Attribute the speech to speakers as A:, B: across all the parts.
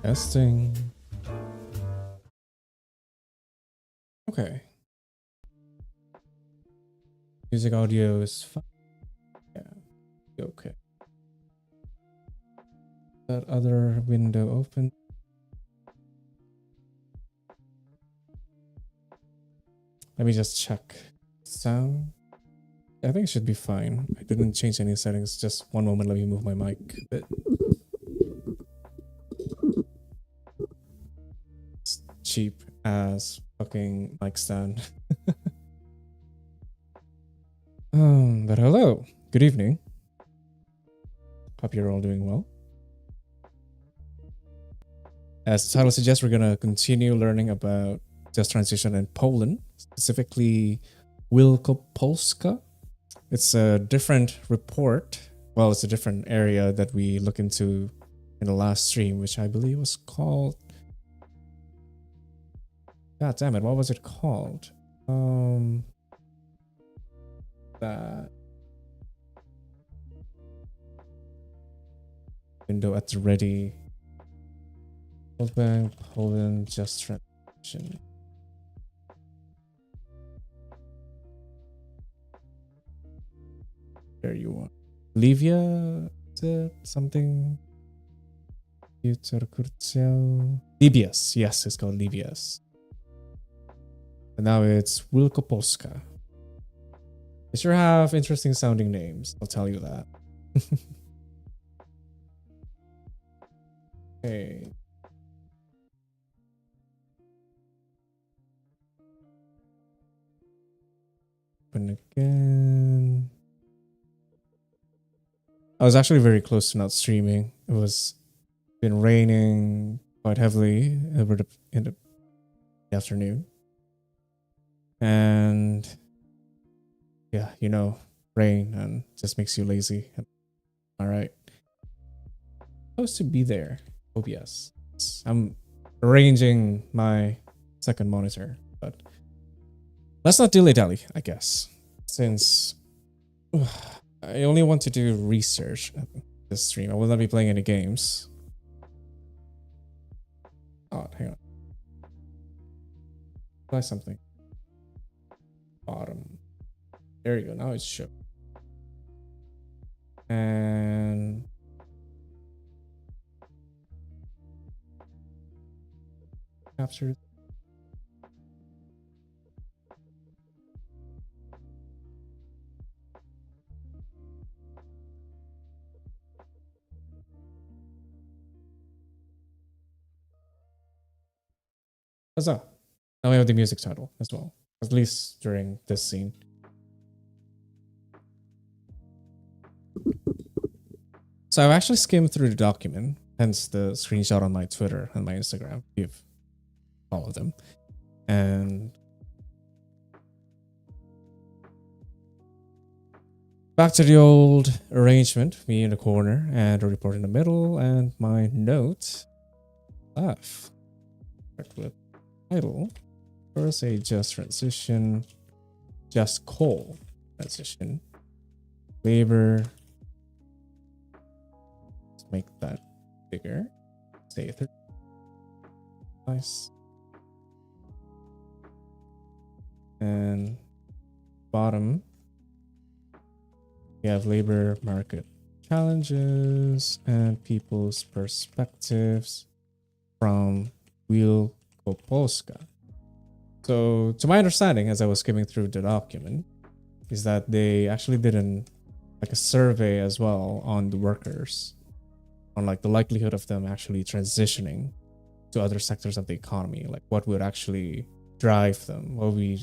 A: Testing. Okay. Music audio is fine. Yeah. Okay. That other window open. Let me just check. Sound. I think it should be fine. I didn't change any settings. Just one moment. Let me move my mic a bit. It's cheap as fucking mic stand. But hello. Good evening. Hope you're all doing well. As the title suggests, we're gonna continue learning about just transition in Poland, specifically Wielkopolska. It's a different report. Well, it's a different area that we look into in the last stream, which I believe was called. God damn it! What was it called? That window at the ready. World Bank, Poland, just transition. There you are. Livia, is it something? Libias, yes, it's called Libias. And now it's Wielkopolska. They sure have interesting sounding names, I'll tell you that. Okay. Open again. I was actually very close to not streaming. It was been raining quite heavily in the afternoon. And yeah, you know, rain and just makes you lazy. All right. Supposed to be there. OBS. I'm arranging my second monitor, but let's not dilly-dally, I guess. Since I only want to do research at this stream. I will not be playing any games. Oh, hang on. Try something. Bottom. There you go. Now it's show. And capture. Huzzah. Now we have the music title as well, at least during this scene. So I've actually skimmed through the document, hence the screenshot on my Twitter and my Instagram. You've followed them. And back to the old arrangement, me in the corner and a report in the middle, and my note left. Start with title. First, a just transition, just coal transition, labor. Let's make that bigger. Say 30. Nice. And bottom, we have labor market challenges and people's perspectives from Wielkopolska. So, to my understanding, as I was skimming through the document, is that they actually did a survey as well on the workers, on like the likelihood of them actually transitioning to other sectors of the economy, like what would actually drive them, what would be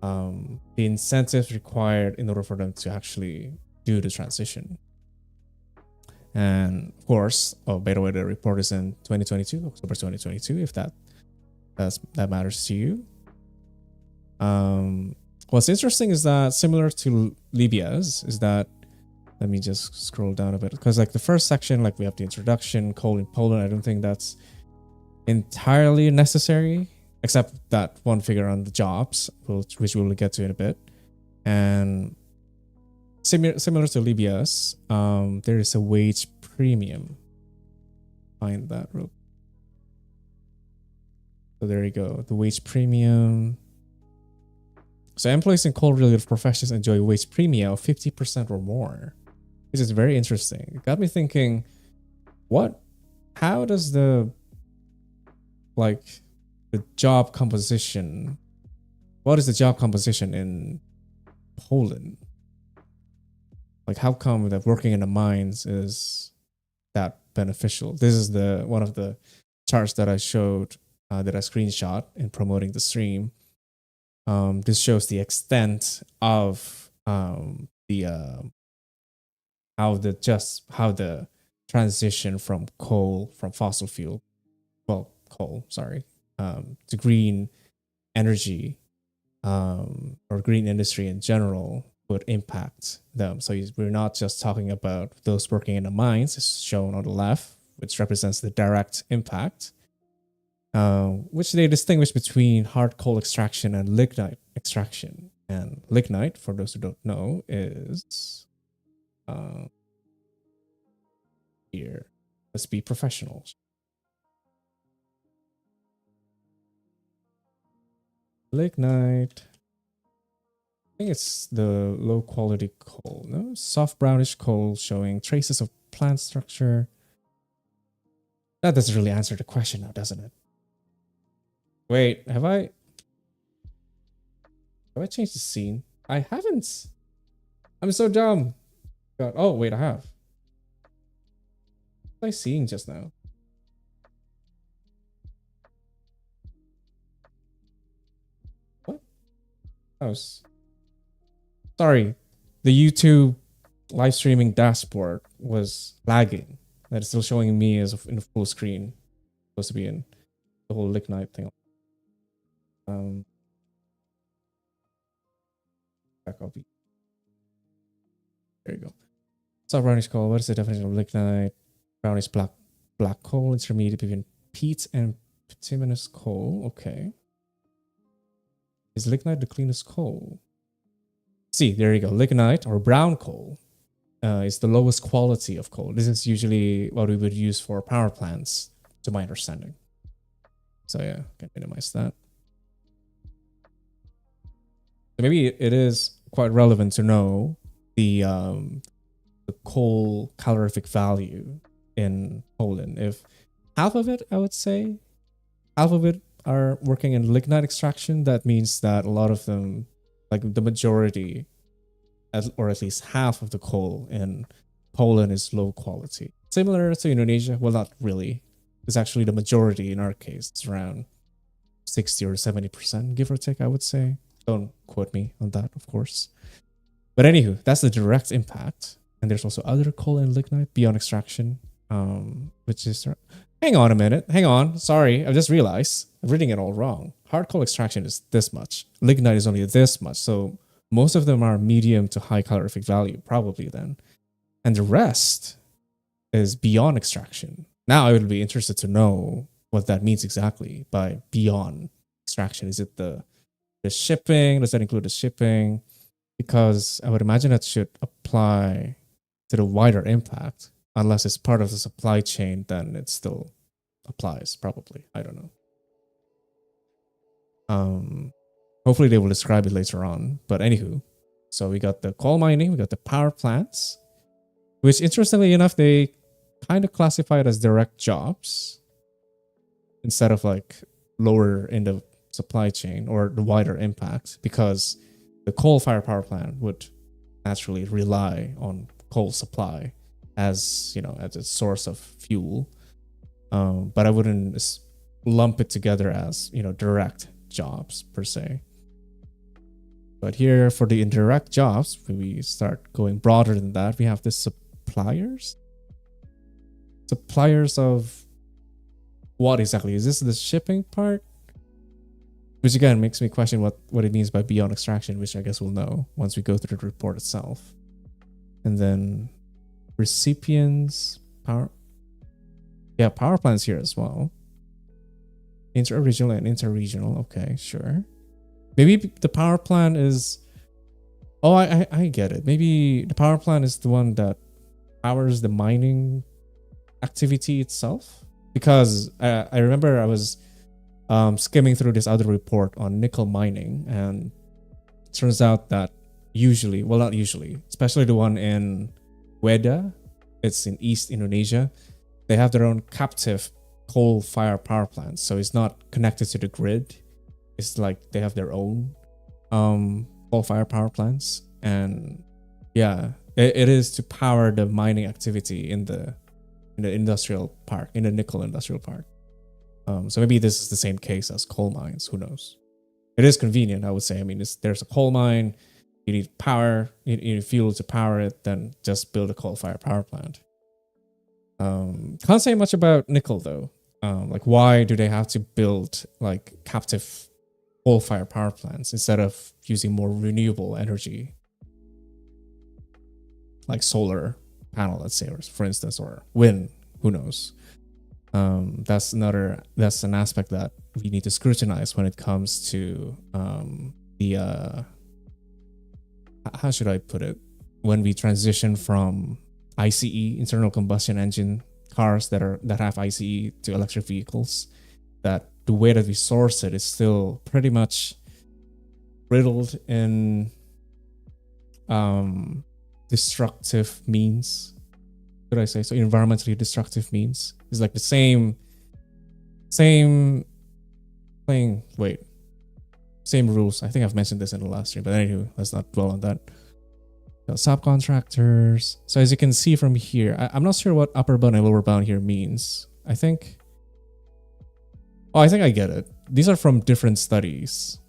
A: the incentives required in order for them to actually do the transition. And of course, oh, by the way, the report is in 2022, October 2022, if that matters to you. What's interesting is that similar to Libya's is that, let me just scroll down a bit, because like the first section, like we have the introduction, coal in Poland. I don't think that's entirely necessary, except that one figure on the jobs, which we'll get to in a bit. And similar to Libya's, there is a wage premium. Find that real. So there you go. The wage premium. So employees in coal-related professions enjoy wage premium of 50% or more. This is very interesting. It got me thinking, how does the job composition, what is the job composition in Poland? Like, how come that working in the mines is that beneficial? This is one of the charts that I showed, that I screenshot in promoting the stream. This shows the extent of how the transition from fossil fuel, coal, sorry, to green energy, or green industry in general would impact them. So we're not just talking about those working in the mines, as shown on the left, which represents the direct impact, which they distinguish between hard coal extraction and lignite extraction. And lignite, for those who don't know, is here. Let's be professionals. Lignite. I think it's the low quality coal. No, soft brownish coal showing traces of plant structure. That doesn't really answer the question now, doesn't it? Wait, have I changed the scene? I haven't. I'm so dumb. God. Oh, wait, I have. What was I seeing just now? What? Sorry, the YouTube live streaming dashboard was lagging. That is still showing me as in full screen. Supposed to be in the whole lignite thing. Back up. There you go. So brownish coal. What is the definition of lignite? Brownish black coal, intermediate between peat and bituminous coal. Okay. Is lignite the cleanest coal? See, there you go. Lignite or brown coal is the lowest quality of coal. This is usually what we would use for power plants, to my understanding. So yeah, can minimize that. So maybe it is quite relevant to know the coal calorific value in Poland. If half of it, I would say, half of it are working in lignite extraction, that means that a lot of them, like the majority, or at least half of the coal in Poland is low quality. Similar to Indonesia, well, not really. It's actually the majority in our case. It's around 60 or 70%, give or take, I would say. Don't quote me on that, of course. But anywho, that's the direct impact. And there's also other coal and lignite beyond extraction, which is... Hang on a minute. Hang on. Sorry, I just realized I'm reading it all wrong. Hard coal extraction is this much. Lignite is only this much. So most of them are medium to high calorific value, probably then. And the rest is beyond extraction. Now I would be interested to know what that means exactly by beyond extraction. Is it the shipping? Does that include the shipping? Because I would imagine that should apply to the wider impact. Unless it's part of the supply chain, then it still applies, probably. I don't know. Hopefully they will describe it later on. But anywho, so we got the coal mining, we got the power plants, which interestingly enough, they kind of classify it as direct jobs instead of like lower in the supply chain or the wider impact, because the coal-fired power plant would naturally rely on coal supply as, you know, as a source of fuel. But I wouldn't lump it together as, you know, direct jobs per se. But here for the indirect jobs, we start going broader than that. We have the suppliers. Suppliers of what exactly? Is this the shipping part? Which again makes me question what it means by beyond extraction, which I guess we'll know once we go through the report itself. And then recipients, power plants here as well. Inter-regional and inter-regional. Okay, sure. Maybe the power plant is... Oh, I get it. Maybe the power plant is the one that powers the mining activity itself. Because I remember I was skimming through this other report on nickel mining, and it turns out that usually, well, not usually, especially the one in Weda, it's in East Indonesia, they have their own captive coal-fired power plants. So it's not connected to the grid. It's like they have their own coal-fired power plants. And yeah, it is to power the mining activity in the industrial park, in the nickel industrial park. So maybe this is the same case as coal mines. Who knows? It is convenient, I would say. I mean, there's a coal mine, you need power, you need fuel to power it, then just build a coal-fired power plant. Can't say much about nickel though. Like, why do they have to build like captive coal-fired power plants instead of using more renewable energy, like solar panel, let's say, or for instance, or wind? Who knows? That's an aspect that we need to scrutinize when it comes to the how should I put it? When we transition from ICE, internal combustion engine cars that have ICE to electric vehicles, that the way that we source it is still pretty much riddled in destructive means. Could I say so? Environmentally destructive means. It's like the same rules. I think I've mentioned this in the last stream, but anyway, let's not dwell on that. Subcontractors. So as you can see from here, I'm not sure what upper bound and lower bound here means. I think I get it. These are from different studies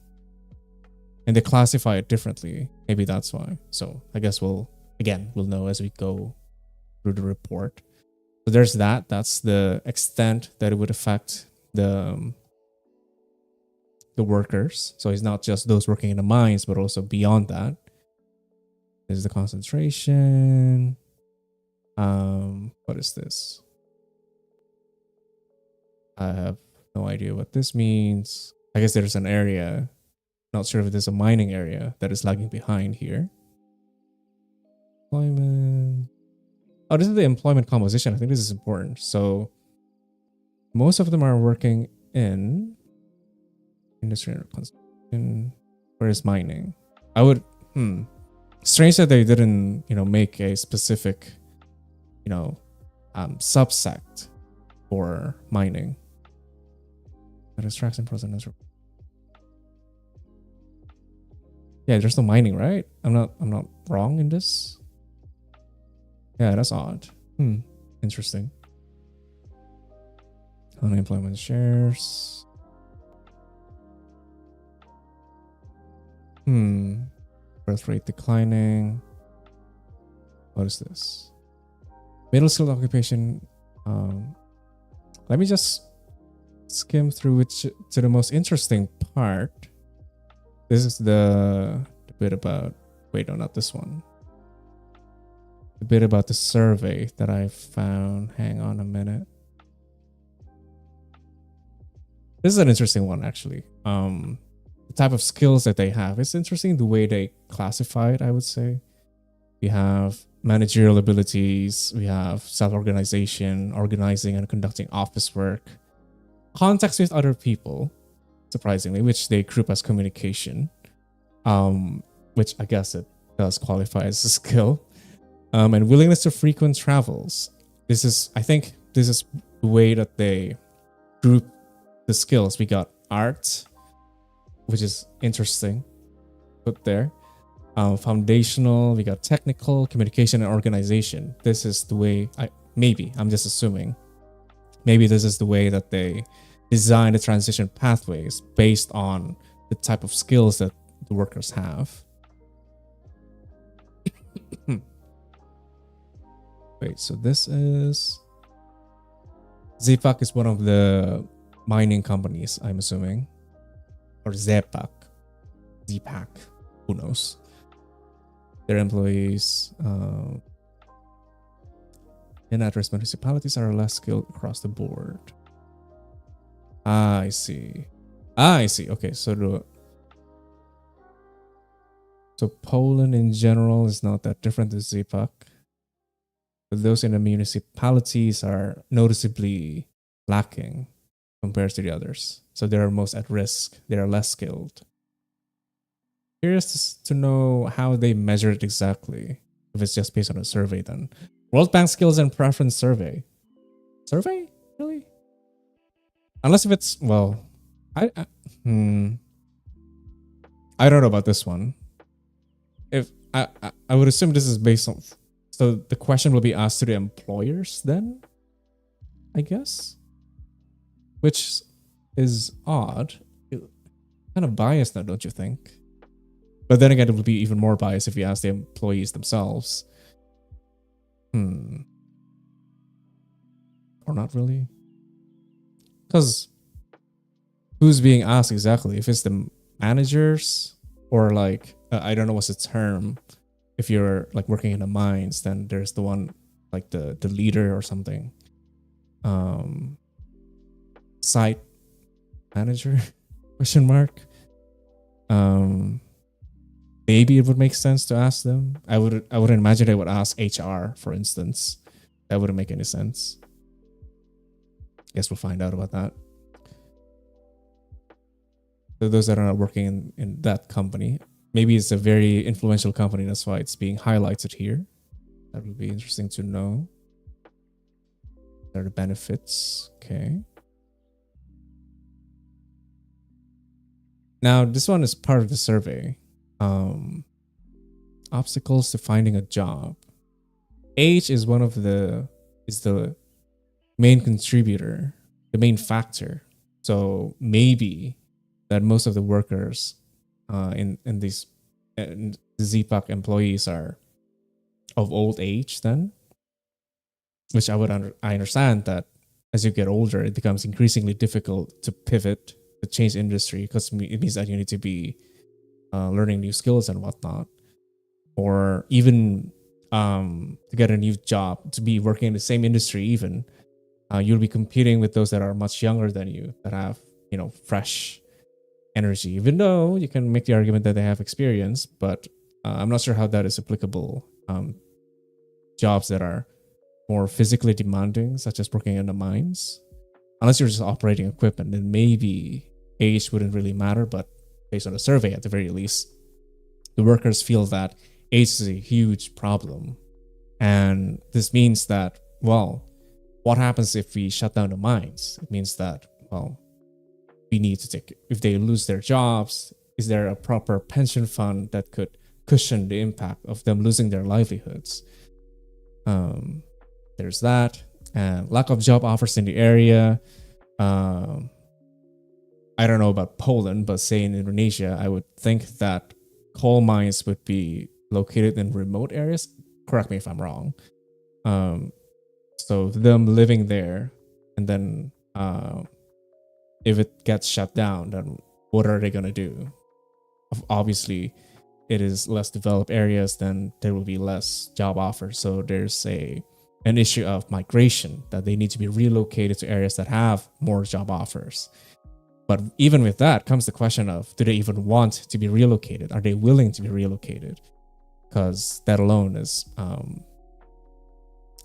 A: and they classify it differently. Maybe that's why. So I guess we'll know as we go through the report. So there's that. That's the extent that it would affect the workers. So it's not just those working in the mines, but also beyond that. This is the concentration. What is this? I have no idea what this means. I guess there's an area. Not sure if there's a mining area that is lagging behind here. Employment. Oh, this is the employment composition. I think this is important. So most of them are working in industry and construction. Where is mining? I would strange that they didn't, make a specific, subsect for mining. Extraction process. Yeah, there's no mining, right? I'm not wrong in this. Yeah, that's odd. Interesting. Unemployment shares. Birth rate declining. What is this? Middle skilled occupation. Let me just skim through it to the most interesting part. This is the bit about, wait, no, not this one. The bit about the survey that I found. Hang on a minute. This is an interesting one, actually. The type of skills that they have. It's interesting the way they classify it, I would say. We have managerial abilities. We have self-organization, organizing and conducting office work. Contacts with other people, surprisingly, which they group as communication. Which I guess it does qualify as a skill. And willingness to frequent travels. I think this is the way that they group the skills. We got art, which is interesting, put there. Foundational, we got technical, communication, and organization. This is the way, I'm just assuming, maybe this is the way that they design the transition pathways based on the type of skills that the workers have. Wait, so this is... ZPAC is one of the mining companies, I'm assuming. Or ZPAC. Who knows? Their employees in at-risk municipalities are less skilled across the board. I see. Okay, so Poland in general is not that different than ZPAC. But those in the municipalities are noticeably lacking compared to the others. So they're most at risk. They're less skilled. Curious to know how they measure it exactly. If it's just based on a survey, then World Bank Skills and Preference Survey. Survey? Really? Unless if it's I I don't know about this one. If I would assume this is based on, so the question will be asked to the employers then, I guess, which is odd. Kind of biased now, don't you think? But then again, it would be even more biased if you ask the employees themselves. Or not really. Because who's being asked exactly? If it's the managers or like, I don't know what's the term. If you're like working in the mines, then there's the one like the leader or something. Site manager? Question mark. Maybe it would make sense to ask them. I wouldn't imagine they would ask HR, for instance. That wouldn't make any sense. Guess we'll find out about that. So those that are not working in that company, maybe it's a very influential company. That's why it's being highlighted here. That would be interesting to know. There are the benefits. Okay. Now, this one is part of the survey. Obstacles to finding a job. Age is the main contributor, the main factor. So maybe that most of the workers in these ZPAC employees are of old age then, which I understand that as you get older, it becomes increasingly difficult to pivot, to change industry, because it means that you need to be learning new skills and whatnot, or even to get a new job, to be working in the same industry. Even you'll be competing with those that are much younger than you, that have fresh energy. Even though you can make the argument that they have experience, but I'm not sure how that is applicable. Jobs that are more physically demanding, such as working in the mines, unless you're just operating equipment, then maybe age wouldn't really matter. But based on the survey, at the very least, the workers feel that age is a huge problem. And this means that, well, what happens if we shut down the mines? It means that, well, we need to if they lose their jobs, is there a proper pension fund that could cushion the impact of them losing their livelihoods? There's that. And lack of job offers in the area. I don't know about Poland, but say in Indonesia, I would think that coal mines would be located in remote areas. Correct me if I'm wrong. So them living there, and then if it gets shut down, then what are they gonna do? Obviously, it is less developed areas, then there will be less job offers. So there's an issue of migration, that they need to be relocated to areas that have more job offers. But even with that comes the question of, do they even want to be relocated? Are they willing to be relocated? Because that alone is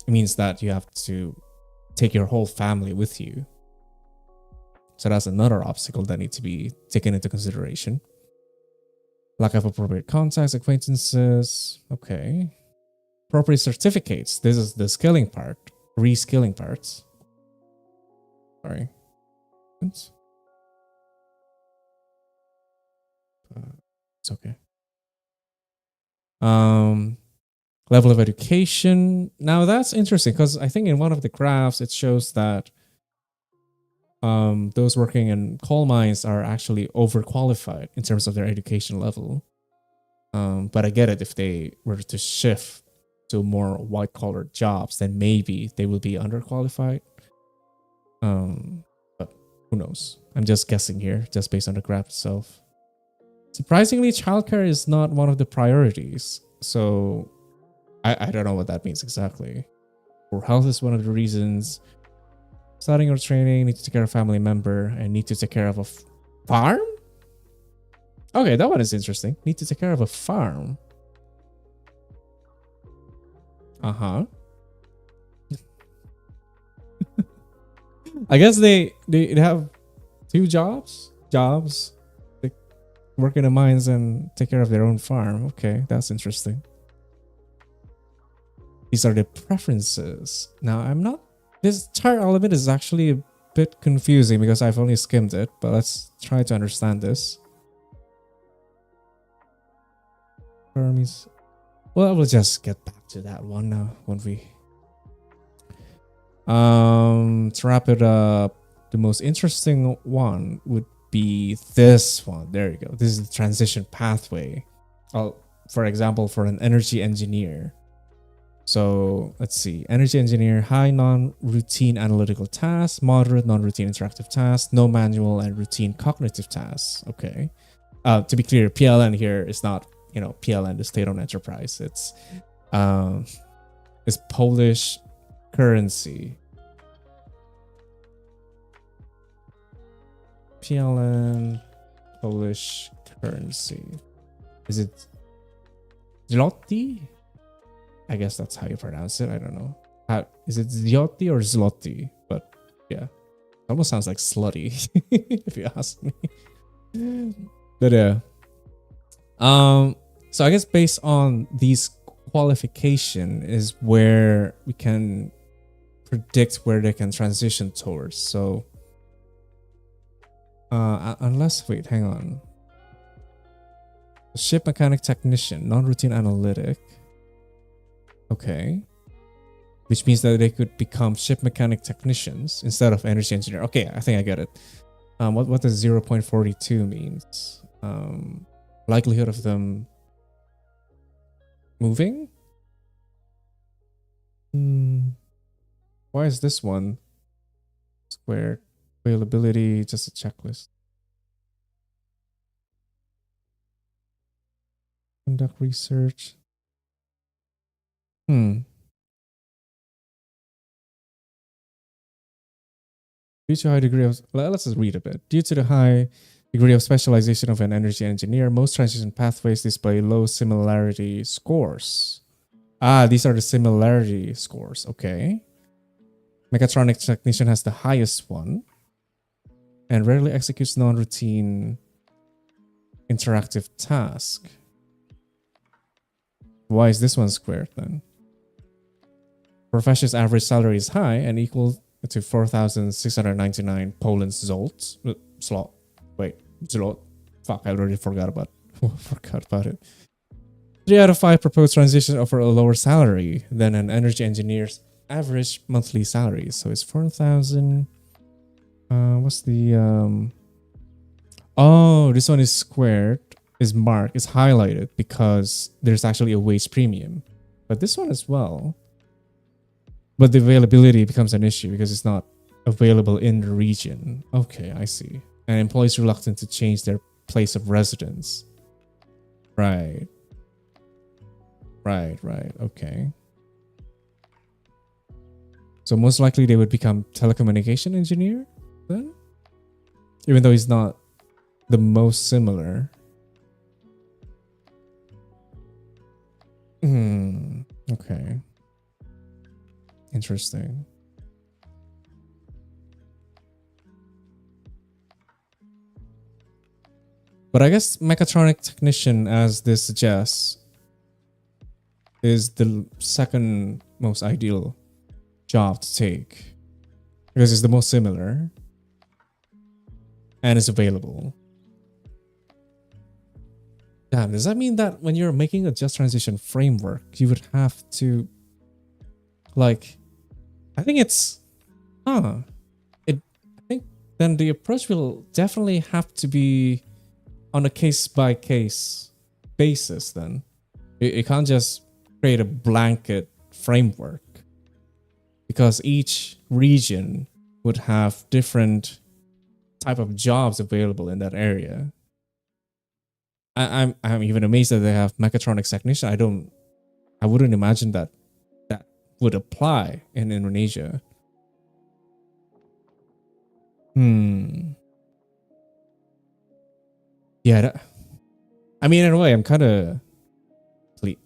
A: it means that you have to take your whole family with you. So that's another obstacle that needs to be taken into consideration. Lack of appropriate contacts, acquaintances. Okay. Appropriate certificates. This is the skilling part, reskilling parts. Sorry. It's okay. Level of education. Now that's interesting, because I think in one of the graphs it shows that those working in coal mines are actually overqualified in terms of their education level. But I get it, if they were to shift to more white collar jobs, then maybe they will be underqualified. But who knows? I'm just guessing here, just based on the graph itself. Surprisingly, childcare is not one of the priorities. So I don't know what that means exactly. Poor health is one of the reasons. Studying or training, need to take care of a family member, and need to take care of a farm? Okay, that one is interesting. Need to take care of a farm. Uh-huh. I guess they have 2 jobs. They work in the mines and take care of their own farm. Okay, that's interesting. These are the preferences. Now, I'm not... This entire element is actually a bit confusing because I've only skimmed it, but let's try to understand this. Hermes. Well, we'll just get back to that one now, won't we? To wrap it up, the most interesting one would be this one. There you go. This is the transition pathway. For example, for an energy engineer. So let's see. Energy engineer, high non-routine analytical tasks, moderate non-routine interactive tasks, no manual and routine cognitive tasks. Okay. To be clear, PLN here is not, PLN, the state-owned enterprise. It's Polish currency. PLN, Polish currency. Is it zloty? I guess that's how you pronounce it. I don't know. Is it zloty or zloty? But yeah, it almost sounds like slutty if you ask me. But yeah. So I guess based on these qualification is where we can predict where they can transition towards. So wait, hang on. Ship mechanic technician, non-routine analytic. Okay. Which means that they could become ship mechanic technicians instead of energy engineer. Okay, I think I get it. What does 0.42 means? Likelihood of them moving? Why is this one squared? Availability, just a checklist. Conduct research. Due to high degree of, let's just read a bit. Due to the high degree of specialization of an energy engineer, most transition pathways display low similarity scores. These are the similarity scores. Okay. Mechatronics technician has the highest one and rarely executes non-routine interactive task. Why is this one squared then? Profession's average salary is high and equal to 4,699 Poland zloty. Zlot. Fuck, I already forgot about it. 3 out of 5 proposed transitions offer a lower salary than an energy engineer's average monthly salary. So it's 4,000. What's the Oh, this one is squared, is marked, is highlighted because there's actually a wage premium. But this one as well. But the availability becomes an issue because it's not available in the region. Okay, I see. And employees reluctant to change their place of residence. Right. Okay. So most likely they would become telecommunication engineer then? Even though he's not the most similar. Okay. Interesting. But I guess mechatronic technician, as this suggests, is the second most ideal job to take because it's the most similar and is available. Damn, does that mean that when you're making a just transition framework, you would have to, like, I think it's, I think then the approach will definitely have to be on a case-by-case basis then. You can't just create a blanket framework because each region would have different type of jobs available in that area. I'm even amazed that they have mechatronics technician. I wouldn't imagine that would apply in Indonesia. Yeah, I mean, in a way, I'm kind of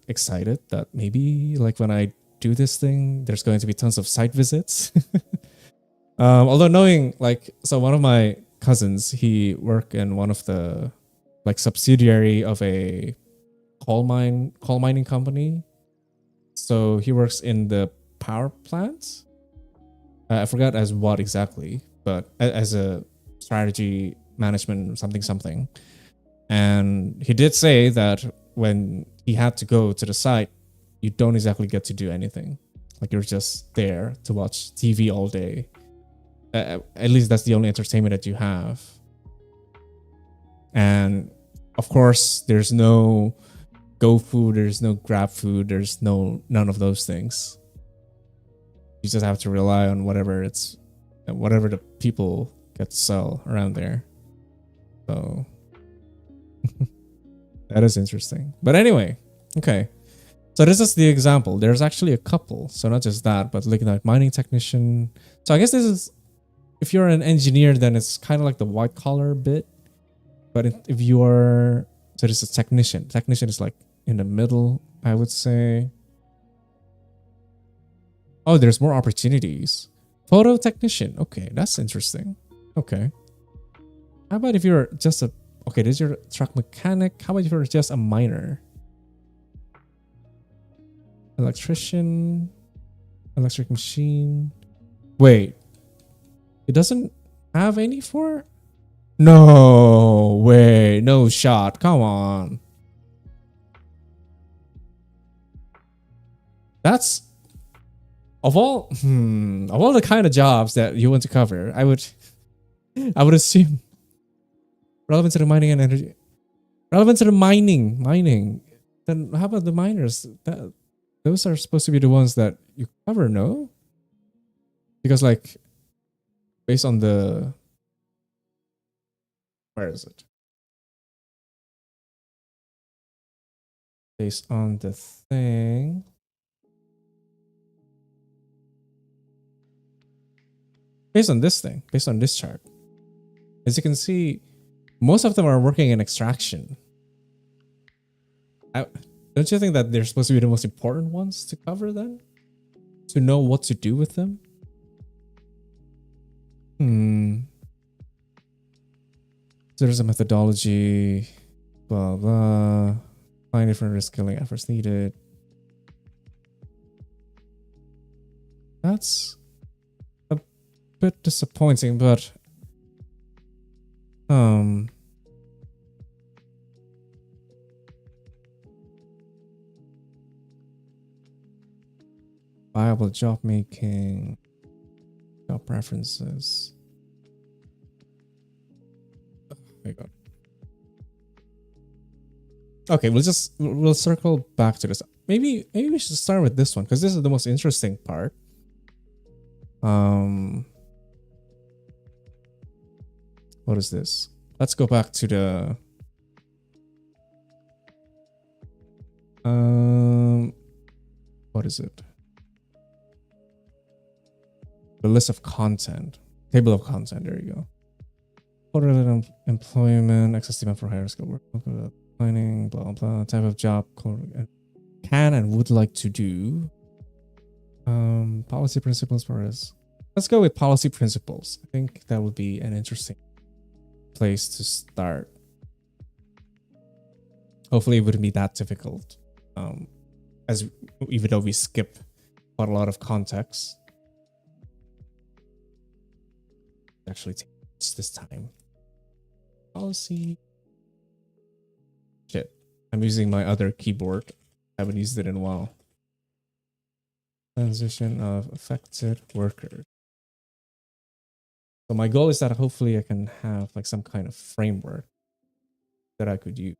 A: excited that maybe like when I do this thing, there's going to be tons of site visits. Although knowing so one of my cousins, he worked in one of the like subsidiary of a coal mining company. So he works in the power plant. I forgot as what exactly, but as a strategy management something. And he did say that when he had to go to the site, you don't exactly get to do anything. Like you're just there to watch TV all day. At least that's the only entertainment that you have. And of course, there's no GoFood, there's no GrabFood, there's none of those things. You just have to rely on whatever the people get to sell around there. So that is interesting. But anyway, okay. So this is the example. There's actually a couple. So not just that, but lignite mining technician. So I guess this is, if you're an engineer, then it's kind of like the white collar bit. But if you are, so this is a technician. Technician is like in the middle, I would say. Oh, there's more opportunities. Photo technician. Okay, that's interesting. Okay. How about if you're just a, okay, this is your truck mechanic. How about if you're just a miner? Electrician, electric machine. Wait, it doesn't have any for? No way, no shot. Come on. That's of all the kind of jobs that you want to cover, I would assume relevant to the mining and energy. Relevant to the mining. Then how about the miners? Those are supposed to be the ones that you cover, no? Because like, based on the, where is it? Based on the thing. Based on this thing, based on this chart. As you can see, most of them are working in extraction. Don't you think that they're supposed to be the most important ones to cover then? To know what to do with them? So there's a methodology, blah, blah. Find different reskilling efforts needed. That's a bit disappointing, but viable job making, job preferences. Oh my god. Okay, we'll circle back to this. Maybe we should start with this one because this is the most interesting part. What is this? Let's go back to the what is it? The list of content, table of content. There you go. Quarterly employment, access demand for higher skill work, planning, blah blah. Type of job can and would like to do. Policy principles for us. Let's go with policy principles. I think that would be an interesting place to start. Hopefully, it wouldn't be that difficult. As even though we skip quite a lot of context. Actually takes this time. Policy. Shit. I'm using my other keyboard. I haven't used it in a while. Transition of affected workers. So my goal is that hopefully I can have like some kind of framework that I could use.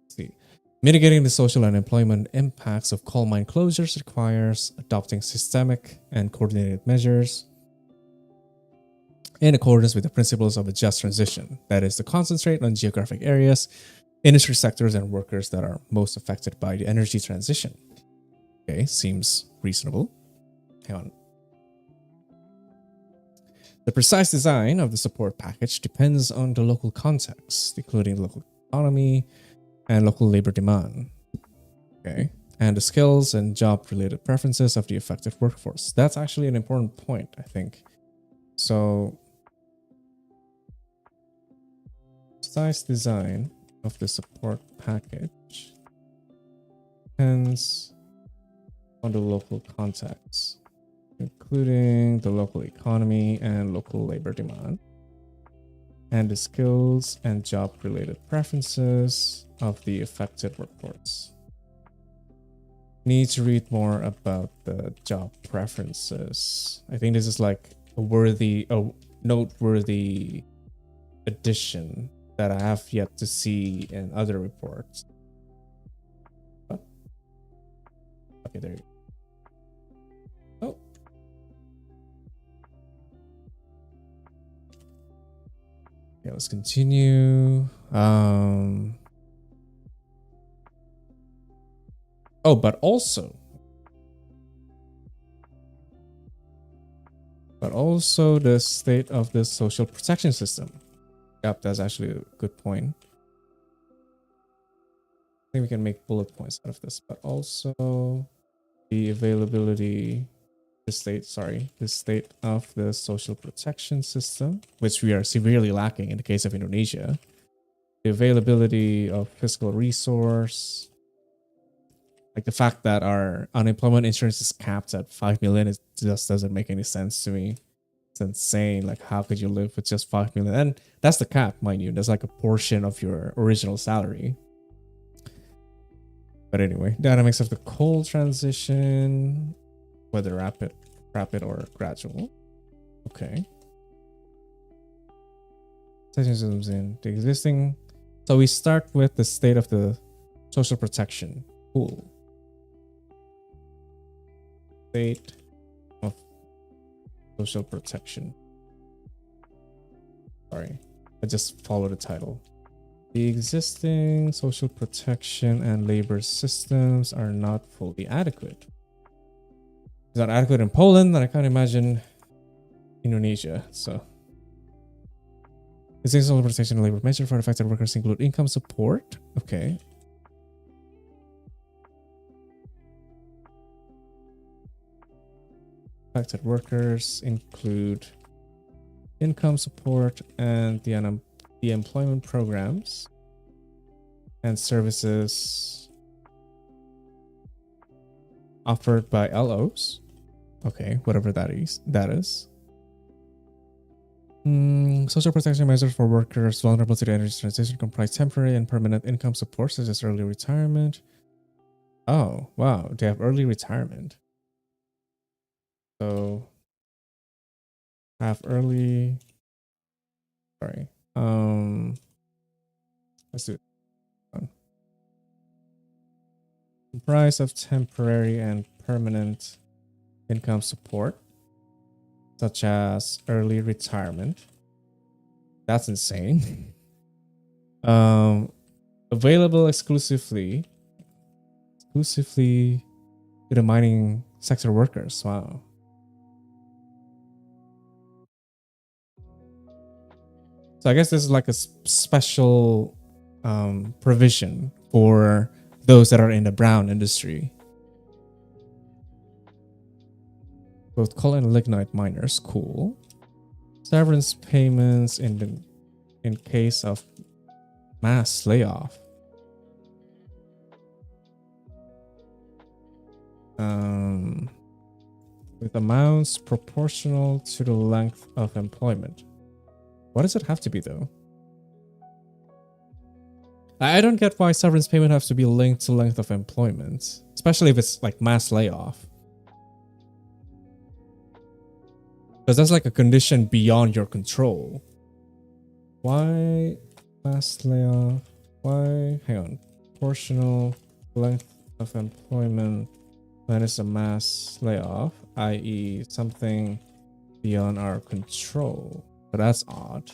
A: Let's see. Mitigating the social and employment impacts of coal mine closures requires adopting systemic and coordinated measures in accordance with the principles of a just transition. That is, to concentrate on geographic areas, industry sectors, and workers that are most affected by the energy transition. Okay, seems reasonable. Hang on. The precise design of the support package depends on the local context, including local economy and local labor demand. Okay. and the skills and job-related preferences of the affected workforce. That's actually an important point, I think. So, precise design of the support package depends on the local context, including the local economy and local labor demand, and the skills and job-related preferences of the affected workforce. Need to read more about the job preferences. I think this is like a noteworthy addition that I have yet to see in other reports. Oh. Okay, there you go. Oh. Okay, let's continue. Oh, but also the state of the social protection system. Yep, that's actually a good point. I think we can make bullet points out of this, but also the availability, the state of the social protection system, which we are severely lacking in the case of Indonesia. The availability of fiscal resource, like the fact that our unemployment insurance is capped at 5 million, it just doesn't make any sense to me. It's insane. Like, how could you live with just 5 million? And that's the cap, mind you. That's like a portion of your original salary. But anyway, dynamics of the coal transition, whether rapid or gradual. Okay. Section zooms in the existing. So we start with the state of the social protection. Cool. State of social protection. Sorry, I just followed the title. The existing social protection and labor systems are not fully adequate. It's not adequate in Poland, and I can't imagine Indonesia. So, existing social protection and labor measures for affected workers include income support. Okay. Affected workers include income support and the employment programs and services offered by LOs. Okay, whatever that is. Social protection measures for workers vulnerable to the energy transition comprise temporary and permanent income support, such as early retirement. Oh, wow, they have early retirement. So have early, sorry. Let's do it. Comprise of temporary and permanent income support, such as early retirement. That's insane. Available exclusively to the mining sector workers. Wow. So I guess this is like a special provision for those that are in the brown industry. Both coal and lignite miners, cool. Severance payments in case of mass layoff. With amounts proportional to the length of employment. Why does it have to be though? I don't get why severance payment has to be linked to length of employment, especially if it's like mass layoff. Because that's like a condition beyond your control. Why mass layoff? Why? Hang on. Proportional length of employment minus a mass layoff, i.e. something beyond our control. But that's odd.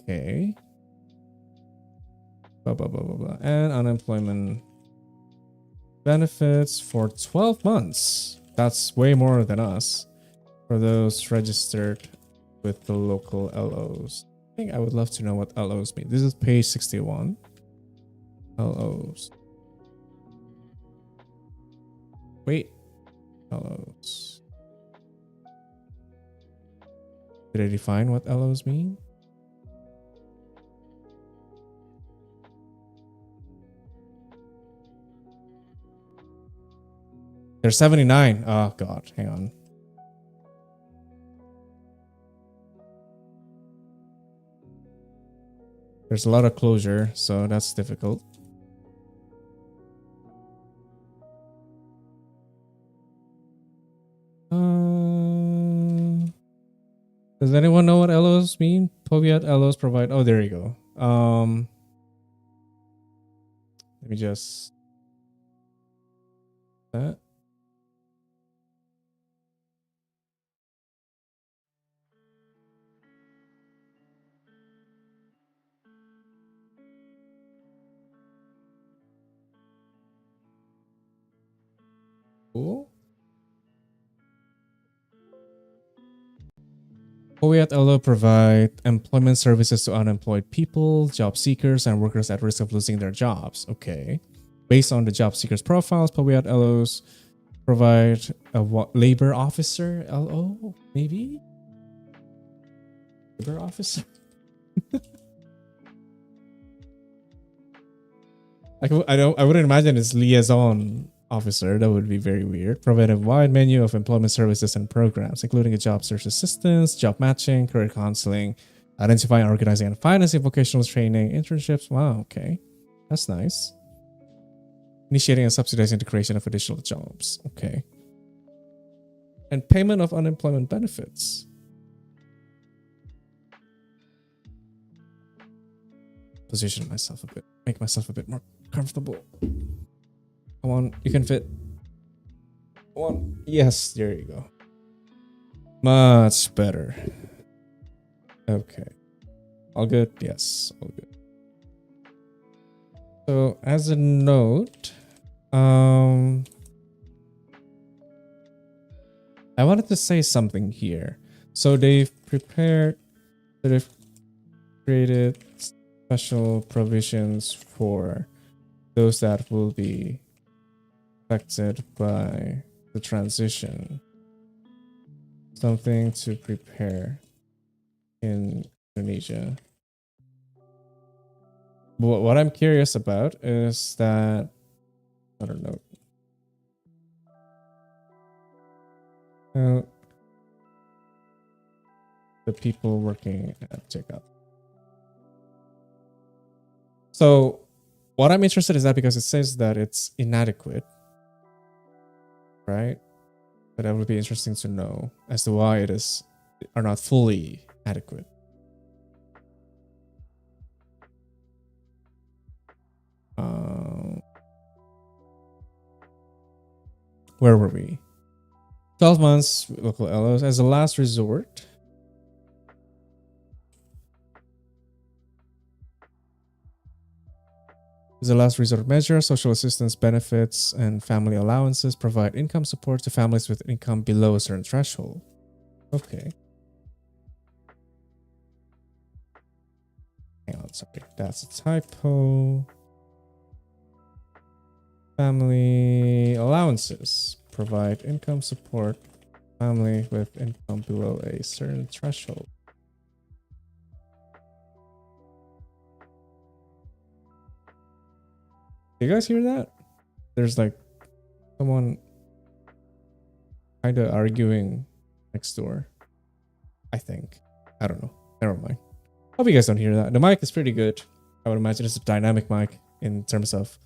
A: Okay. Blah, blah, blah, blah, blah. And unemployment benefits for 12 months. That's way more than us for those registered with the local LOs. think I would love to know what LOs mean. This is page 61. LOs. Wait. LOs. Did I define what LOs mean? There's 79. Oh god, hang on. There's a lot of closure, so that's difficult. Does anyone know what LOs mean? Poviat LOs provide. Oh, there you go. Let me just that. Cool. Poviat LO provide employment services to unemployed people, job seekers, and workers at risk of losing their jobs. Okay. Based on the job seekers' profiles, Poviat LOs provide a labor officer LO, maybe? Labor officer? I wouldn't imagine it's liaison officer. That would be very weird. Provide a wide menu of employment services and programs, including a job search assistance, job matching, career counseling, identifying, organizing, and financing vocational training, internships. Wow, okay. That's nice. Initiating and subsidizing the creation of additional jobs. Okay. And payment of unemployment benefits. Position myself a bit. Make myself a bit more comfortable. Come on, you can fit. Come on. Yes, there you go. Much better. Okay. All good? Yes, all good. So as a note, I wanted to say something here. So they've created special provisions for those that will be affected by the transition. Something to prepare in Indonesia. But what I'm curious about is that, I don't know. The people working at Jacob. So what I'm interested in is that because it says that it's inadequate, right? But that would be interesting to know as to why it is are not fully adequate. Where were we? 12 months local LOs as a last resort. As a last resort measure, social assistance benefits and family allowances provide income support to families with income below a certain threshold. Okay. Hang on, sorry. That's a typo. Family allowances provide income support family with income below a certain threshold. Do you guys hear that? There's like someone kind of arguing next door. I think. I don't know. Never mind. Hope you guys don't hear that. The mic is pretty good. I would imagine it's a dynamic mic in terms of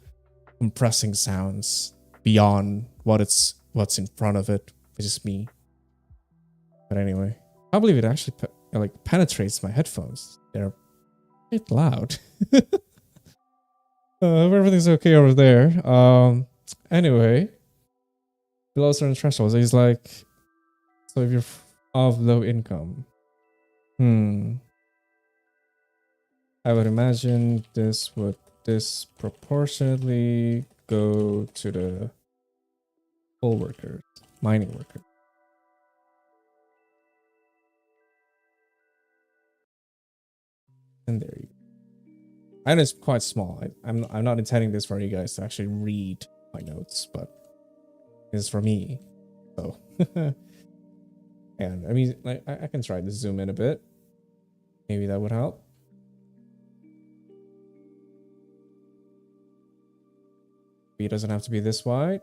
A: compressing sounds beyond what's in front of it, which is me. But anyway, I believe it actually penetrates my headphones. They're a bit loud. Hope everything's okay over there. Anyway, below certain thresholds, he's like, so if you're of low income, I would imagine this would disproportionately go to the coal workers, mining workers. And there you go. And it's quite small. I'm not intending this for you guys to actually read my notes, but it's for me. So, and I mean, like, I can try to zoom in a bit. Maybe that would help. It doesn't have to be this wide.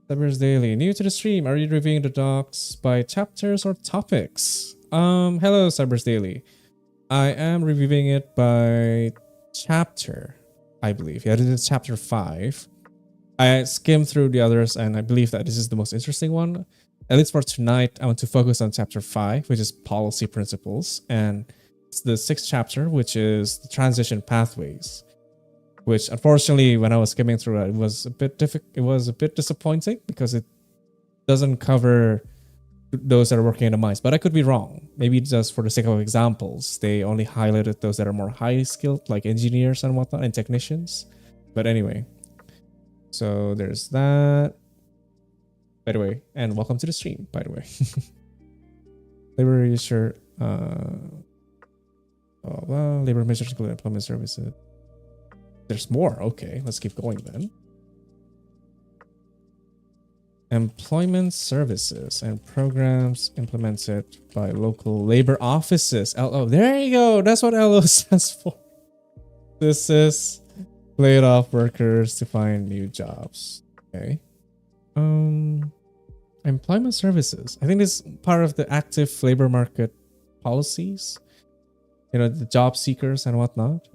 A: Cybers Daily, new to the stream. Are you reviewing the docs by chapters or topics? Hello, Cybers Daily. I am reviewing it by chapter, I believe. Yeah, this is chapter 5. I skimmed through the others, and I believe that this is the most interesting one. At least for tonight, I want to focus on chapter 5, which is policy principles, and it's the 6th chapter, which is the transition pathways. Which, unfortunately, when I was skimming through it, it was a bit It was a bit disappointing because it doesn't cover those that are working in the mines. But I could be wrong. Maybe just for the sake of examples, they only highlighted those that are more highly skilled, like engineers and whatnot, and technicians. But anyway, so there's that. By the way, and welcome to the stream, by the way. Labor user, labor measures include employment services. There's more. Okay, let's keep going then. Employment services and programs implemented by local labor offices. LO. There you go. That's what LO stands for. This is laid off workers to find new jobs. Okay. Employment services. I think this is part of the active labor market policies. You know, the job seekers and whatnot.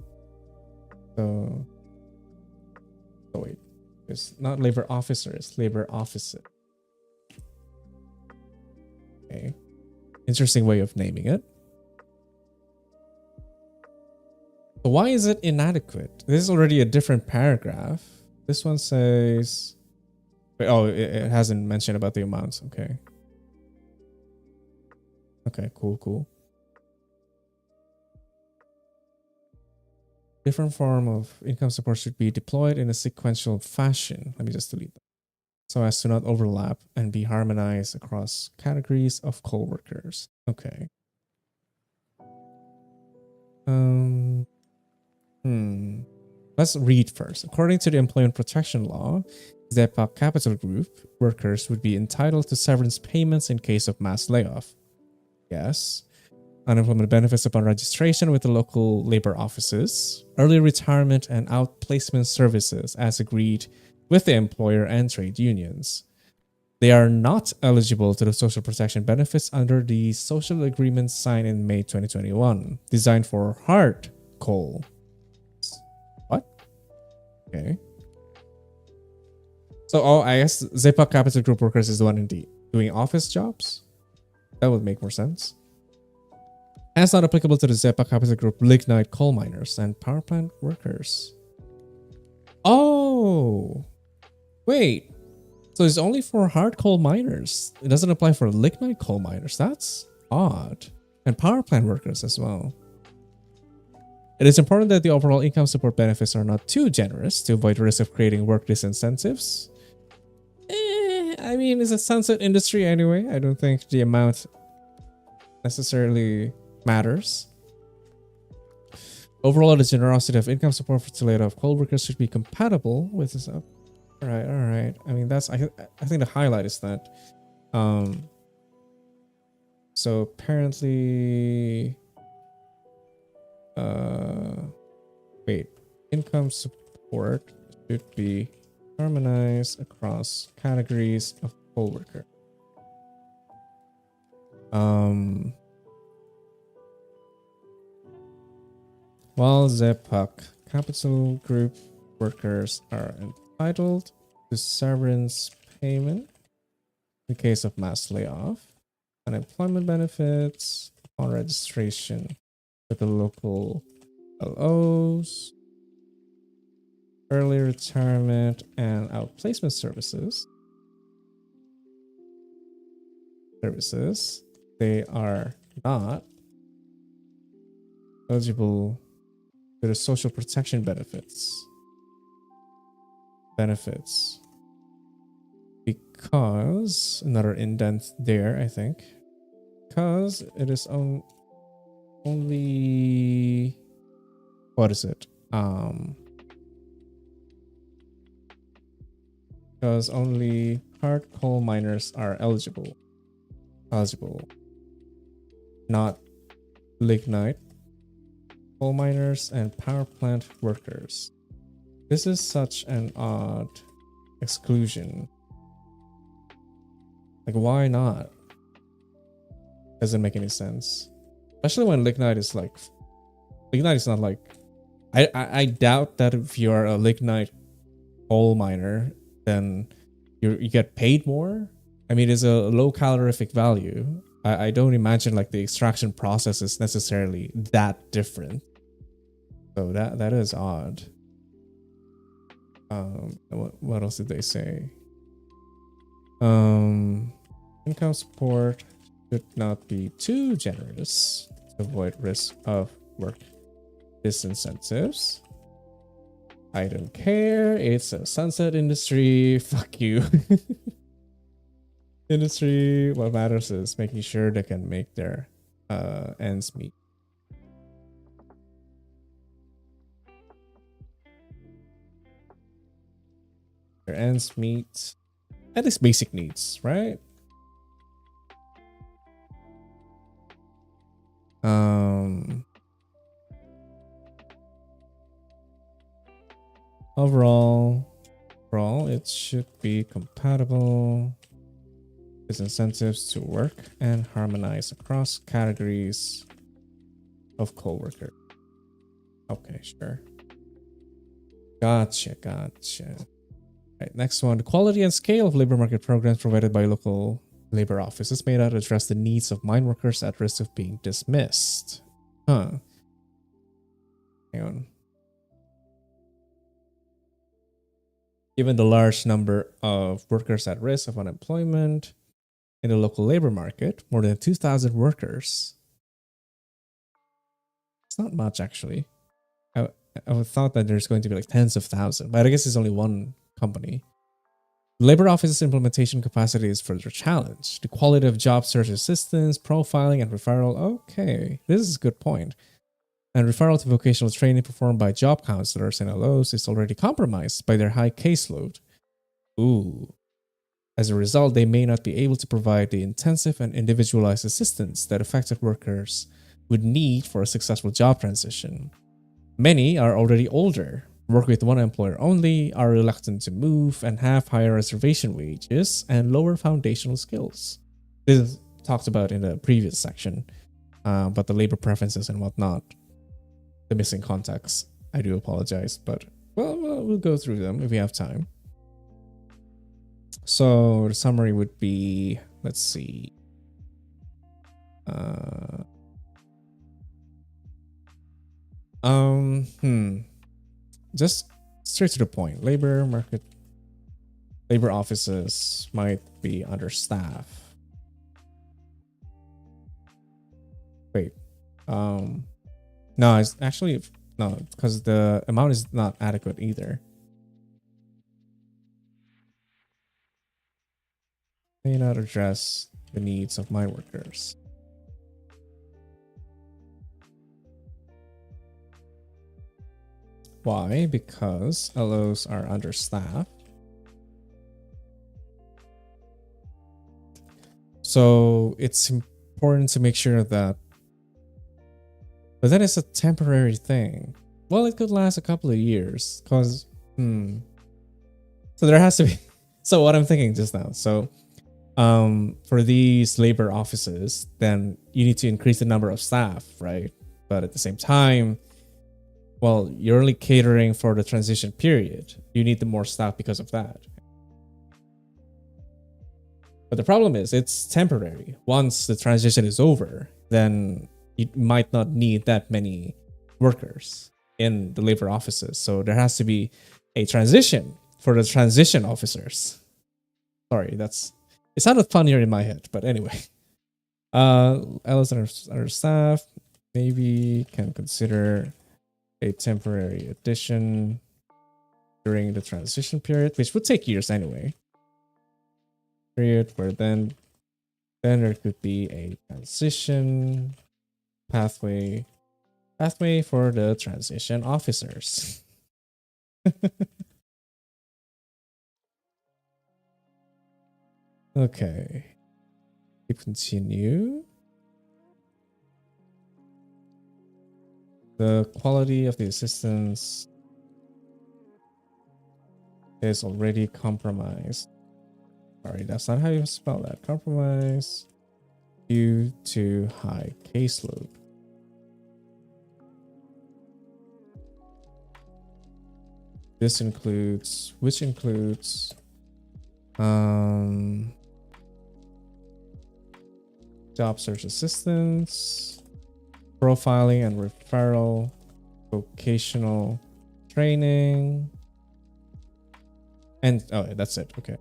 A: So, oh wait, it's not labor officer, it's labor officer. Okay, interesting way of naming it. So why is it inadequate? This is already a different paragraph. This one says, oh, it hasn't mentioned about the amounts. Okay. Okay, cool. Different form of income support should be deployed in a sequential fashion. Let me just delete that. So as to not overlap and be harmonized across categories of co-workers. Okay. Let's read first. According to the Employment Protection Law, ZEPA Capital Group workers would be entitled to severance payments in case of mass layoff. Yes. Unemployment benefits upon registration with the local labor offices, early retirement and outplacement services as agreed with the employer and trade unions. They are not eligible to the social protection benefits under the social agreement signed in May 2021, designed for hard coal. What? Okay. So, I guess ZEPA Capital Group workers is the one indeed doing office jobs. That would make more sense. And it's not applicable to the ZEPA Capital Group lignite coal miners and power plant workers. Oh, wait. So it's only for hard coal miners. It doesn't apply for lignite coal miners. That's odd. And power plant workers as well. It is important that the overall income support benefits are not too generous to avoid the risk of creating work disincentives. I mean, it's a sunset industry anyway. I don't think the amount necessarily matters. Overall, the generosity of income support for the laid-off coal workers should be compatible with this. All right. I mean, that's I think the highlight is that. So apparently, wait, income support should be harmonized across categories of coal worker. While ZEPA Capital Group workers are entitled to severance payment in case of mass layoff, unemployment benefits upon registration with the local LOs, early retirement and outplacement services, they are not eligible to the social protection benefits because another indent there, I think, because it is only what is it? Because only hard coal miners are eligible, not lignite, coal miners, and power plant workers. This is such an odd exclusion. Like, why not? Doesn't make any sense. Especially when lignite is like, lignite is not like, I doubt that if you're a lignite coal miner, then you get paid more. I mean, it's a low calorific value. I don't imagine like the extraction process is necessarily that different. So that is odd. What else did they say? Income support should not be too generous to avoid risk of work disincentives. I don't care. It's a sunset industry. Fuck you. Industry. What matters is making sure they can make their ends meet. Their ends meet. At least basic needs, right? Overall, it should be compatible with incentives to work and harmonize across categories of co-worker. Okay, sure. Gotcha. Right, next one. The quality and scale of labor market programs provided by local labor offices may not address the needs of mine workers at risk of being dismissed. Huh. Hang on. Given the large number of workers at risk of unemployment in the local labor market, more than 2,000 workers. It's not much, actually. I would thought that there's going to be like tens of thousands, but I guess it's only one company. Labor office's implementation capacity is further challenged. The quality of job search assistance, profiling, and referral. Okay, this is a good point. And referral to vocational training performed by job counselors and LOs is already compromised by their high caseload. Ooh. As a result, they may not be able to provide the intensive and individualized assistance that affected workers would need for a successful job transition. Many are already older, work with one employer only, are reluctant to move, and have higher reservation wages and lower foundational skills. This is talked about in the previous section, but the labor preferences and whatnot. The missing context. I do apologize, but well, we'll go through them if we have time. So the summary would be, let's see. Just straight to the point. Labor offices might be understaffed. Wait. No, it's actually no, because the amount is not adequate either. May not address the needs of my workers. Why? Because LOs are understaffed. So it's important to make sure that, but then it's a temporary thing. Well, it could last a couple of years because, so there has to be, so what I'm thinking just now. So for these labor offices, then you need to increase the number of staff, right? But at the same time, well, you're only catering for the transition period. You need the more staff because of that. But the problem is it's temporary. Once the transition is over, then you might not need that many workers in the labor offices. So there has to be a transition for the transition officers. Sorry, it sounded funnier in my head, but anyway. LS under staff maybe can consider a temporary addition during the transition period, which would take years anyway. Period where then Then there could be a transition pathway for the transition officers. Okay. We continue. The quality of the assistance is already compromised. Sorry, that's not how you spell that. Compromise due to high caseload. This includes, which includes job search assistance, profiling and referral, vocational training, and oh, that's it. Okay.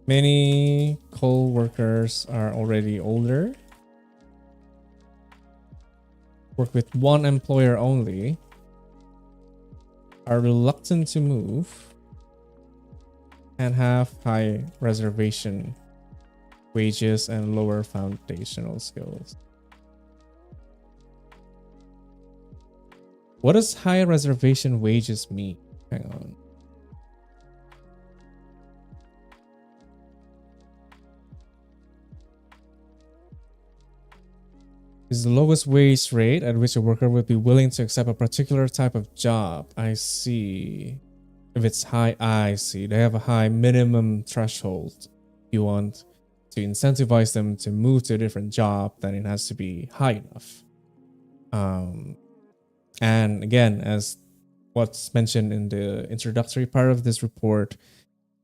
A: Many co-workers are already older, work with one employer only, are reluctant to move, and have high reservation wages and lower foundational skills. What does high reservation wages mean? Hang on. Is the lowest wage rate at which a worker would be willing to accept a particular type of job. I see. If it's high, I see. They have a high minimum threshold. You want to incentivize them to move to a different job, then it has to be high enough. And again, as what's mentioned in the introductory part of this report,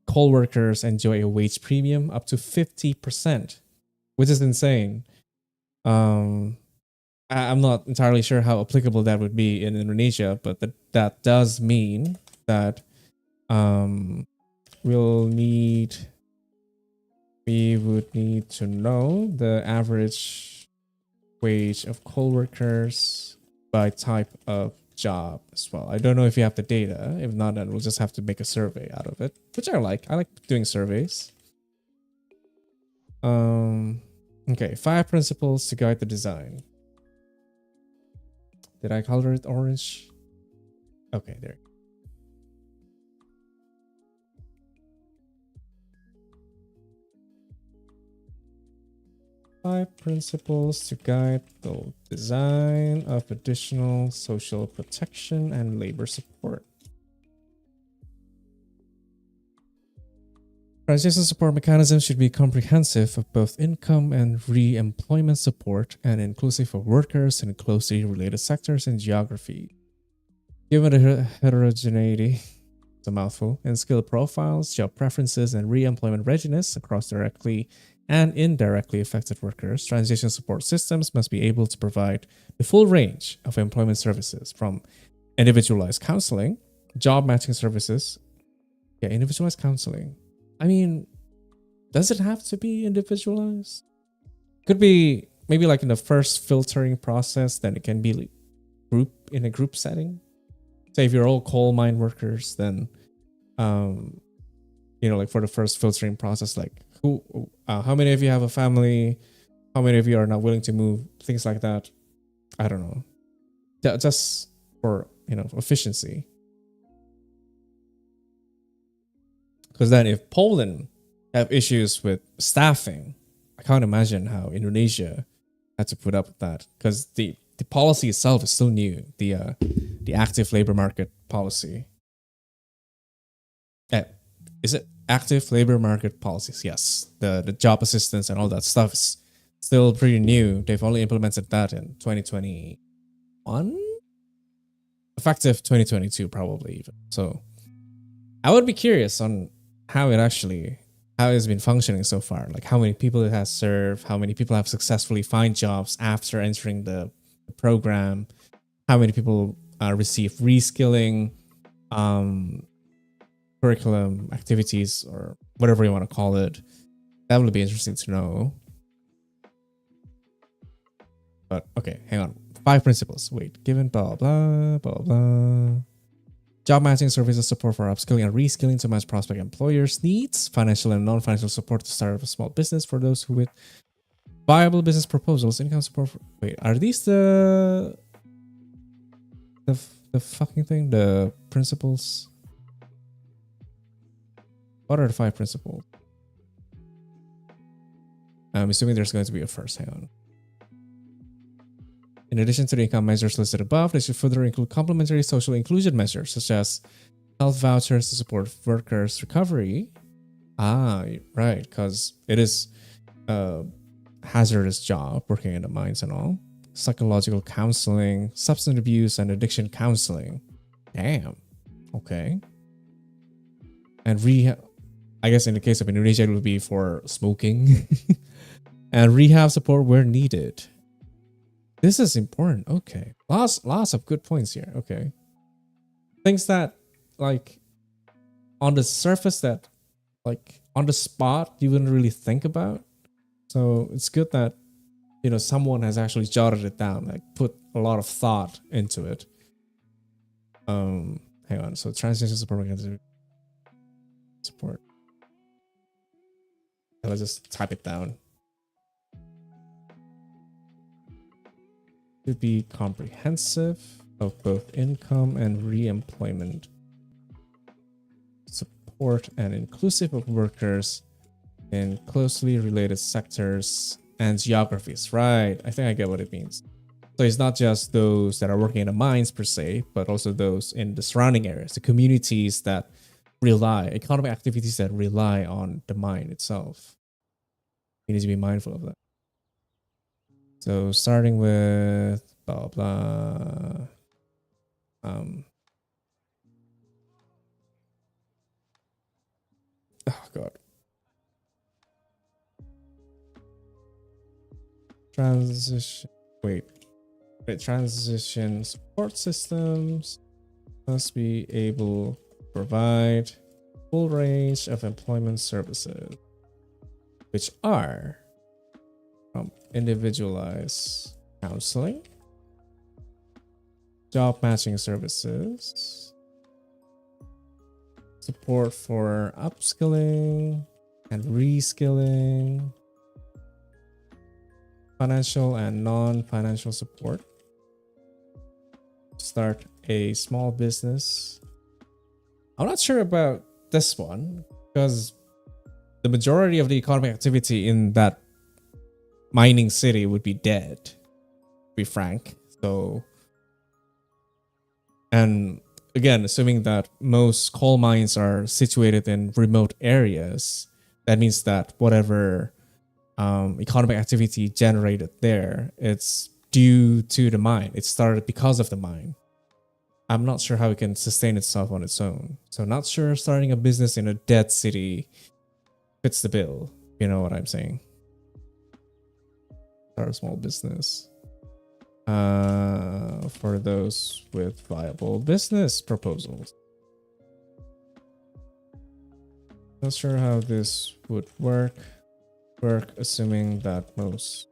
A: coal workers enjoy a wage premium up to 50%, which is insane. I'm not entirely sure how applicable that would be in Indonesia, but that does mean that we would need to know the average wage of coal workers by type of job as well. I don't know if you have the data. If not, then we'll just have to make a survey out of it, which I like. I like doing surveys. Okay, 5 principles to guide the design. Did I color it orange? Okay, there. Five principles to guide the design of additional social protection and labor support. Transition support mechanisms should be comprehensive of both income and re-employment support and inclusive of workers in closely related sectors and geography. Given the heterogeneity, it's a mouthful, in skill profiles, job preferences, and re-employment readiness across directly and indirectly affected workers, transition support systems must be able to provide the full range of employment services from individualized counseling, job matching services. Yeah, individualized counseling. I mean, does it have to be individualized? Could be maybe like in the first filtering process, then it can be like in a group setting. Say if you're all coal mine workers, then like for the first filtering process, like how many of you have a family, how many of you are not willing to move, things like that. I don't know. Just for efficiency. Because then if Poland have issues with staffing, I can't imagine how Indonesia had to put up with that. Because the policy itself is still new. The active labor market policy. Is it active labor market policies? Yes. The job assistance and all that stuff is still pretty new. They've only implemented that in 2021? Effective 2022 probably even. So I would be curious on how it's been functioning so far. Like how many people it has served, how many people have successfully find jobs after entering the program, how many people receive reskilling, curriculum activities, or whatever you want to call it. That would be interesting to know. But okay, hang on. 5 principles. Wait, given blah blah blah blah. Job matching services, support for upskilling and reskilling to match prospect employers' needs, financial and non-financial support to start up a small business for those who with viable business proposals, income support. Wait, are these the fucking thing? The principles? What are the 5 principles? I'm assuming there's going to be a first. Hang on. In addition to the income measures listed above, they should further include complementary social inclusion measures such as health vouchers to support workers' recovery. Ah, right, because it is a hazardous job working in the mines and all. Psychological counseling, substance abuse and addiction counseling. Damn. Okay. And rehab, I guess in the case of Indonesia, it would be for smoking. And rehab support where needed. This is important. Okay. Lots of good points here. Okay. Things that like on the surface that like on the spot you wouldn't really think about. So it's good that someone has actually jotted it down, like put a lot of thought into it. Hang on. So transition support. Let's just type it down. To be comprehensive of both income and re-employment support and inclusive of workers in closely related sectors and geographies. Right. I think I get what it means. So it's not just those that are working in the mines per se, but also those in the surrounding areas, the communities that economic activities that rely on the mine itself. We need to be mindful of that. So starting with blah blah. Oh god. Transition support systems must be able to provide full range of employment services, which are individualized counseling, job matching services, support for upskilling and reskilling, financial and non-financial support, start a small business. I'm not sure about this one because the majority of the economic activity in that mining city would be dead, to be frank. So, and again, assuming that most coal mines are situated in remote areas, that means that whatever economic activity generated there, it's due to the mine. It started because of the mine. I'm not sure how it can sustain itself on its own. So not sure starting a business in a dead city fits the bill. You know what I'm saying? Start a small business. For those with viable business proposals. Not sure how this would work, assuming that most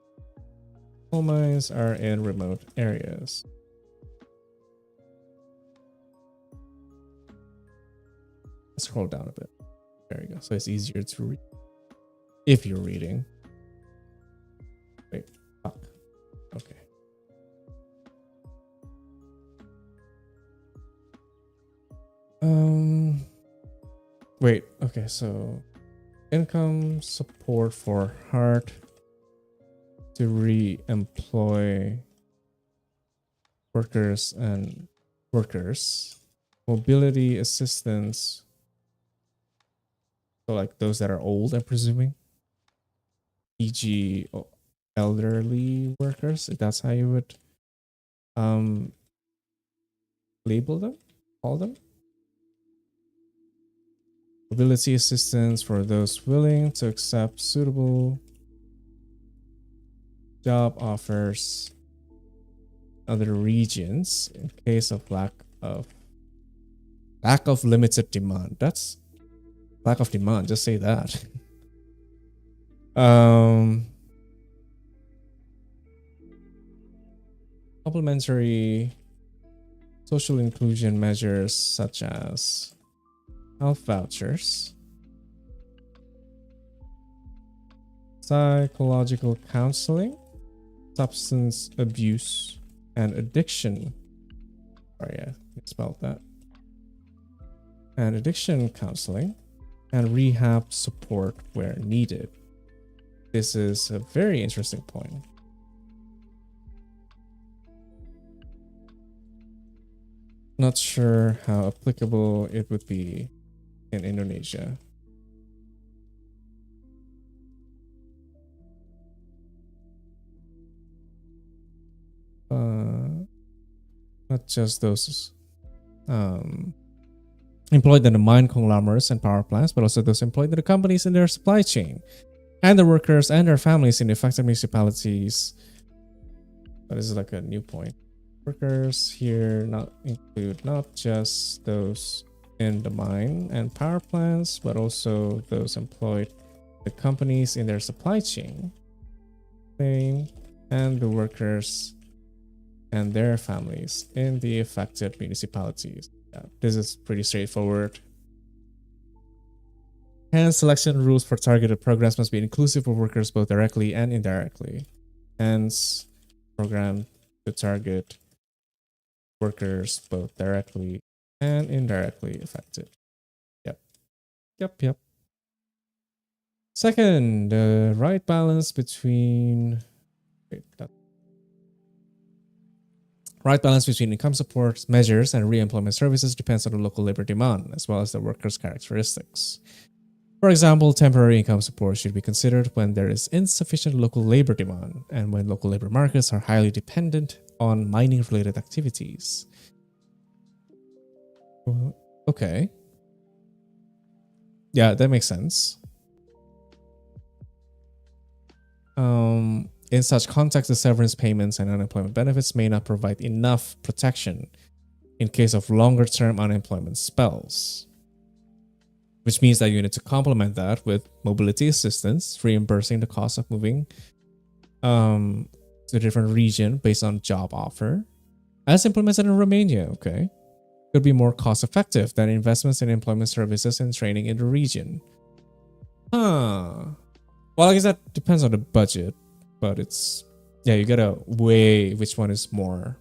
A: coal mines are in remote areas. Let's scroll down a bit. There you go. So it's easier to read if you're reading. Wait, fuck. Okay. Wait, okay, so income support for hard to re-employ workers, mobility assistance, so like those that are old, I'm presuming, e.g. elderly workers, if that's how you would call them. Mobility assistance for those willing to accept suitable job offers in other regions in case of lack of limited demand. That's lack of demand, just say that. Complementary social inclusion measures such as health vouchers, psychological counseling, substance abuse and addiction. Sorry, I spelled that. And addiction counseling and rehab support where needed. This is a very interesting point. Not sure how applicable it would be in Indonesia. Not just those employed in the mine conglomerates and power plants, but also those employed in the companies in their supply chain, and the workers and their families in the affected municipalities. But this is like a new point. Workers here not include not just those in the mine and power plants, but also those employed in the companies in their supply chain, and the workers and their families in the affected municipalities. Yeah, this is pretty straightforward. Hence, selection rules for targeted programs must be inclusive of workers both directly and indirectly. Hence, program to target workers both directly and indirectly affected. Yep. Second, the right balance between income support measures and re-employment services depends on the local labor demand, as well as the workers' characteristics. For example, temporary income support should be considered when there is insufficient local labor demand and when local labor markets are highly dependent on mining-related activities. Okay. Yeah, that makes sense. In such context, the severance payments and unemployment benefits may not provide enough protection in case of longer-term unemployment spells, which means that you need to complement that with mobility assistance, reimbursing the cost of moving to a different region based on job offer, as implemented in Romania. Okay, could be more cost-effective than investments in employment services and training in the region. Well, I guess that depends on the budget. But it's, yeah, you gotta weigh which one is more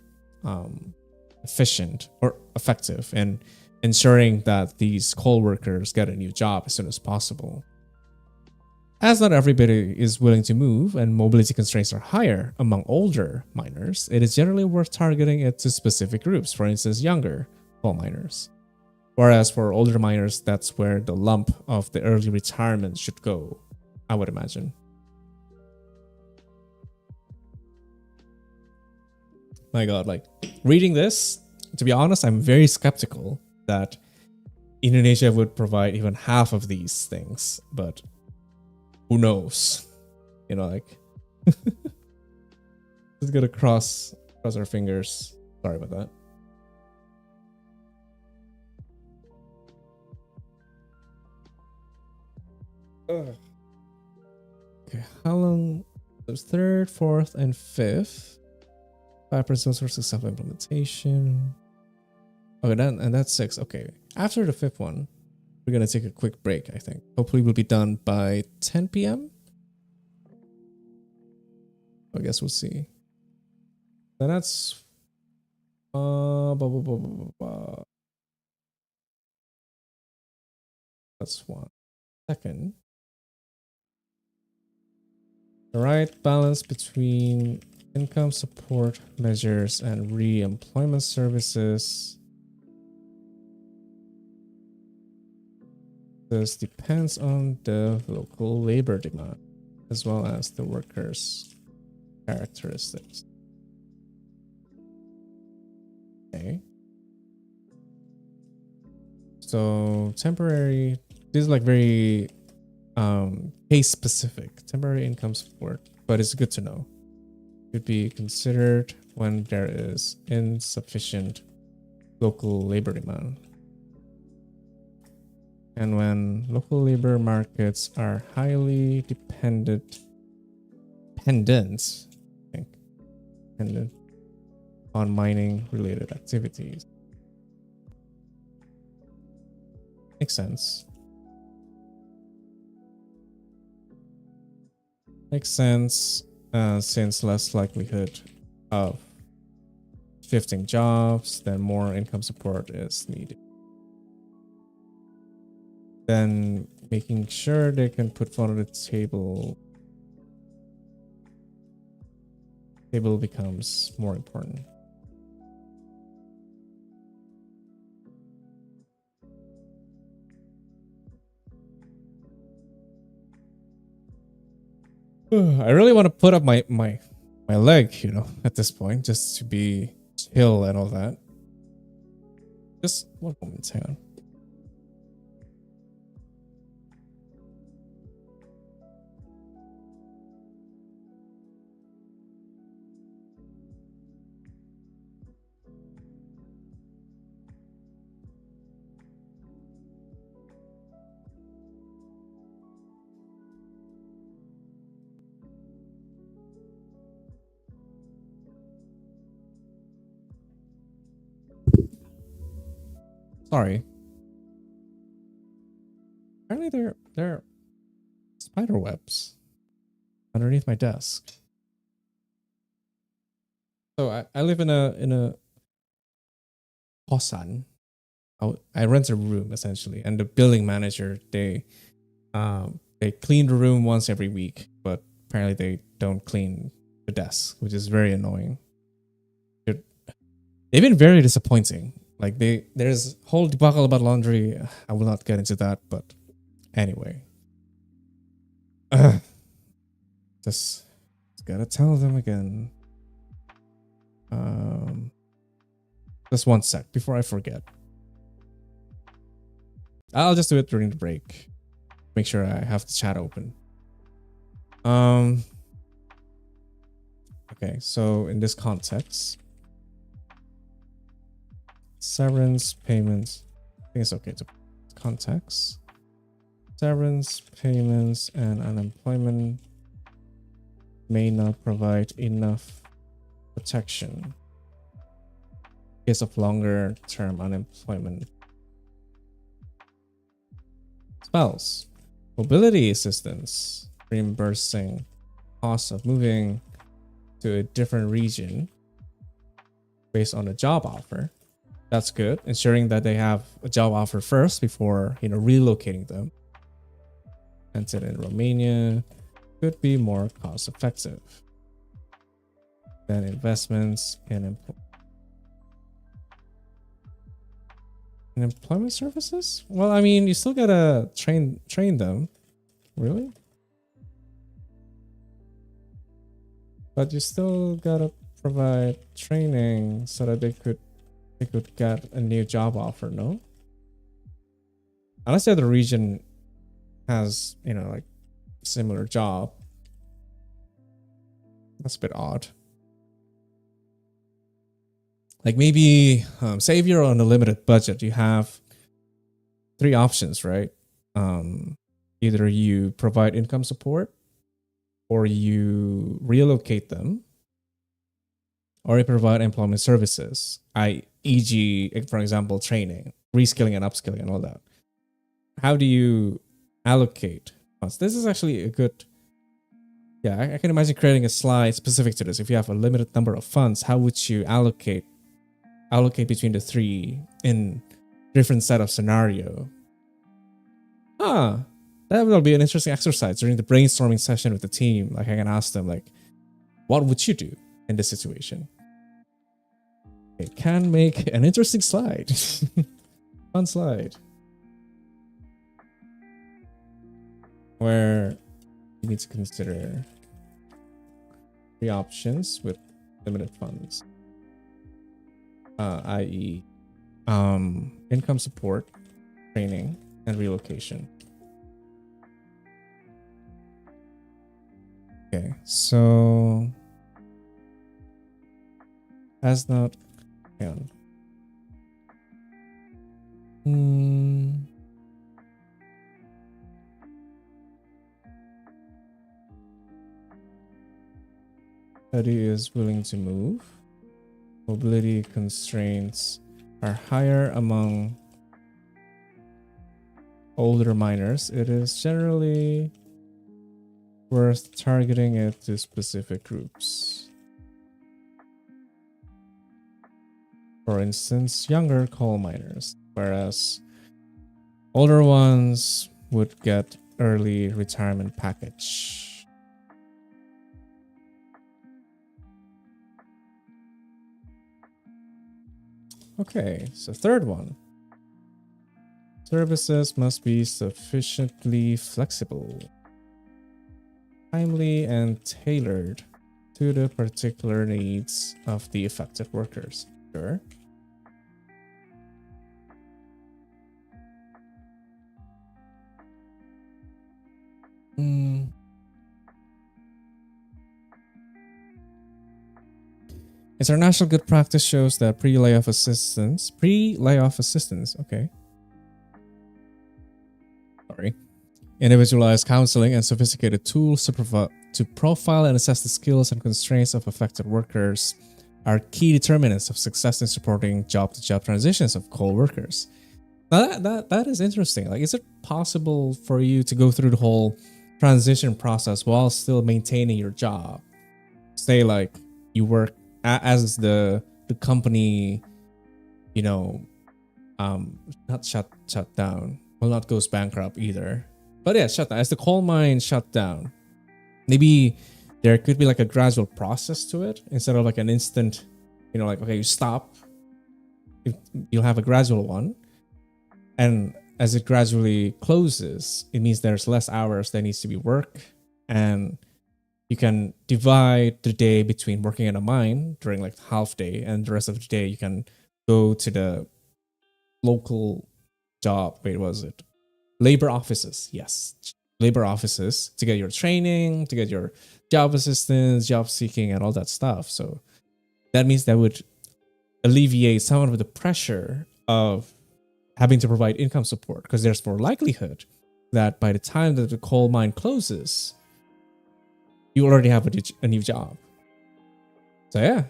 A: efficient or effective in ensuring that these coal workers get a new job as soon as possible. As not everybody is willing to move and mobility constraints are higher among older miners, it is generally worth targeting it to specific groups, for instance, younger coal miners. Whereas for older miners, that's where the lump of the early retirement should go, I would imagine. My God, like reading this, to be honest, I'm very skeptical that Indonesia would provide even half of these things, but who knows? You know, like just gotta cross our fingers. Sorry about that. Okay, how long? There's third, fourth, and fifth. 5% for successful implementation. Okay, and that's 6. Okay, after the 5th one, we're gonna take a quick break, I think. Hopefully we'll be done by 10 p.m. I guess we'll see. Then that's that's one. Second, the right balance between income support measures and re-employment services. This depends on the local labor demand as well as the workers' characteristics. Okay. So temporary, this is like very case specific, temporary income support, but it's good to know. Could be considered when there is insufficient local labor demand and when local labor markets are highly dependent on mining related activities. Makes sense. Makes sense, since less likelihood of shifting jobs, then more income support is needed. Then making sure they can put food on the table becomes more important. I really want to put up my leg, you know, at this point, just to be chill and all that. Just 1 moment, hang on. Sorry. Apparently there are spider webs underneath my desk. So I live in a Hosan. I rent a room essentially, and the building manager they clean the room once every week, but apparently they don't clean the desk, which is very annoying. They've been very disappointing. Like there's whole debacle about laundry. I will not get into that, but anyway, just gotta tell them again. Just 1 sec before I forget. I'll just do it during the break. Make sure I have the chat open. Okay, so in this context, severance payments. I think it's okay to context. Severance payments and unemployment may not provide enough protection in case of longer term unemployment. Spells. Mobility assistance, reimbursing costs of moving to a different region based on a job offer. That's good. Ensuring that they have a job offer first before, you know, relocating them. Rented in Romania could be more cost effective than investments in employment services. Well, I mean, you still gotta train them, really, but you still gotta provide training so that they could get a new job offer. No, unless the other region has, you know, like similar job. That's a bit odd. Like maybe, say if you're on a limited budget, you have 3 options, right? Either you provide income support, or you relocate them, or you provide employment services, e.g., for example, training, reskilling and upskilling and all that. How do you allocate funds? This is actually a good, yeah, I can imagine creating a slide specific to this. If you have a limited number of funds, how would you allocate between the 3 in different set of scenario? That will be an interesting exercise during the brainstorming session with the team. Like I can ask them, like, what would you do in this situation? It can make an interesting slide. Fun slide. Where you need to consider 3 options with limited funds. I.e., income support, training, and relocation. Okay, so has not. Hang on. Study is willing to move. Mobility constraints are higher among older miners, it is generally worth targeting it to specific groups. For instance, younger coal miners, whereas older ones would get early retirement package. Okay, so third one. Services must be sufficiently flexible, timely, and tailored to the particular needs of the affected workers. Sure. International good practice shows that pre-layoff assistance, okay. Sorry. Individualized counseling and sophisticated tools to profile and assess the skills and constraints of affected workers are key determinants of success in supporting job-to-job transitions of coal workers. Now that is interesting. Like, is it possible for you to go through the whole transition process while still maintaining your job? Say, like, you work as the company, you know, not shut down. Well, not goes bankrupt either. But yeah, shut down. As the coal mine shut down, maybe there could be like a gradual process to it instead of like an instant, you know, like, okay, you stop. You'll have a gradual one. And as it gradually closes, it means there's less hours that needs to be worked. And you can divide the day between working in a mine during like half day, and the rest of the day you can go to the local job. Wait, was it? Labor offices. Yes. Labor offices to get your training, to get your job assistance, job seeking, and all that stuff. So that means that would alleviate some of the pressure of having to provide income support, because there's more likelihood that by the time that the coal mine closes, you already have a new job. So yeah,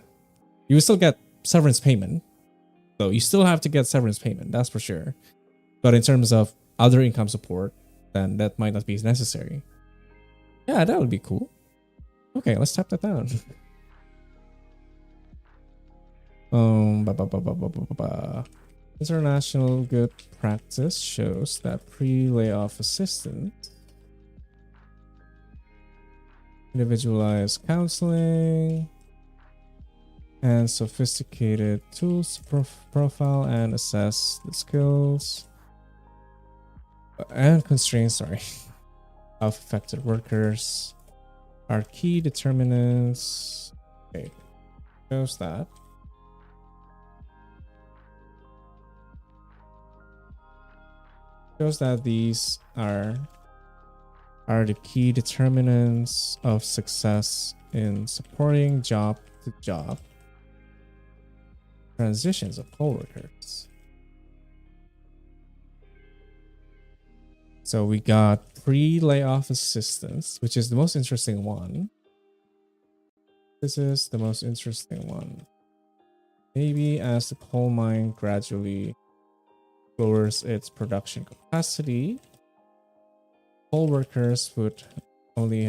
A: you will still get severance payment. So you still have to get severance payment, that's for sure. But in terms of other income support, then that might not be necessary. Yeah, that would be cool. Okay, let's tap that down. International good practice shows that pre-layoff assistance, individualized counseling, and sophisticated tools to profile and assess the skills and constraints, of affected workers are key determinants. Okay, shows that. Shows that these are the key determinants of success in supporting job-to-job transitions of coworkers. So we got pre-layoff assistance, which is the most interesting one. This is the most interesting one. Maybe as the coal mine gradually lowers its production capacity, coal workers would only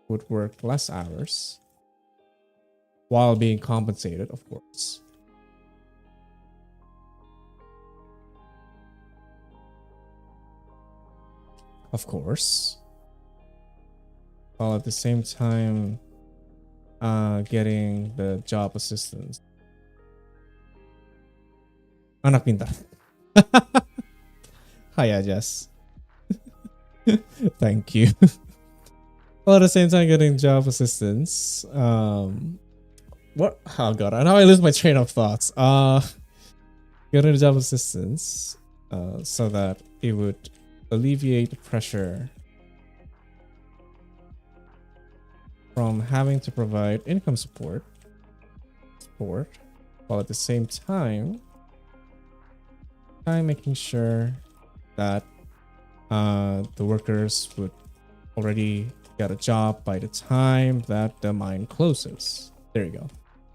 A: would work less hours while being compensated, of course. While at the same time getting the job assistance. Anak pintar. Hiya, Jess. Thank you. While at the same time getting job assistance. What? Oh god, now I lose my train of thoughts. Getting job assistance so that it would alleviate the pressure from having to provide income support, while at the same time making sure that the workers would already get a job by the time that the mine closes. There you go.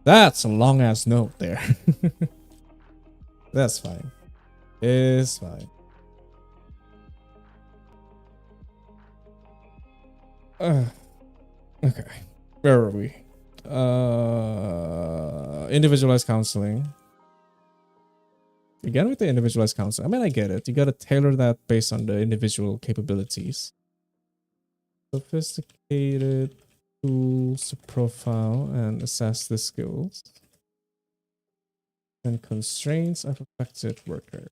A: That's a long ass note there. That's fine. It's fine. Okay. Where are we? Individualized counseling. Again with the individualized counseling. I mean, I get it. You gotta tailor that based on the individual capabilities. Sophisticated tools to profile and assess the skills and constraints of affected workers.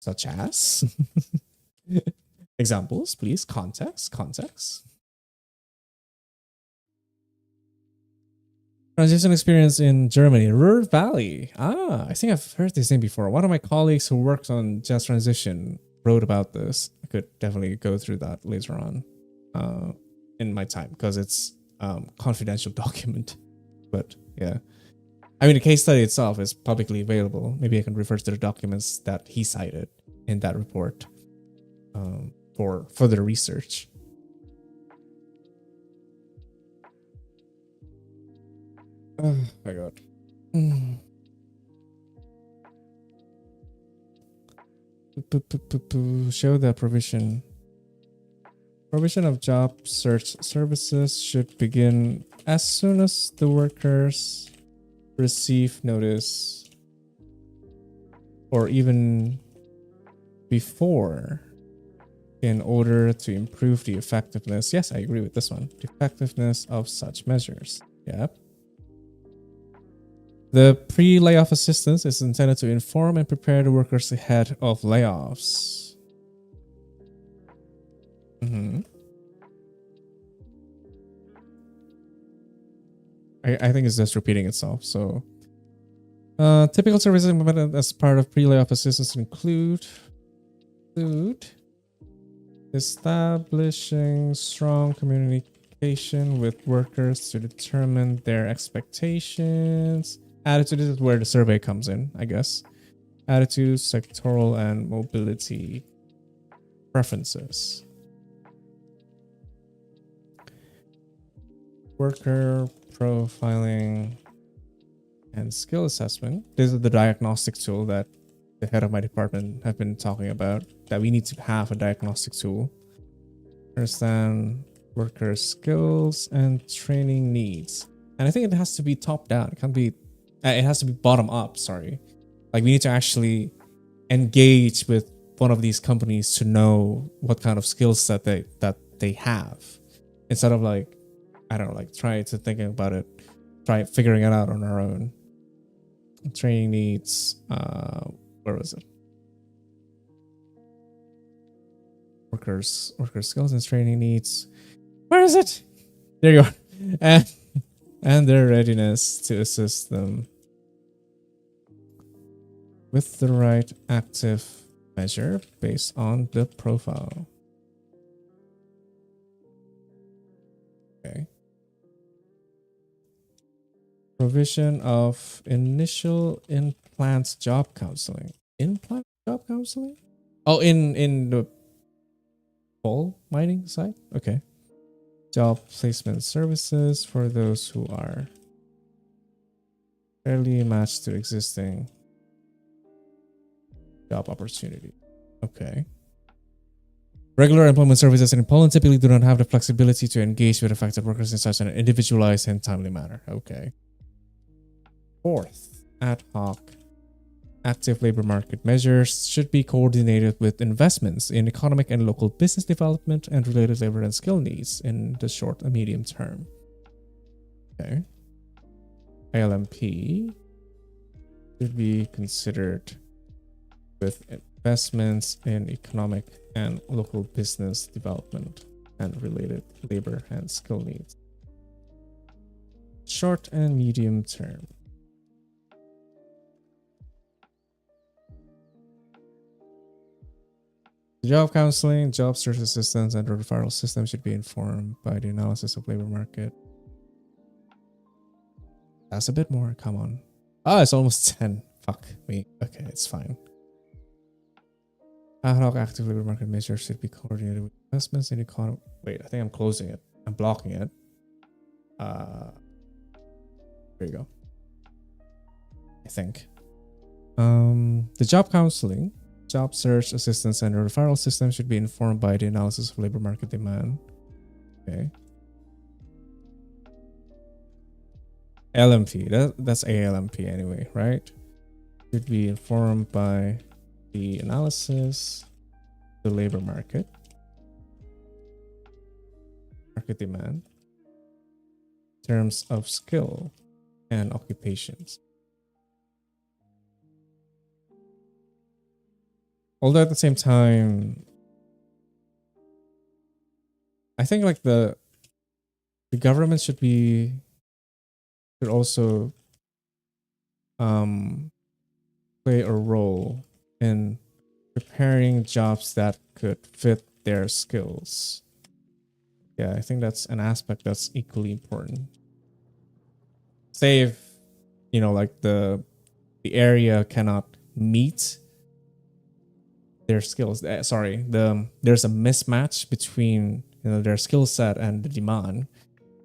A: Such as? Examples, please. Context. Transition experience in Germany, Ruhr Valley. Ah, I think I've heard this name before. One of my colleagues who works on just transition wrote about this. I could definitely go through that later on in my time because it's confidential document. But yeah, I mean, the case study itself is publicly available. Maybe I can refer to the documents that he cited in that report for further research. Oh my god. Show that provision. Provision of job search services should begin as soon as the workers receive notice or even before in order to improve the effectiveness. Yes, I agree with this one. The effectiveness of such measures. Yep. The pre-layoff assistance is intended to inform and prepare the workers ahead of layoffs. I think it's just repeating itself. So, typical services implemented as part of pre-layoff assistance include establishing strong communication with workers to determine their expectations. Attitude is where the survey comes in, I guess. Attitude, sectoral, and mobility preferences. Worker profiling and skill assessment. This is the diagnostic tool that the head of my department have been talking about, that we need to have a diagnostic tool. Understand worker skills and training needs. And I think it has to be top down. It can't be, it has to be bottom up, sorry. Like we need to actually engage with one of these companies to know what kind of skill set that they have. Instead of like, I don't know, like try to thinking about it, try figuring it out on our own. Training needs, where was it? Worker skills and training needs. Where is it? There you are. And their readiness to assist them with the right active measure based on the profile. Okay. Provision of initial implant job counseling. Implant job counseling? Oh, in the coal mining site? Okay. Job placement services for those who are fairly matched to existing job opportunity. Okay. Regular employment services in Poland typically do not have the flexibility to engage with affected workers in such an individualized and timely manner. Okay. Fourth, ad hoc active labor market measures should be coordinated with investments in economic and local business development and related labor and skill needs in the short and medium term. Okay. ILMP should be considered with investments in economic and local business development and related labor and skill needs. Short and medium term. Job counseling, job search assistance, and the referral system should be informed by the analysis of labor market. That's a bit more. Come on. Ah, it's almost 10. Fuck me. Okay, it's fine. Ad hoc active labor market measures should be coordinated with investments in economy. Wait, I think I'm closing it. I'm blocking it. There you go. I think. The job counseling, job search assistance, and referral system should be informed by the analysis of labor market demand. Okay. LMP, that's ALMP anyway, right? Should be informed by the analysis of the labor market demand, in terms of skill and occupations. Although at the same time, I think like the government should also play a role in preparing jobs that could fit their skills. Yeah, I think that's an aspect that's equally important. Say if, you know, like the area cannot meet their skills. There's a mismatch between, you know, their skill set and the demand.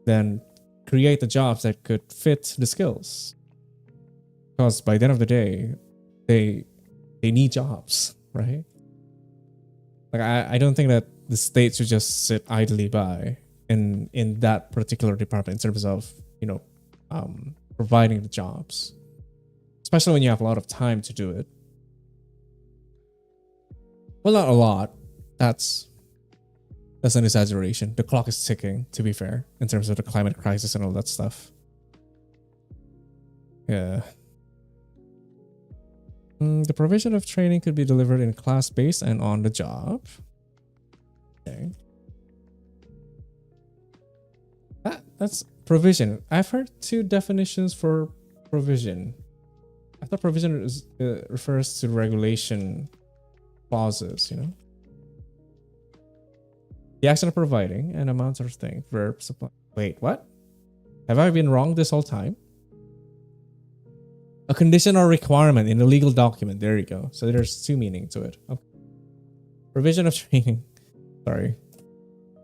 A: Then create the jobs that could fit the skills. Because by the end of the day, they need jobs, right? Like I don't think that the state should just sit idly by in that particular department in terms of, you know, providing the jobs, especially when you have a lot of time to do it. Well, not a lot. That's an exaggeration. The clock is ticking, to be fair, in terms of the climate crisis and all that stuff. Yeah. The provision of training could be delivered in class-based and on the job. Okay. That's provision. I've heard two definitions for provision. I thought provision refers to regulation clauses, you know? The action of providing and amount of thing, verb, supply. Wait, what? Have I been wrong this whole time? A condition or requirement in a legal document. There you go. So there's two meanings to it. Okay. Provision of training. Sorry.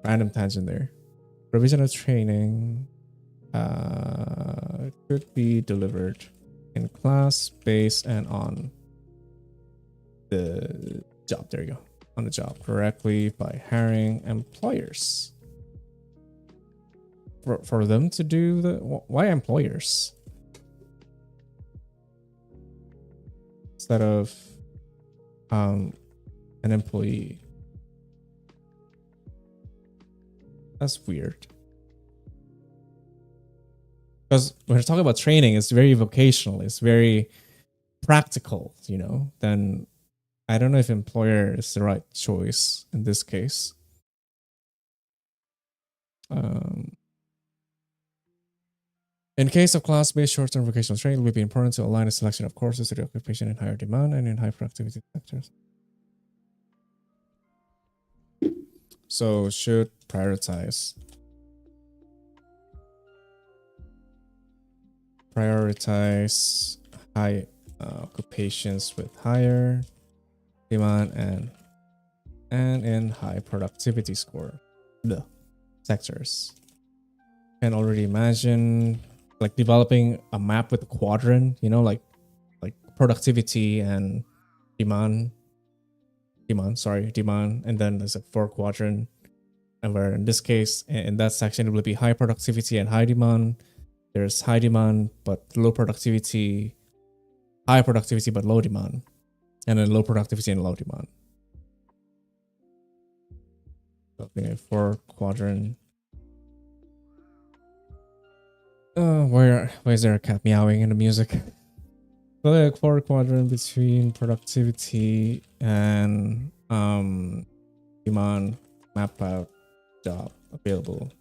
A: Random tangent there. Provision of training could be delivered in class, based, and on the job. There you go. On the job correctly by hiring employers. For them to do the... Why employers? Instead of an employee. That's weird. Because when we're talking about training, it's very vocational. It's very practical, you know. Then I don't know if employer is the right choice in this case. In case of class-based short-term vocational training, it would be important to align the selection of courses to the occupation in higher demand and in high productivity sectors. So should prioritize high occupations with higher demand and in high productivity score sectors. Can already imagine like developing a map with a quadrant, you know, like productivity and demand, and then there's a 4 quadrant, and where in this case, in that section, it will be high productivity and high demand. There's high demand but low productivity, high productivity but low demand, and then low productivity and low demand. So a 4 quadrant. Why is there a cat meowing in the music? So like 4 quadrant between productivity and demand, map out job available.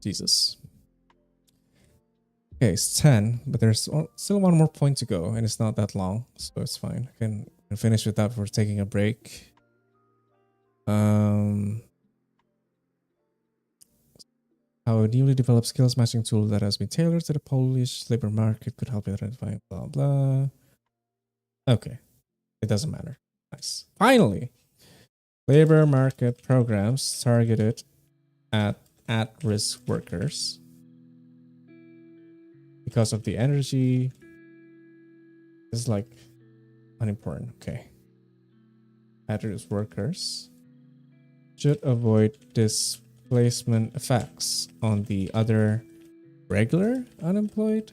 A: Jesus. Okay, it's 10, but there's still one more point to go, and it's not that long, so it's fine. I can finish with that before taking a break. How a newly developed skills matching tool that has been tailored to the Polish labor market could help you identify blah blah. Okay, it doesn't matter. Nice. Finally, Labor market programs targeted at-risk workers because of the energy is like unimportant. Okay. At-risk workers should avoid displacement effects on the other regular unemployed,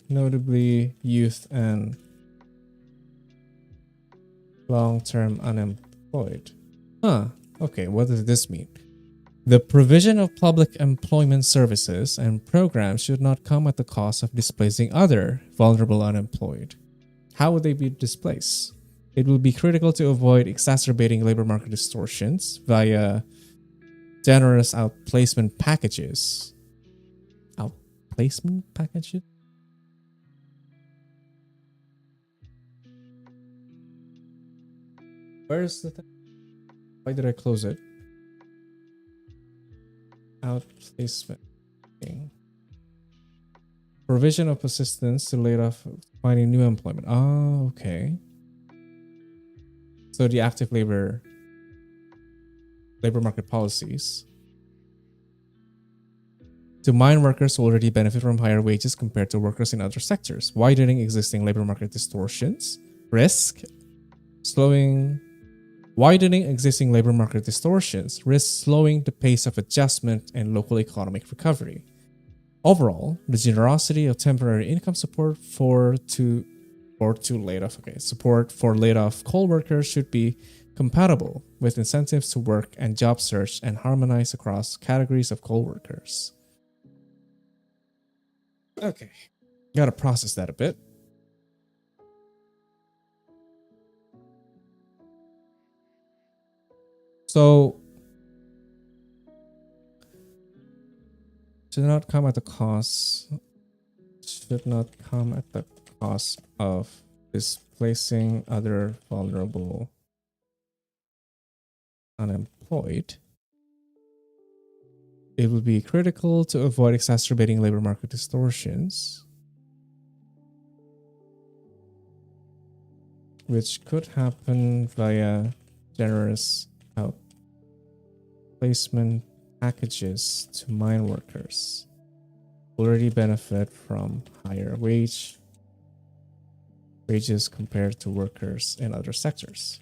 A: notably youth and long-term unemployed. Huh. Okay, what does this mean? The provision of public employment services and programs should not come at the cost of displacing other vulnerable unemployed. How would they be displaced? It will be critical to avoid exacerbating labor market distortions via generous outplacement packages. Outplacement packages? Where's the thing? Why did I close it? Outplacement. Provision of assistance to laid off finding new employment. Oh, okay. So the active labor market policies. To mine workers who already benefit from higher wages compared to workers in other sectors, widening existing labor market distortions, widening existing labor market distortions, risks slowing the pace of adjustment and local economic recovery. Overall, the generosity of temporary income support for laid off coal workers should be compatible with incentives to work and job search and harmonize across categories of coal workers. Okay, gotta process that a bit. So, should not come at the cost of displacing other vulnerable unemployed. It will be critical to avoid exacerbating labor market distortions, which could happen via generous outplacement packages to mine workers who already benefit from higher wages compared to workers in other sectors.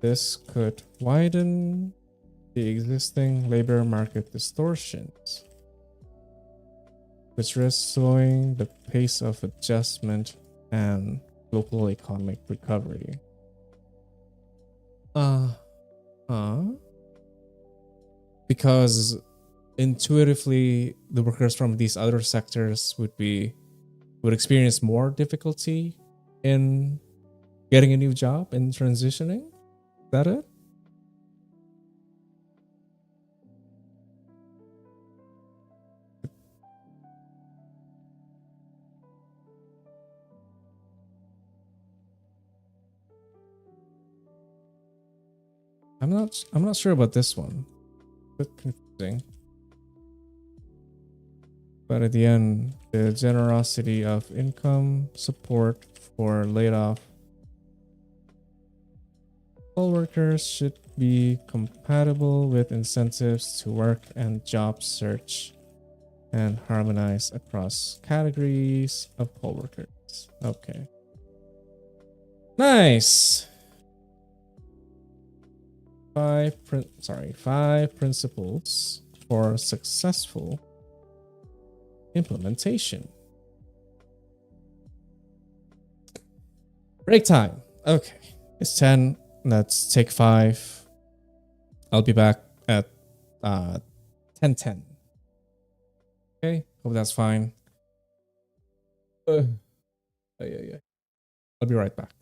A: This could widen the existing labor market distortions, which risks slowing the pace of adjustment and local economic recovery. Because intuitively, the workers from these other sectors would experience more difficulty in getting a new job and transitioning. Is that it? I'm not sure about this one. A bit confusing. But at the end, the generosity of income support for laid off all workers should be compatible with incentives to work and job search and harmonize across categories of poll workers. Okay. Nice. 5 principles for successful implementation. Break time. Okay. It's 10. Let's take 5. I'll be back at 10:10. Okay. Hope that's fine. Yeah. I'll be right back.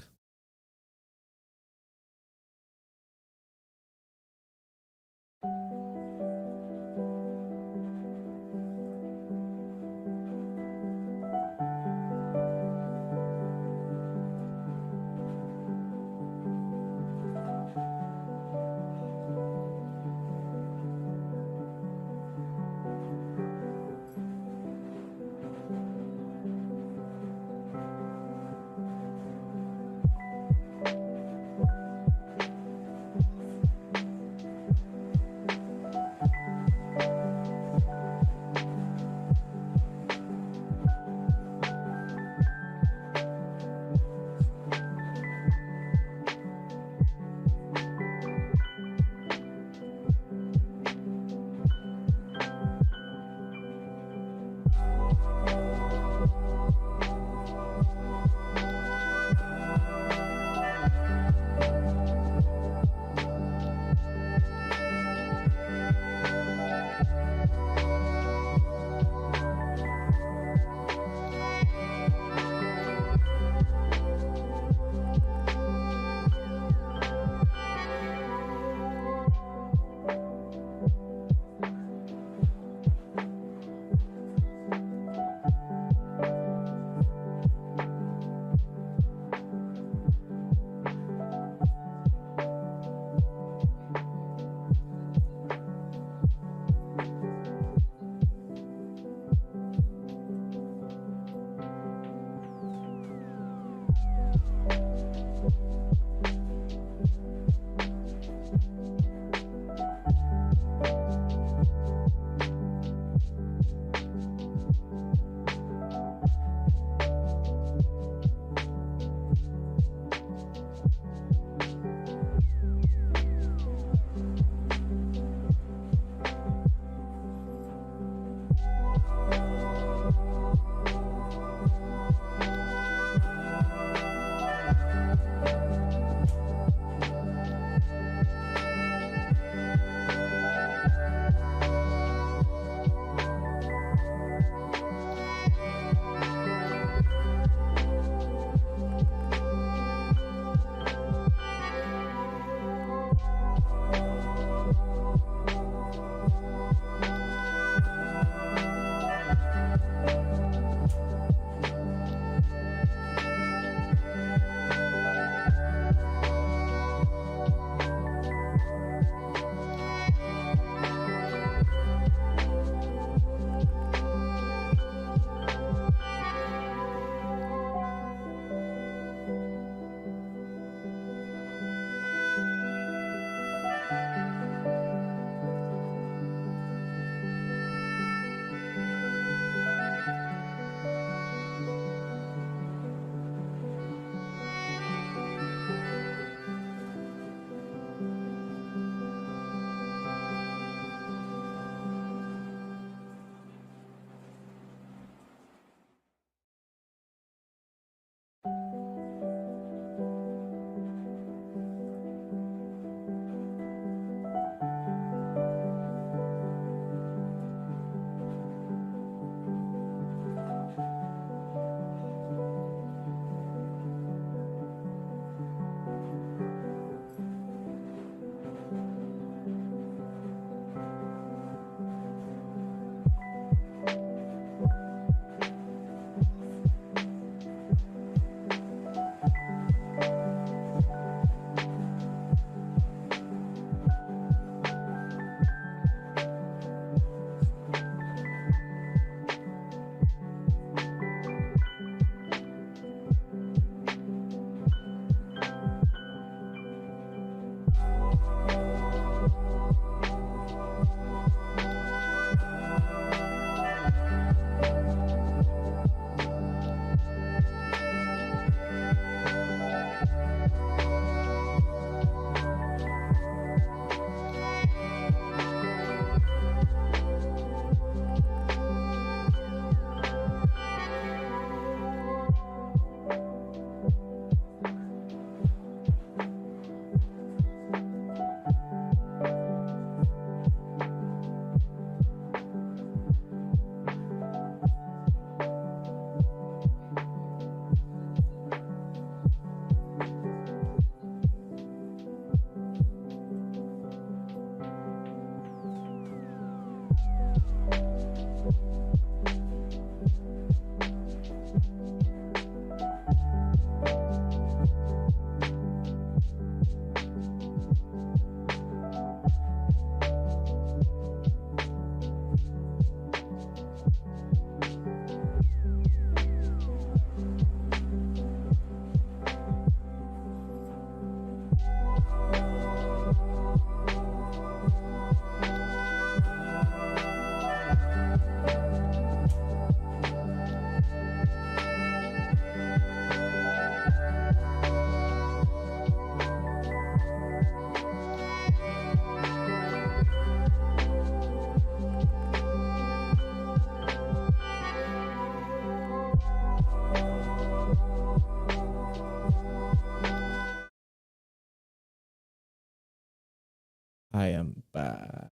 A: I am back.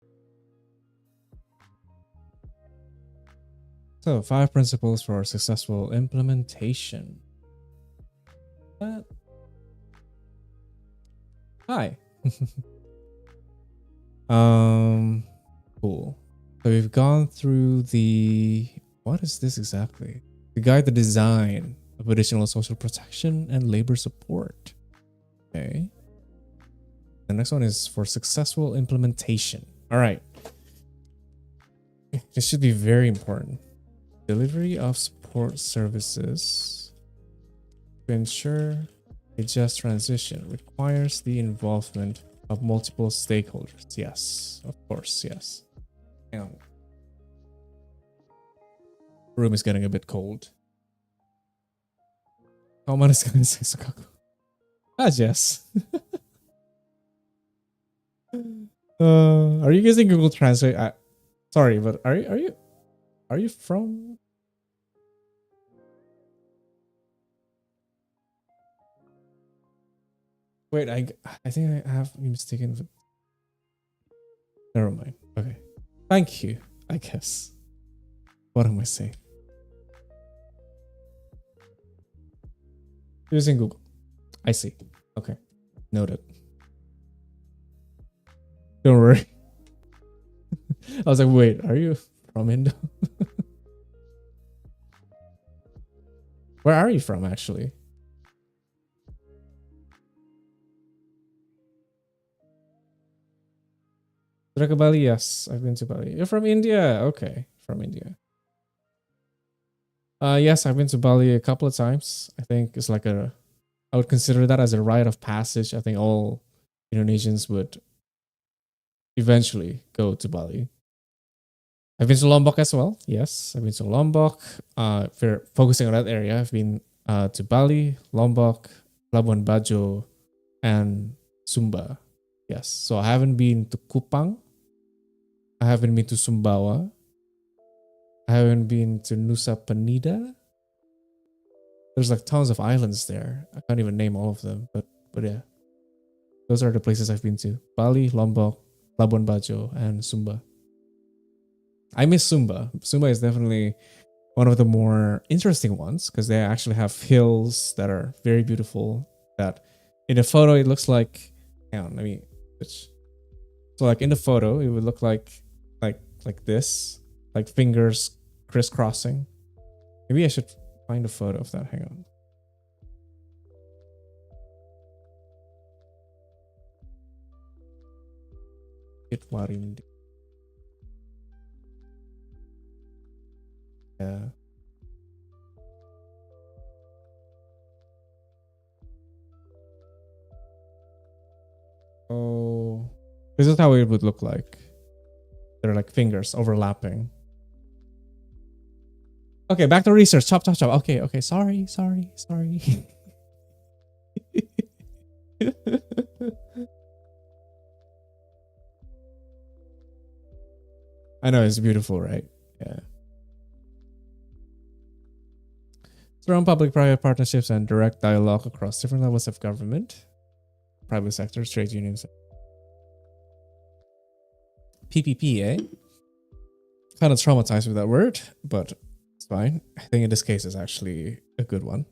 A: So, 5 principles for successful implementation. Hi. Cool. So we've gone through the, what is this exactly? The guide the design of additional social protection and labor support. Okay. The next one is for successful implementation. All right. This should be very important. Delivery of support services to ensure a just transition requires the involvement of multiple stakeholders. Yes, of course, yes. Hang on. The room is getting a bit cold. How much is going to say Sukaku? Ah, yes. Are you using Google Translate? Sorry, but are you from? Wait, I think I have you mistaken. With... Never mind. Okay, thank you. I guess. What am I saying? Using Google. I see. Okay, noted. Don't worry. I was like, wait, are you from Indo? Where are you from, actually? Sudah Bali? Yes, I've been to Bali. You're from India? Okay, from India. Yes, I've been to Bali a couple of times. I think it's like I would consider that as a rite of passage. I think all Indonesians would eventually go to Bali. I've been to Lombok as well. Yes, I've been to Lombok. If you're focusing on that area, I've been to Bali, Lombok, Labuan Bajo, and Sumba. Yes, so I haven't been to Kupang. I haven't been to Sumbawa. I haven't been to Nusa Penida. There's like tons of islands there. I can't even name all of them, but yeah. Those are the places I've been to. Bali, Lombok, Labuan Bajo, and Sumba. I miss Sumba. Sumba is definitely one of the more interesting ones because they actually have hills that are very beautiful. That in the photo it looks like, hang on, let me switch. So like in the photo it would look like this, like fingers crisscrossing. Maybe I should find a photo of that. Hang on. Itwarindi. Yeah. Oh, this is how it would look like. They're like fingers overlapping. Okay, back to research. Chop. Okay. Sorry. I know, it's beautiful, right? Yeah. Through public-private partnerships and direct dialogue across different levels of government, private sector, trade unions. PPP, eh? Kind of traumatized with that word, but it's fine. I think in this case it's actually a good one.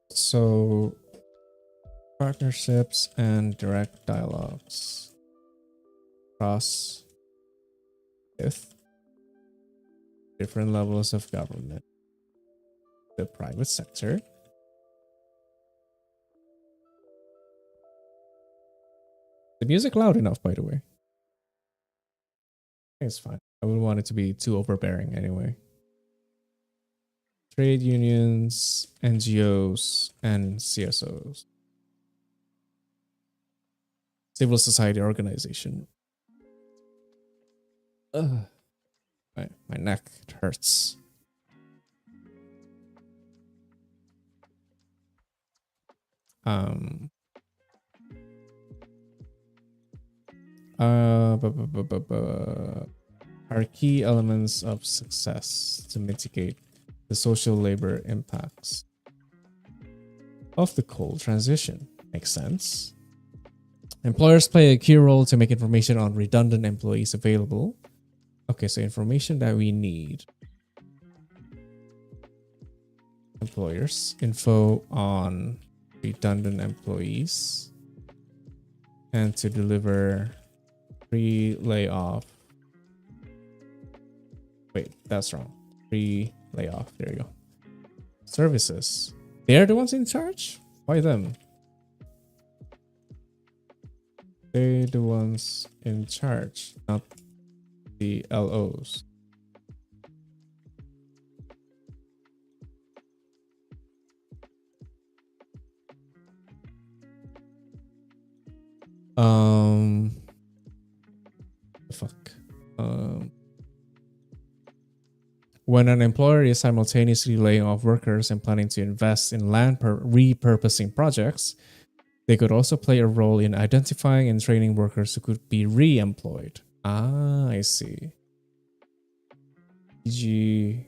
A: So partnerships and direct dialogues across different levels of government, the private sector, the music loud enough, by the way. It's fine. I wouldn't want it to be too overbearing anyway. Trade unions, NGOs, and CSOs. Civil society organization. Ugh. My neck hurts. Are key elements of success to mitigate the social labor impacts of the coal transition. Makes sense. Employers play a key role to make information on redundant employees available. Okay, so information that we need. Employers, info on redundant employees, and to deliver pre-layoff. Wait, that's wrong. Pre-layoff. There you go. Services. They're the ones in charge? Why them? They're the ones in charge, not the LOs. Fuck. When an employer is simultaneously laying off workers and planning to invest in land repurposing projects, they could also play a role in identifying and training workers who could be re-employed. Ah, I see. E.g.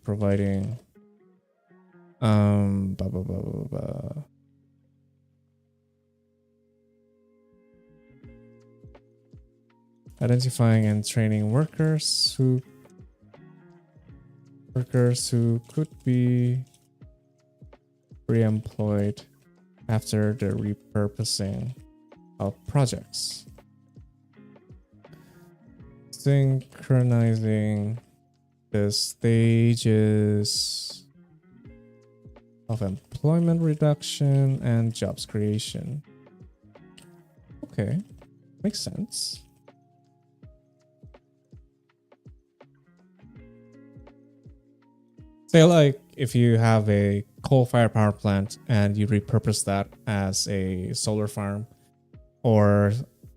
A: providing identifying and training workers who could be re-employed after the repurposing of projects. Synchronizing the stages of employment reduction and jobs creation. Okay, makes sense. Say like if you have a coal-fired power plant and you repurpose that as a solar farm, or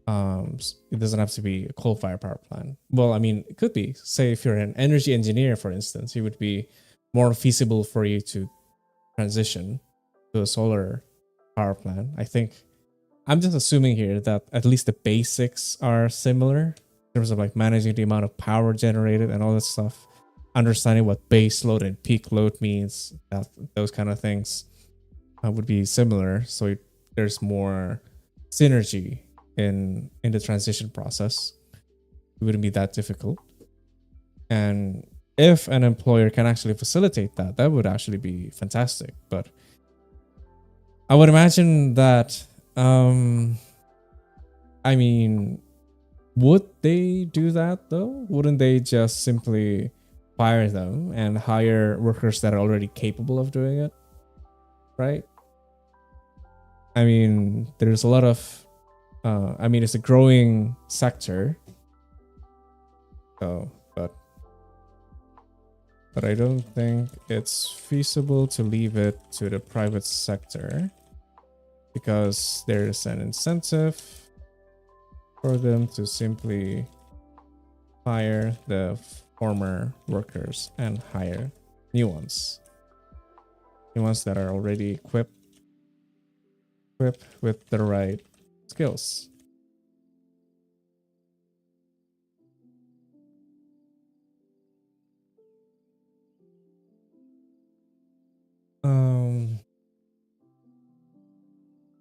A: it doesn't have to be a coal-fired power plant. Well, I mean, it could be. Say if you're an energy engineer, for instance, it would be more feasible for you to transition to a solar power plant. I think I'm just assuming here that at least the basics are similar in terms of like managing the amount of power generated and all that stuff. Understanding what base load and peak load means, those kind of things would be similar. So there's more synergy in the transition process. It wouldn't be that difficult. And if an employer can actually facilitate that, that would actually be fantastic. But I would imagine that, I mean, would they do that though? Wouldn't they just simply fire them and hire workers that are already capable of doing it? Right? I mean, there's a lot of, it's a growing sector. So, but I don't think it's feasible to leave it to the private sector because there's an incentive for them to simply fire the former workers and hire new ones that are already equipped with the right skills.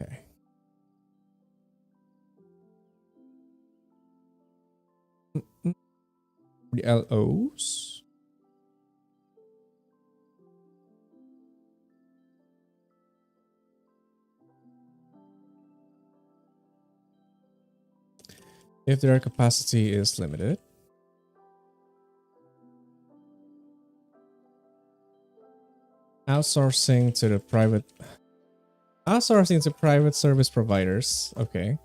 A: Okay. The LOs. If their capacity is limited. Outsourcing to private service providers. Okay.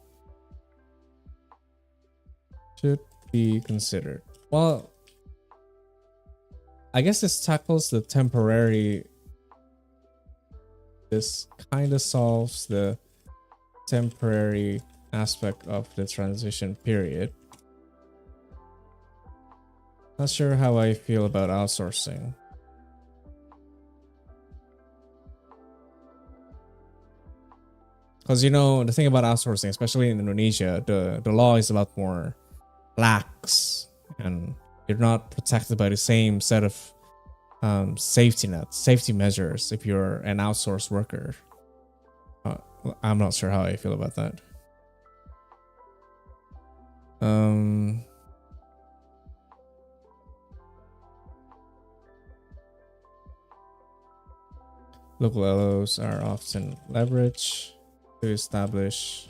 A: Should be considered. Well, I guess this tackles the temporary. This kind of solves the temporary aspect of the transition period. Not sure how I feel about outsourcing. Because, the thing about outsourcing, especially in Indonesia, the law is a lot more lax and you're not protected by the same set of safety net, safety measures if you're an outsourced worker. I'm not sure how I feel about that. Local LOs are often leveraged to establish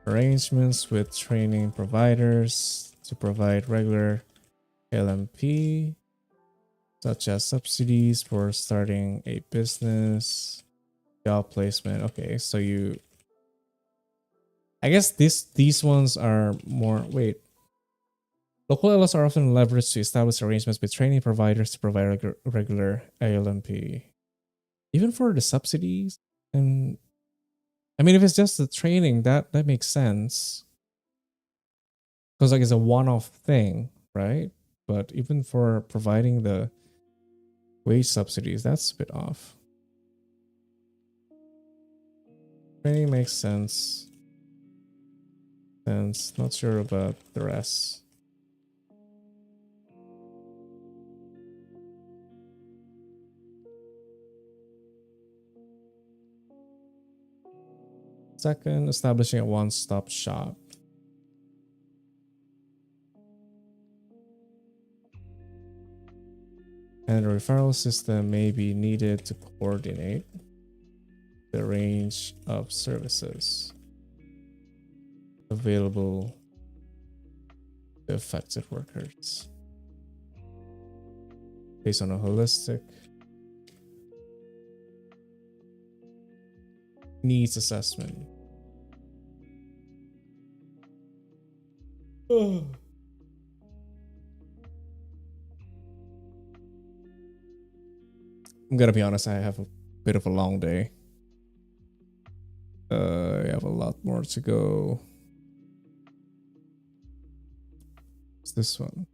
A: arrangements with training providers to provide regular LMP, such as subsidies for starting a business, job placement. Okay, so I guess these ones are more. Wait, local LOs are often leveraged to establish arrangements with training providers to provide regular ALMP, even for the subsidies. And I mean, if it's just the training, that makes sense, because like it's a one-off thing, right? But even for providing the wage subsidies, that's a bit off. Training makes sense. Not sure about the rest. Second, establishing a one-stop shop. And a referral system may be needed to coordinate the range of services available to affected workers based on a holistic needs assessment. I'm gonna be honest, I have a bit of a long day. I have a lot more to go. It's this one.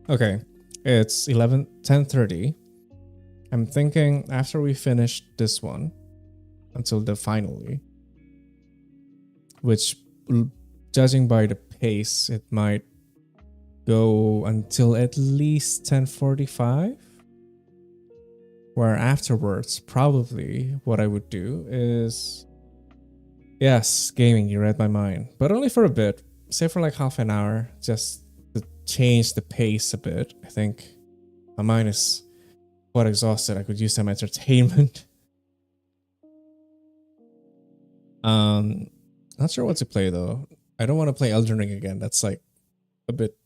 A: Okay, it's 10:30. I'm thinking after we finish this one until the finally, which judging by the pace, it might go until at least 10:45. Where afterwards, probably what I would do is, yes, gaming, you read my mind, but only for a bit, say for like half an hour, just to change the pace a bit. I think my mind is quite exhausted. I could use some entertainment. Not sure what to play though. I don't want to play Elden Ring again. That's like a bit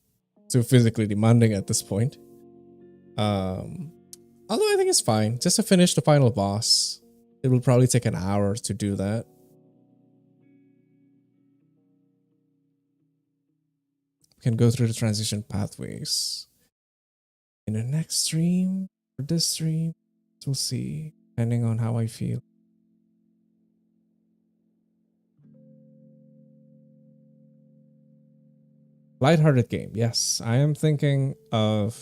A: too physically demanding at this point. Although I think it's fine. Just to finish the final boss. It will probably take an hour to do that. We can go through the transition pathways in the next stream or this stream. We'll see, depending on how I feel. Lighthearted game. Yes, I am thinking of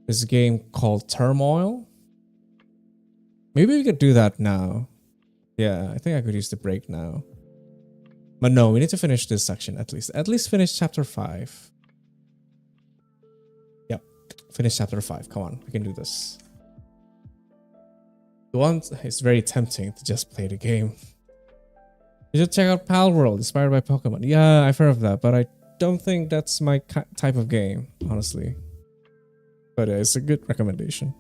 A: this game called Turmoil. Maybe we could do that now. Yeah, I think I could use the break now. But no, we need to finish this section at least. At least finish chapter 5. Yep, finish chapter 5. Come on, we can do this. It's very tempting to just play the game. You should check out Palworld, inspired by Pokemon. Yeah, I've heard of that, but I don't think that's my type of game, honestly. But it's a good recommendation.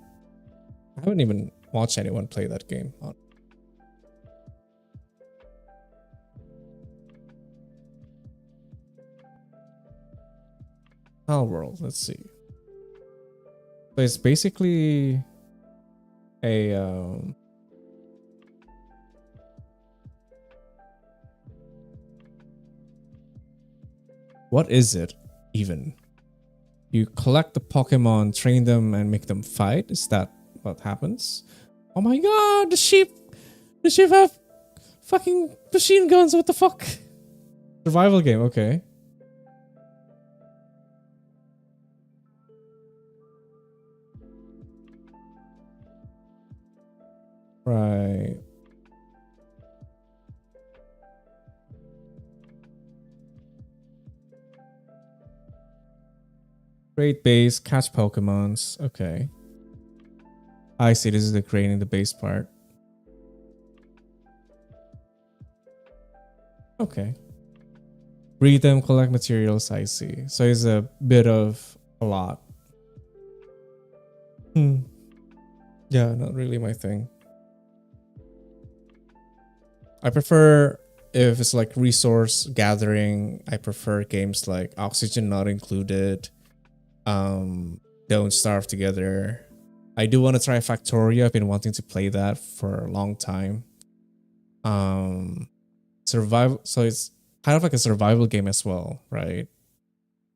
A: I haven't even watched anyone play that game. Palworld, let's see. So it's basically a what is it even? You collect the Pokemon, train them, and make them fight? Is that what happens? Oh my god, the sheep! The sheep have fucking machine guns, what the fuck? Survival game, okay. Right. Create base, catch Pokemons. Okay. I see. This is the creating the base part. Okay. Breed them, collect materials. I see. So it's a bit of a lot. Yeah, not really my thing. I prefer if it's like resource gathering. I prefer games like Oxygen Not Included. Don't Starve Together. I do want to try Factorio. I've been wanting to play that for a long time. Survival. So it's kind of like a survival game as well, right?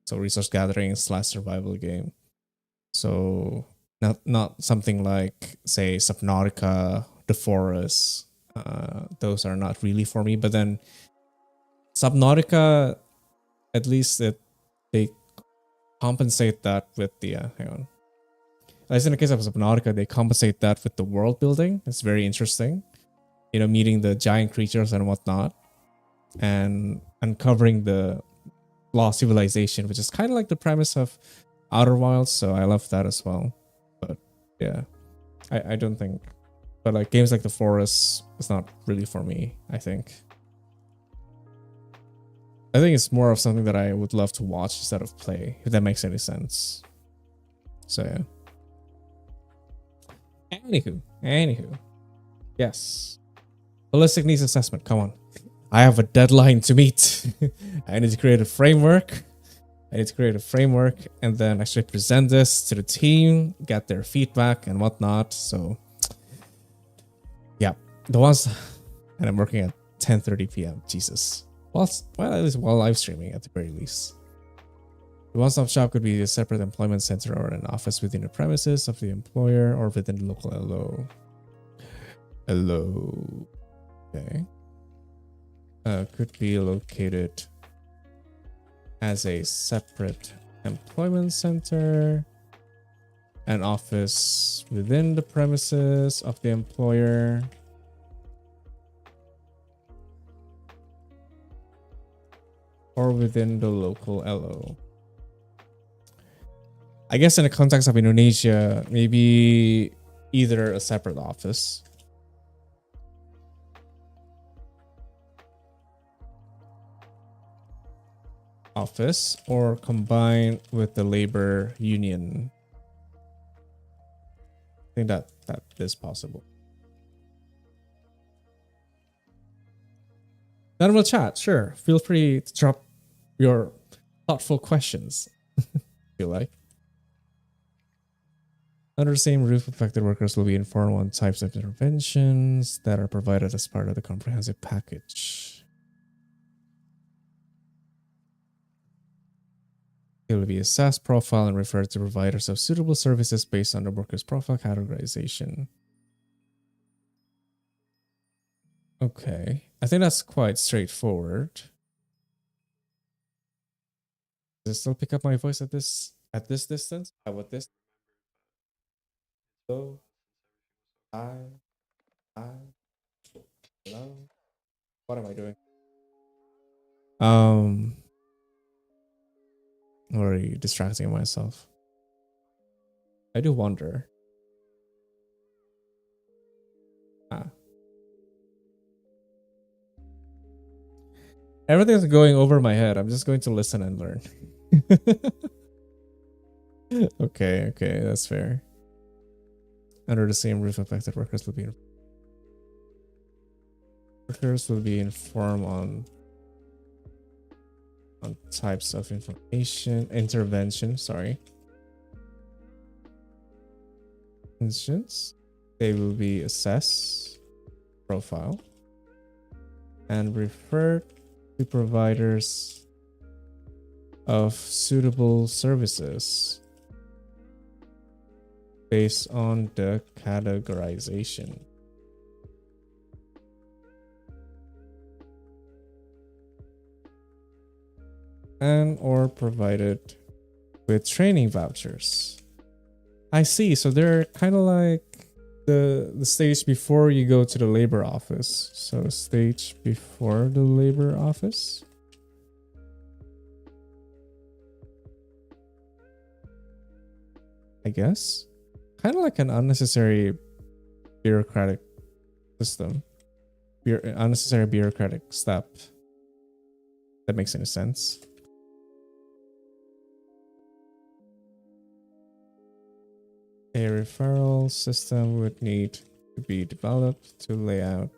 A: So resource gathering / survival game. So not something like say Subnautica, The Forest. Those are not really for me. But then Subnautica, at least they compensate that with the hang on. At least in the case of Subnautica, they compensate that with the world building. It's very interesting. You know, meeting the giant creatures and whatnot, and uncovering the lost civilization, which is kind of like the premise of Outer Wilds. So I love that as well. But yeah, I don't think. But like games like The Forest, it's not really for me. I think it's more of something that I would love to watch instead of play, if that makes any sense. So yeah. Anywho. Yes. Holistic needs assessment. Come on. I have a deadline to meet. I need to create a framework. And then actually present this to the team, get their feedback and whatnot. So yeah, the ones, and I'm working at 10:30 p.m. Jesus. Well, at least while live streaming at the very least. The one-stop shop could be a separate employment center or an office within the premises of the employer or within the local LO. Okay. Could be located as a separate employment center, an office within the premises of the employer, or within the local LO. I guess in the context of Indonesia, maybe either a separate office or combined with the labor union. I think that is possible. Then we'll chat. Sure. Feel free to drop your thoughtful questions. Feel like. Under the same roof, affected workers will be informed on types of interventions that are provided as part of the comprehensive package. It will be assessed, profile, and referred to providers of suitable services based on the worker's profile categorization. Okay, I think that's quite straightforward. Does it still pick up my voice at this distance? What this? Hello, hello. What am I doing? Or are you distracting myself? I do wonder. Everything's going over my head. I'm just going to listen and learn. Okay, that's fair. Under the same roof, affected workers will be informed on types of intervention. Instance. They will be assessed, profile, and referred to providers of suitable services based on the categorization. And or provided with training vouchers. I see. So they're kind of like the stage before you go to the labor office. So stage before the labor office. I guess. Kind of like an unnecessary bureaucratic system. Unnecessary bureaucratic step. That makes any sense. A referral system would need to be developed to lay out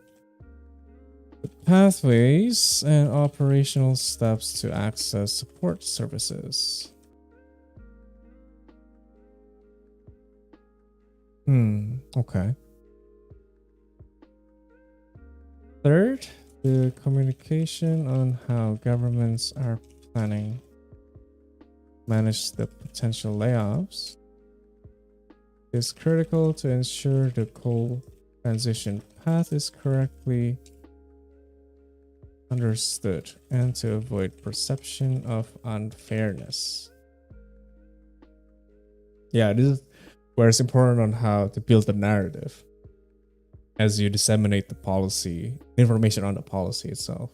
A: the pathways and operational steps to access support services. Okay. Third, the communication on how governments are planning to manage the potential layoffs is critical to ensure the coal transition path is correctly understood and to avoid perception of unfairness. Yeah, this is where it's important on how to build the narrative as you disseminate the policy, information on the policy itself.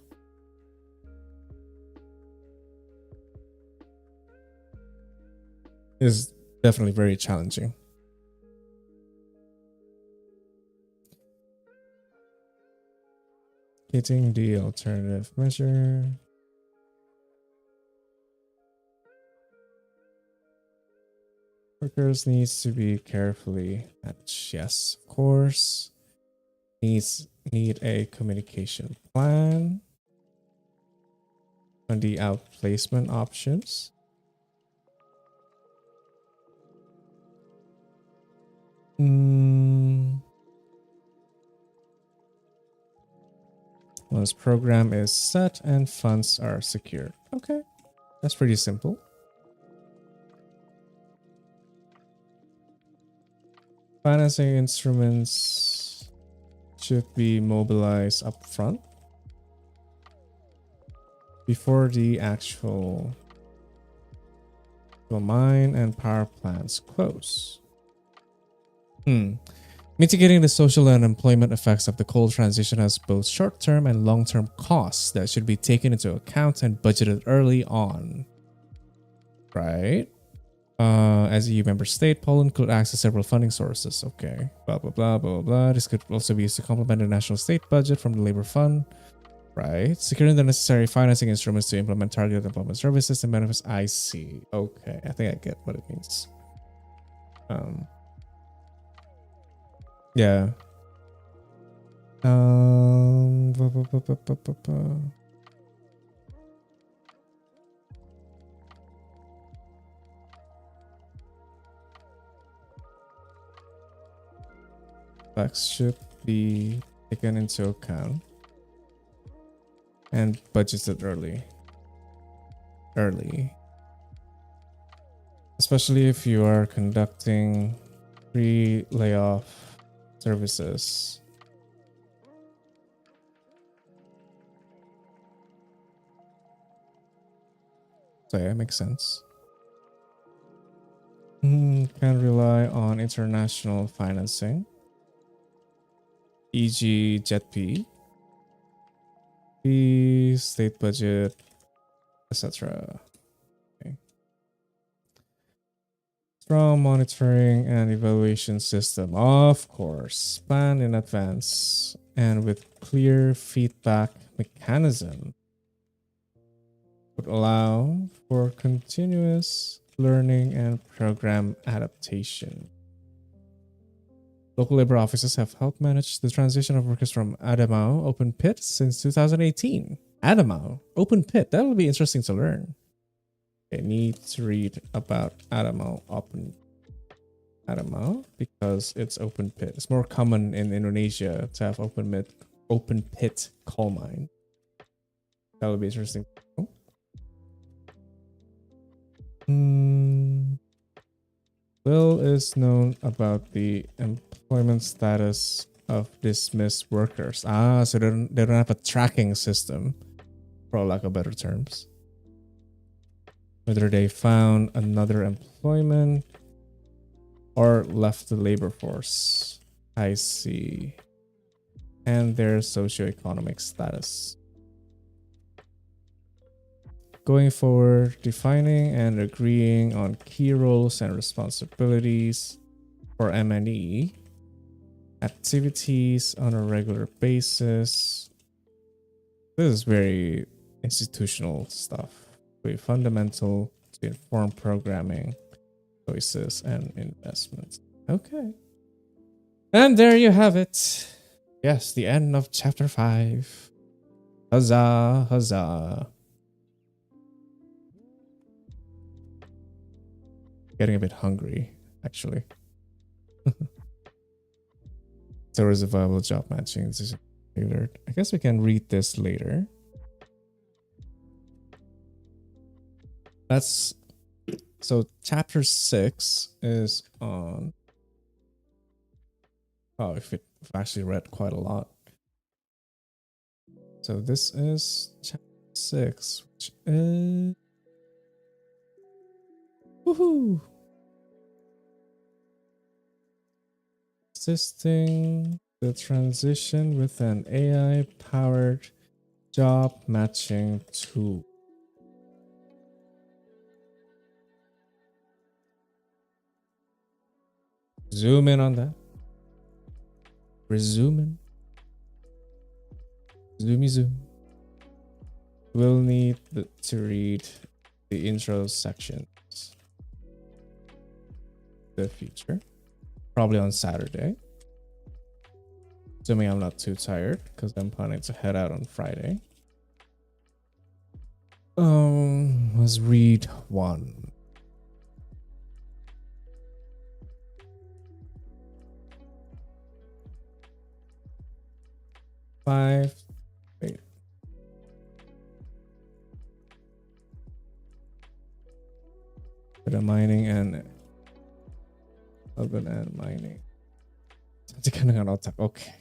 A: Is definitely very challenging. Getting the alternative measure. Workers needs to be carefully managed. Yes, of course. Need a communication plan on the outplacement options. Once program is set and funds are secured. Okay, that's pretty simple. Financing instruments should be mobilized up front before the actual mine and power plants close. Mitigating the social and employment effects of the coal transition has both short-term and long-term costs that should be taken into account and budgeted early on. Right? As a EU member state, Poland could access several funding sources. Okay. Blah, blah, blah, blah, blah. This could also be used to complement the national state budget from the labor fund. Right. Securing the necessary financing instruments to implement targeted employment services and benefits. I see. Okay. I think I get what it means. Yeah. Facts should be taken into account and budgeted early, especially if you are conducting pre-layoff services. So yeah, it makes sense. Can rely on international financing, e.g. JETP, the state budget, etc. Okay. Strong monitoring and evaluation system, of course, planned in advance and with clear feedback mechanism would allow for continuous learning and program adaptation. Local labor offices have helped manage the transition of workers from Adamao open pit since 2018. Adamao open pit, that will be interesting to learn. I need to read about Adamao because it's open pit. It's more common in Indonesia to have open pit coal mine. That would be interesting. Little is known about the employment status of dismissed workers. So they don't have a tracking system, for lack of better terms. whether they found another employment or left the labor force. I see. And their socioeconomic status. Going forward, defining and agreeing on key roles and responsibilities for M&E, activities on a regular basis. This is very institutional stuff, very fundamental to inform programming choices and investments. Okay. And there you have it. Yes, the end of chapter 5. Huzzah, huzzah. Getting a bit hungry, actually. There is a viable job matching. This is tailored. I guess we can read this later. That's so chapter 6 is on. Oh, if I've actually read quite a lot. So this is chapter 6, which is woohoo! Assisting the transition with an AI-powered job matching tool. Zoom in on that. Resuming. Zoomy zoom. We'll need to read the intro sections. The future. Probably on Saturday. Assuming I'm not too tired, because I'm planning to head out on Friday. Let's read 1. Five. Wait. Data mining and urban and mining. Okay.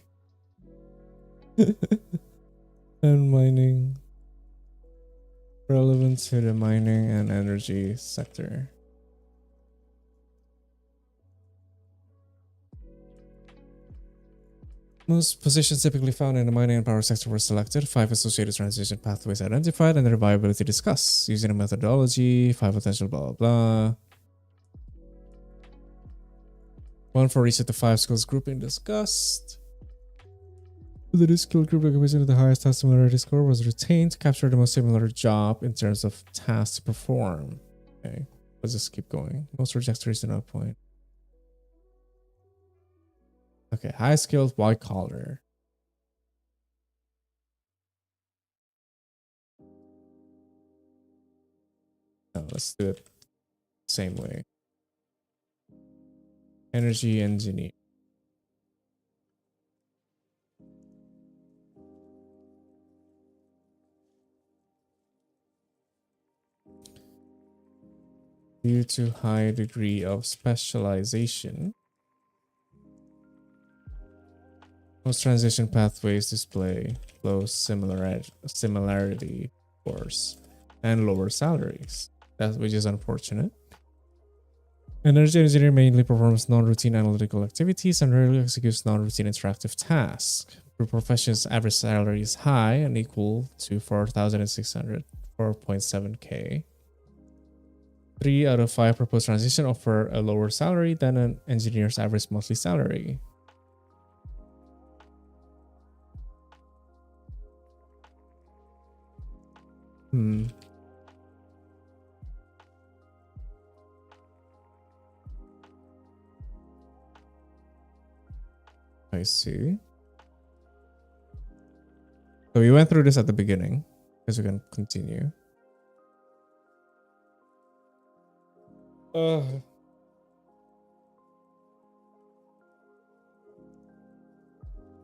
A: And mining. Relevant to the mining and energy sector. Most positions typically found in the mining and power sector were selected, 5 associated transition pathways identified, and their viability discussed. Using a methodology, 5 potential blah blah blah. 1 for each of the 5 skills grouping discussed. The skill group recommendation of the highest task similarity score was retained to capture the most similar job in terms of tasks to perform. Okay, let's just keep going. Most trajectories to no point. Okay, high skilled white collar. No, let's do it same way. Energy engineer. Due to high degree of specialization, most transition pathways display low similarity scores and lower salaries. Which is unfortunate. Energy engineer mainly performs non-routine analytical activities and rarely executes non-routine interactive tasks. For professions, average salary is high and equal to 4,600, 4.7k. 3 out of 5 proposed transitions offer a lower salary than an engineer's average monthly salary. I see. So we went through this at the beginning, because we can continue.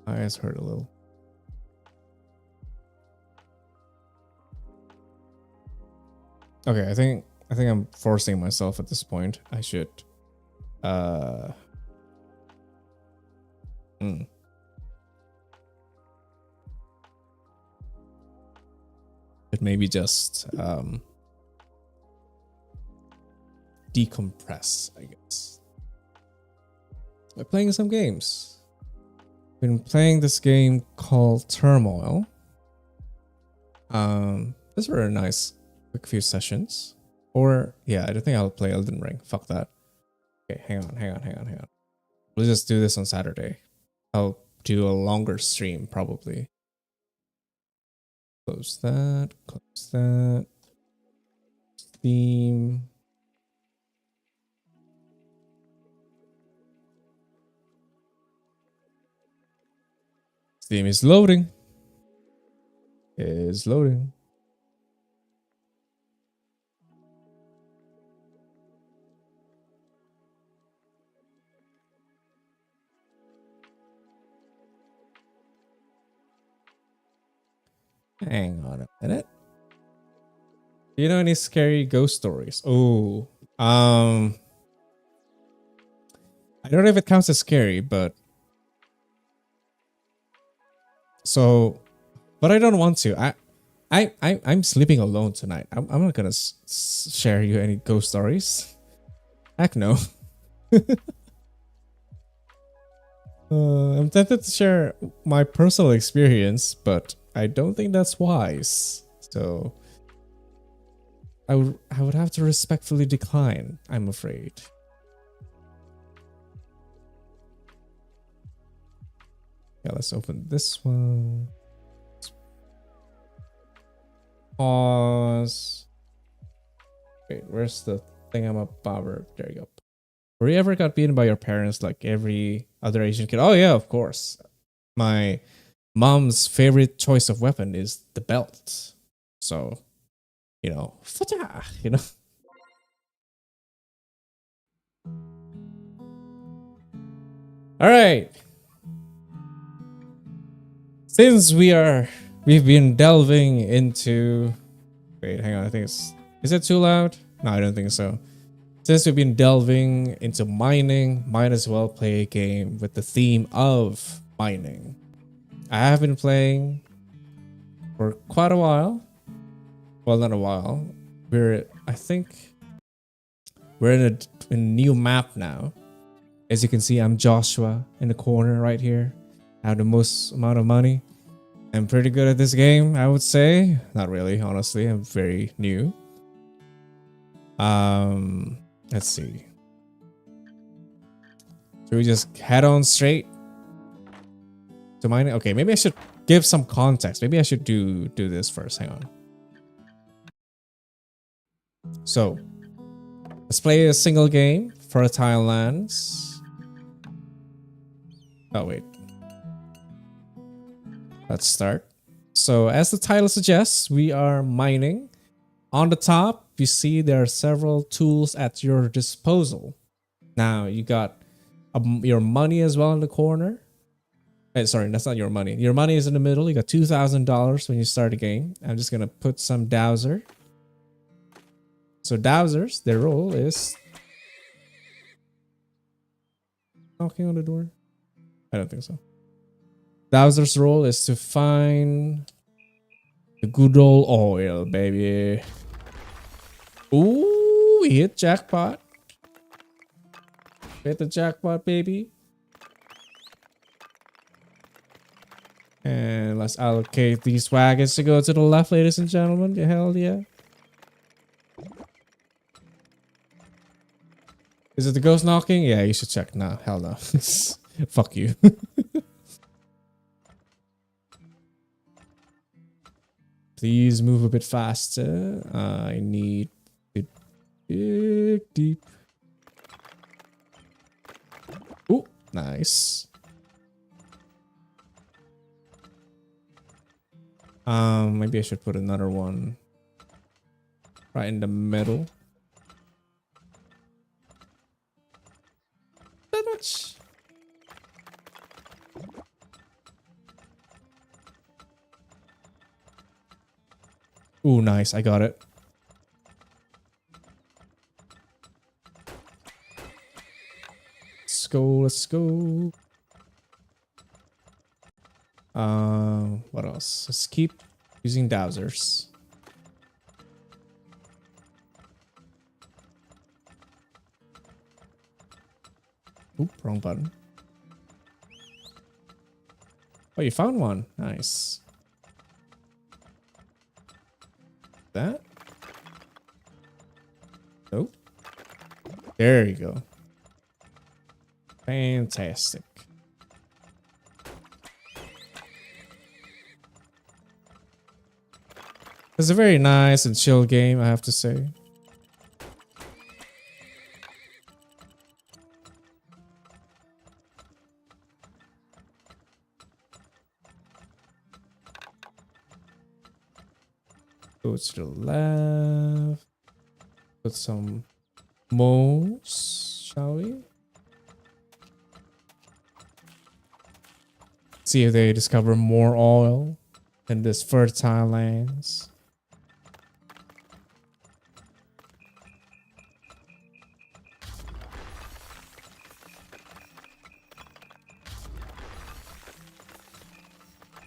A: My eyes hurt a little. Okay, I think I'm forcing myself at this point. I should It maybe just decompress, I guess, by playing some games. Been playing this game called Turmoil. These were a nice quick few sessions. Or yeah, I don't think I'll play Elden Ring. Fuck that. Okay, hang on. We'll just do this on Saturday. I'll do a longer stream probably. Close that. Steam. Steam is loading. Is loading. Hang on a minute. Do you know any scary ghost stories? Oh, I don't know if it counts as scary, but but I don't want to. I'm sleeping alone tonight. I'm not gonna share you any ghost stories. Heck no. I'm tempted to share my personal experience, but I don't think that's wise. So I would have to respectfully decline, I'm afraid. Yeah, let's open this one. Pause. Wait, where's the thing I'm about? There you go. Were you ever got beaten by your parents like every other Asian kid? Oh yeah, of course. My mom's favorite choice of weapon is the belt. So, you know, you know. All right. Since we've been delving into, wait, hang on, I think is it too loud? No, I don't think so. Since we've been delving into mining, might as well play a game with the theme of mining. I have been playing for quite a while. Well, not a while. I think we're in a new map now. As you can see, I'm Joshua in the corner right here. I have the most amount of money. I'm pretty good at this game, I would say. Not really, honestly. I'm very new. Let's see. Should we just head on straight to mining? Okay, maybe I should give some context. Maybe I should do this first. Hang on. So, let's play a single game. Fertile lands. Oh, wait. Let's start. So, as the title suggests, we are mining. On the top, you see there are several tools at your disposal. Now, you got your money as well in the corner. Sorry, that's not your money. Your money is in the middle. You got $2,000 when you start a game. I'm just going to put some dowser. So dowsers, their role is knocking on the door. I don't think so. Dowser's role is to find the good old oil, baby. Ooh, we hit jackpot. Hit the jackpot, baby. And let's allocate these wagons to go to the left, ladies and gentlemen. Hell yeah. Is it the ghost knocking? Yeah, you should check. Nah, hell no. Fuck you. Please move a bit faster. I need to dig deep. Ooh, nice. Maybe I should put another one right in the middle. That much. Ooh, nice. I got it. Let's go. Let's go. What else? Let's keep using dowsers. Oop, wrong button. Oh, you found one. Nice. That? Nope. There you go. Fantastic. It's a very nice and chill game, I have to say. Go to the left. Put some moles, shall we? See if they discover more oil in this fertile lands.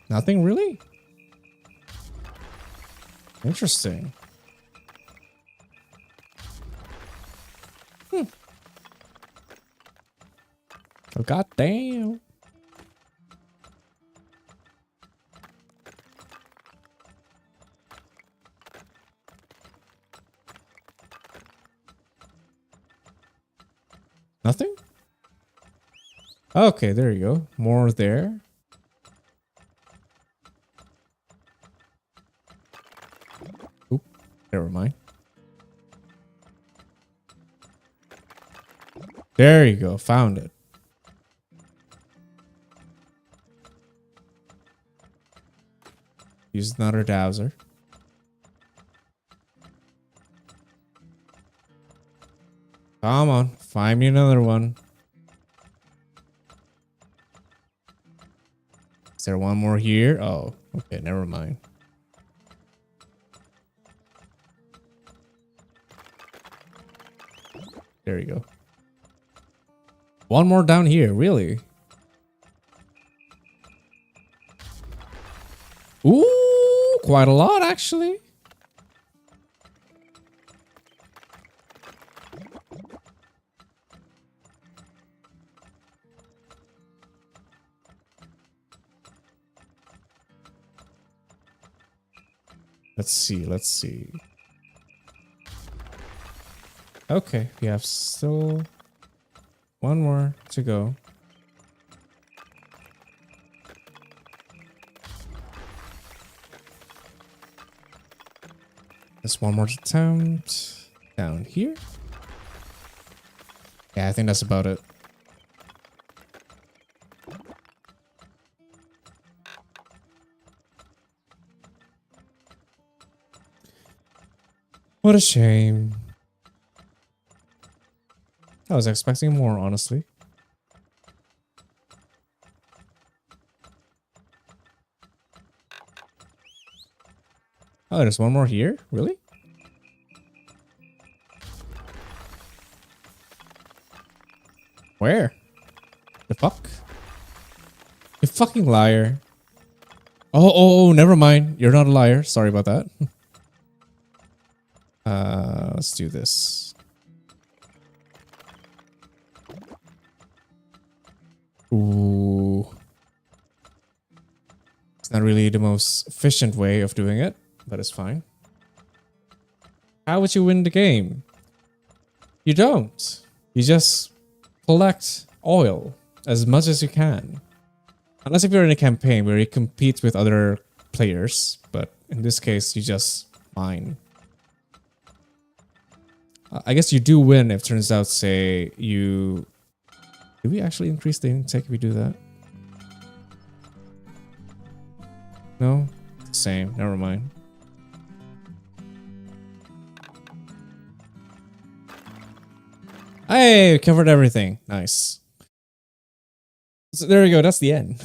A: Nothing really? Interesting. Oh, goddamn. Nothing? Okay, there you go. More there. Oop, never mind. There you go. Found it. Use another dowser. Come on, find me another one. Is there one more here? Oh, okay, never mind. There you go. One more down here, really? Ooh, quite a lot actually. Let's see. Okay, we have still one more to go. Just one more attempt down here. Yeah, I think that's about it. What a shame. I was expecting more, honestly. Oh, there's one more here? Really? Where? The fuck? You fucking liar. Oh, never mind. You're not a liar. Sorry about that. Let's do this. Ooh. It's not really the most efficient way of doing it, but it's fine. How would you win the game? You don't. You just collect oil as much as you can. Unless if you're in a campaign where you compete with other players, but in this case, you just mine. I guess you do win if it turns out, say, you... Do we actually increase the intake if we do that? No? Same. Never mind. Hey, we covered everything. Nice. So there we go. That's the end.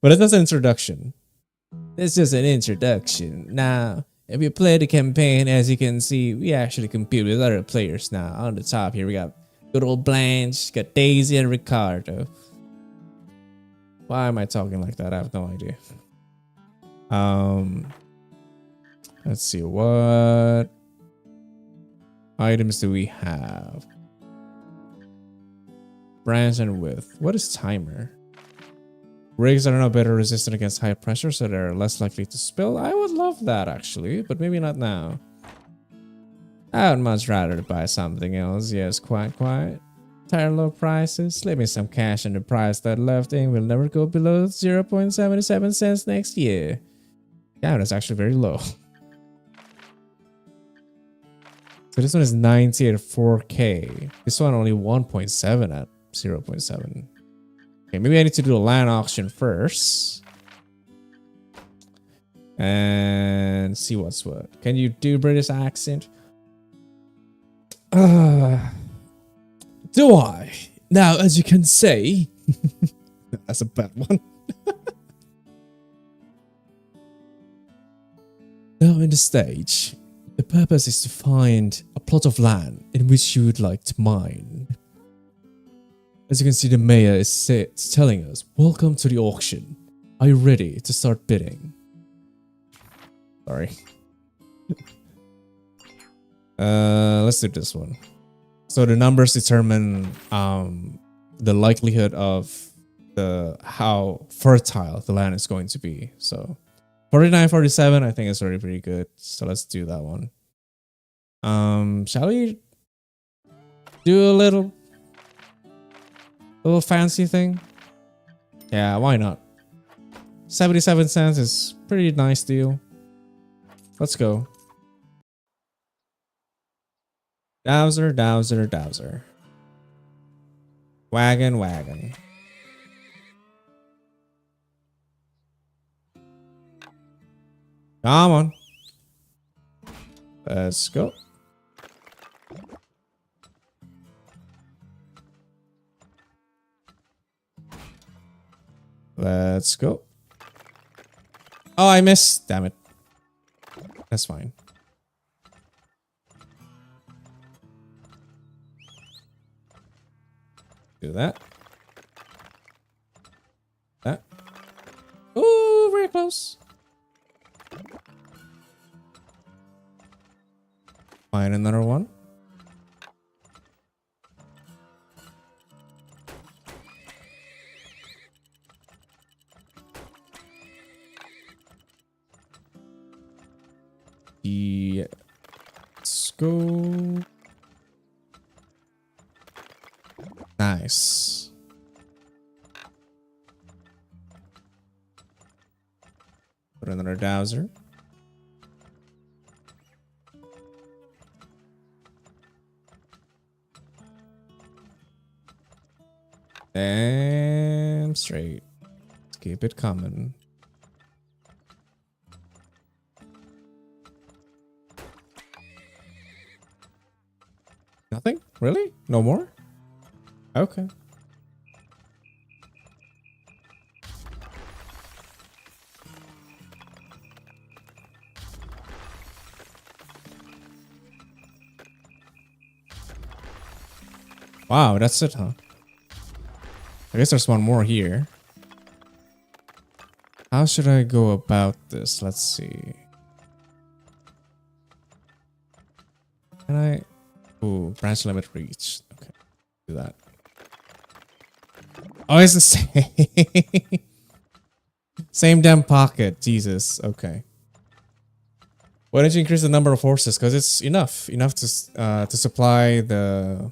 A: But it's just an introduction. It's just an introduction. Now, if you play the campaign, as you can see, we actually compete with other players now. On the top here, we got good old Blanche, got Daisy and Ricardo. Why am I talking like that? I have no idea. Let's see, what items do we have? branch and width. What is timer? Rigs are now better resistant against high pressure, so they're less likely to spill. I would love that actually, but maybe not now. I would much rather buy something else. Yes, quite. Tired low prices. Leave me some cash and the price that left in will never go below 0.77 cents next year. Yeah, that's actually very low. So this one is 90 at 4K. This one only 1.7 at 0.7. Okay, maybe I need to do a land auction first. And see what's what. Can you do British accent? Do I? Now, as you can see... That's a bad one. Now in the stage, the purpose is to find a plot of land in which you would like to mine. As you can see, the mayor is telling us, welcome to the auction. Are you ready to start bidding? Sorry. Let's do this one. So the numbers determine the likelihood of how fertile the land is going to be. So 49, 47, I think is already pretty good. So let's do that one. Shall we do a little fancy thing? Yeah, why not? 77 cents is pretty nice deal. Let's go. Dowser. Wagon. Come on. Let's go. Let's go. Oh, I missed. Damn it. That's fine. Do that. That. Ooh, very close. Find another one. Yeah. Let's go. Nice. Put another dowser. Damn straight. Let's keep it coming. Nothing? Really? No more? Okay. Wow, that's it, huh? I guess there's one more here. How should I go about this? Let's see. Can I... Ooh, branch limit reached. Okay, do that. Oh, it's the same. Same damn pocket. Jesus. Okay. Why don't you increase the number of horses? Because it's enough to supply the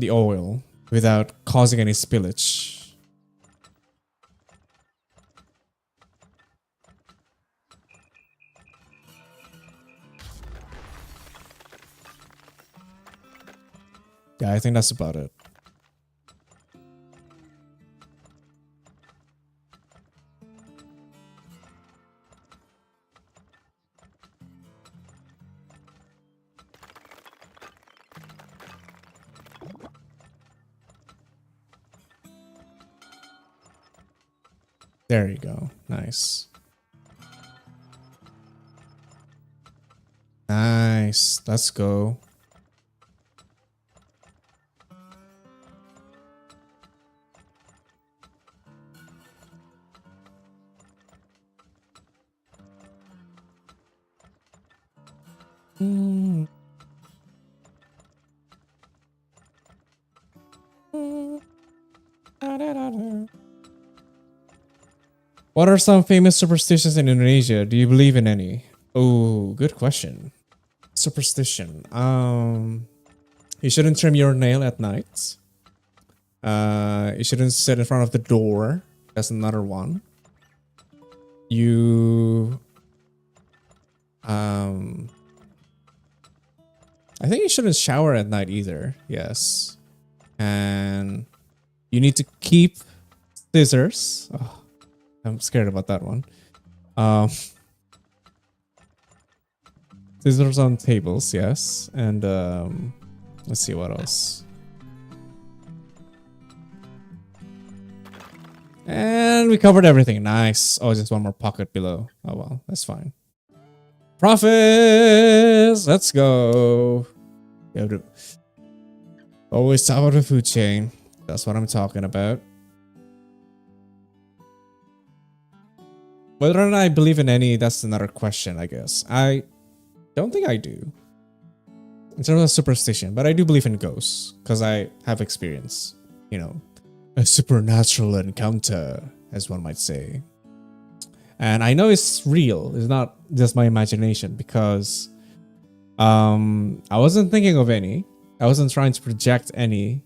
A: oil without causing any spillage. Yeah, I think that's about it. There you go. Nice. Nice. Let's go. What are some famous superstitions in Indonesia? Do you believe in any? Oh, good question. Superstition. You shouldn't trim your nail at night. You shouldn't sit in front of the door. That's another one. You I think you shouldn't shower at night either. Yes. And you need to keep scissors. Oh, I'm scared about that one. Scissors on tables, yes. And let's see what else. And we covered everything. Nice. Oh, just one more pocket below. Oh well, that's fine. Profits! Let's go. You have to always top of the food chain. That's what I'm talking about. Whether or not I believe in any, that's another question, I guess. I don't think I do. In terms of superstition, but I do believe in ghosts. Because I have experience. You know, a supernatural encounter, as one might say. And I know it's real. It's not just my imagination because I wasn't thinking of any. I wasn't trying to project any.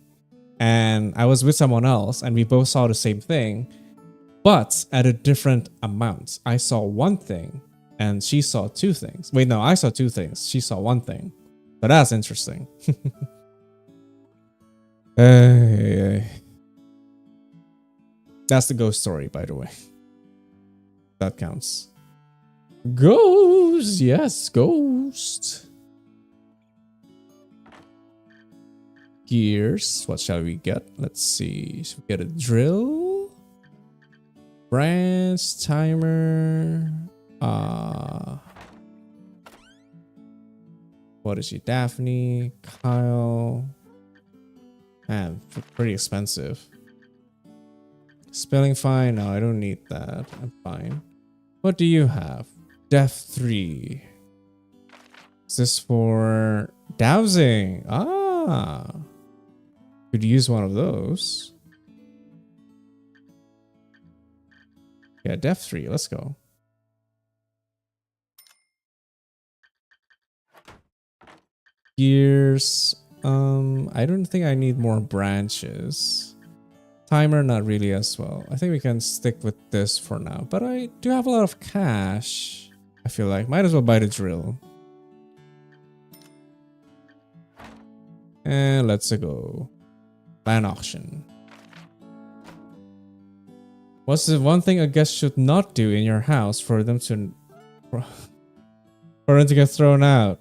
A: And I was with someone else and we both saw the same thing, but at a different amount. I saw one thing and she saw two things. Wait, no, I saw two things. She saw one thing. But that's interesting. Hey. That's the ghost story, by the way. That counts. Ghost, yes, ghost. Gears, what shall we get? Let's see. Should we get a drill? Branch, timer. What is she? Daphne, Kyle. Man, pretty expensive. Spelling fine? No, I don't need that. I'm fine. What do you have? Def 3. Is this for dowsing? Ah. Could use one of those. Yeah, Def 3. Let's go. Gears. I don't think I need more branches. Timer, not really as well. I think we can stick with this for now. But I do have a lot of cash. I feel like might as well buy the drill. And let's go. Land auction. What's the one thing a guest should not do in your house for them to get thrown out?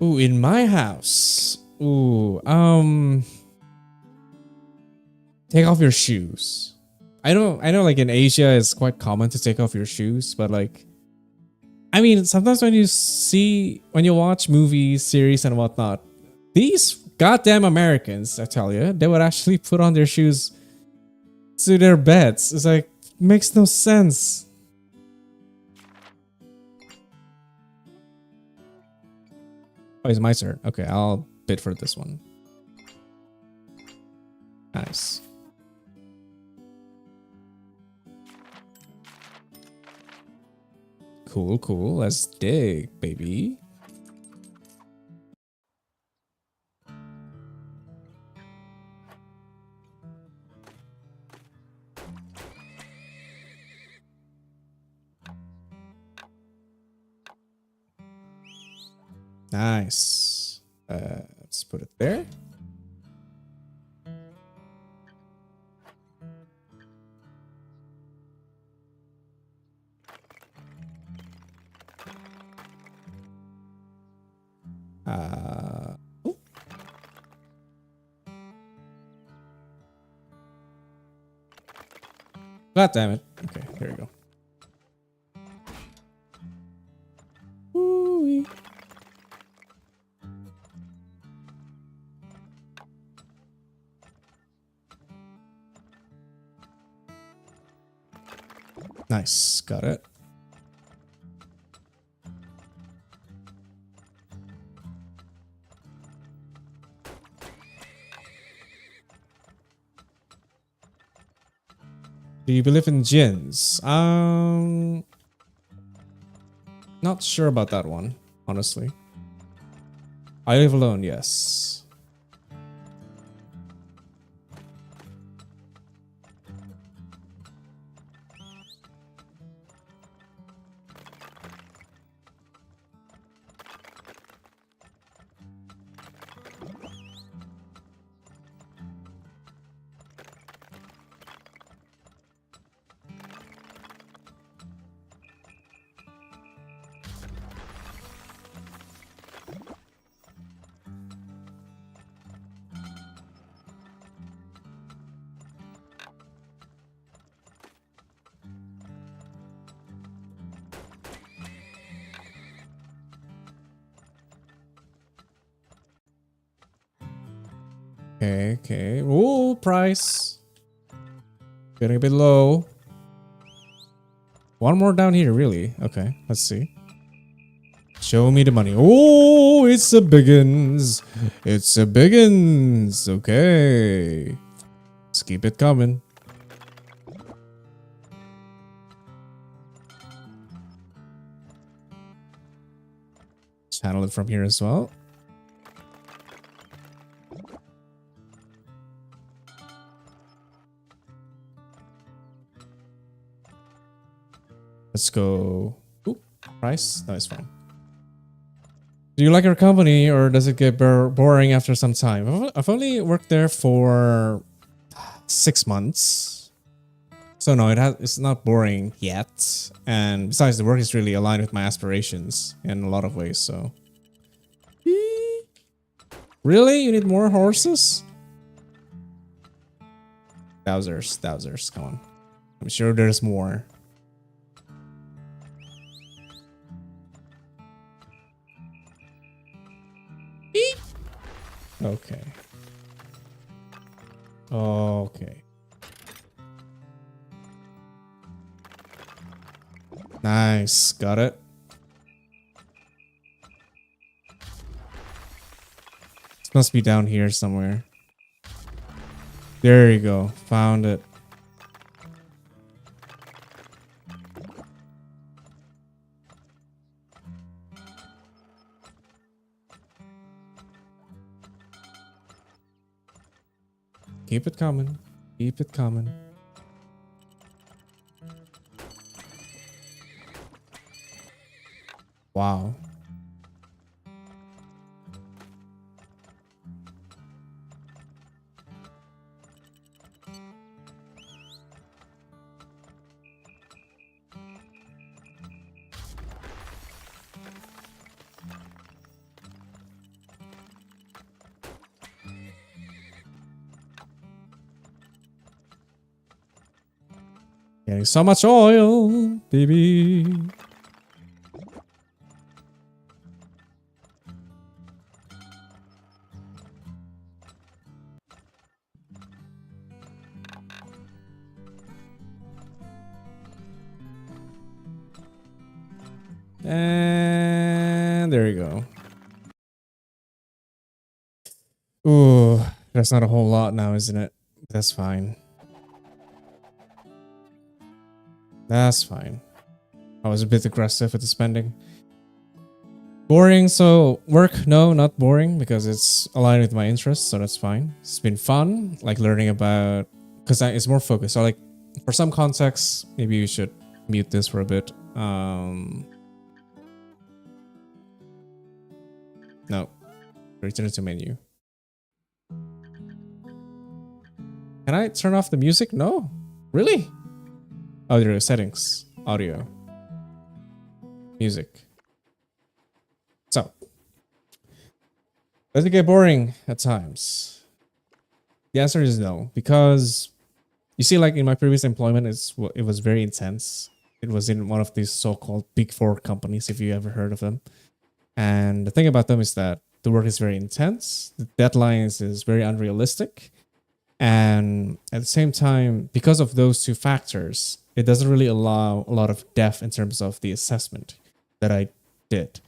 A: Ooh, in my house. Ooh, take off your shoes. I know like in Asia it's quite common to take off your shoes, but like I mean sometimes when you watch movies, series and whatnot, these goddamn Americans, I tell you, they would actually put on their shoes to their beds. It's like makes no sense. Oh, it's my turn. Okay, I'll bid for this one. Nice. Cool, cool. Let's dig, baby. Nice. Let's put it there. Oh. God damn it. Okay, here we go. Ooh-wee. Nice, got it. Do you believe in jinns? Not sure about that one, honestly. I live alone, yes. Okay. Ooh, price. Getting a bit low. One more down here, really? Okay, let's see. Show me the money. Oh, it's a biggins. It's a biggins. Okay. Let's keep it coming. Channel it from here as well. Let's go. Ooh, price? No, it's fine. Do you like your company or does it get boring after some time? I've only worked there for 6 months. So no, it's not boring yet. And besides, the work is really aligned with my aspirations in a lot of ways, so. Really? You need more horses? Thousands, come on. I'm sure there's more. Okay. Okay. Nice. Got it. This must be down here somewhere. There you go. Found it. Keep it coming. Keep it coming. Wow. Getting so much oil, baby. And there you go. Ooh, that's not a whole lot now, isn't it? That's fine. That's fine. I was a bit aggressive with the spending. Boring, so work? No, not boring because it's aligned with my interests, so that's fine. It's been fun, like learning about, because it's more focused. So like, for some context, maybe you should mute this for a bit. No, return to menu. Can I turn off the music? No, really? Oh, there are settings, audio, music. So, does it get boring at times? The answer is no, because you see, like in my previous employment, it was very intense. It was in one of these so-called Big Four companies, if you ever heard of them. And the thing about them is that the work is very intense. The deadlines is very unrealistic. And at the same time, because of those two factors, it doesn't really allow a lot of depth in terms of the assessment that I did.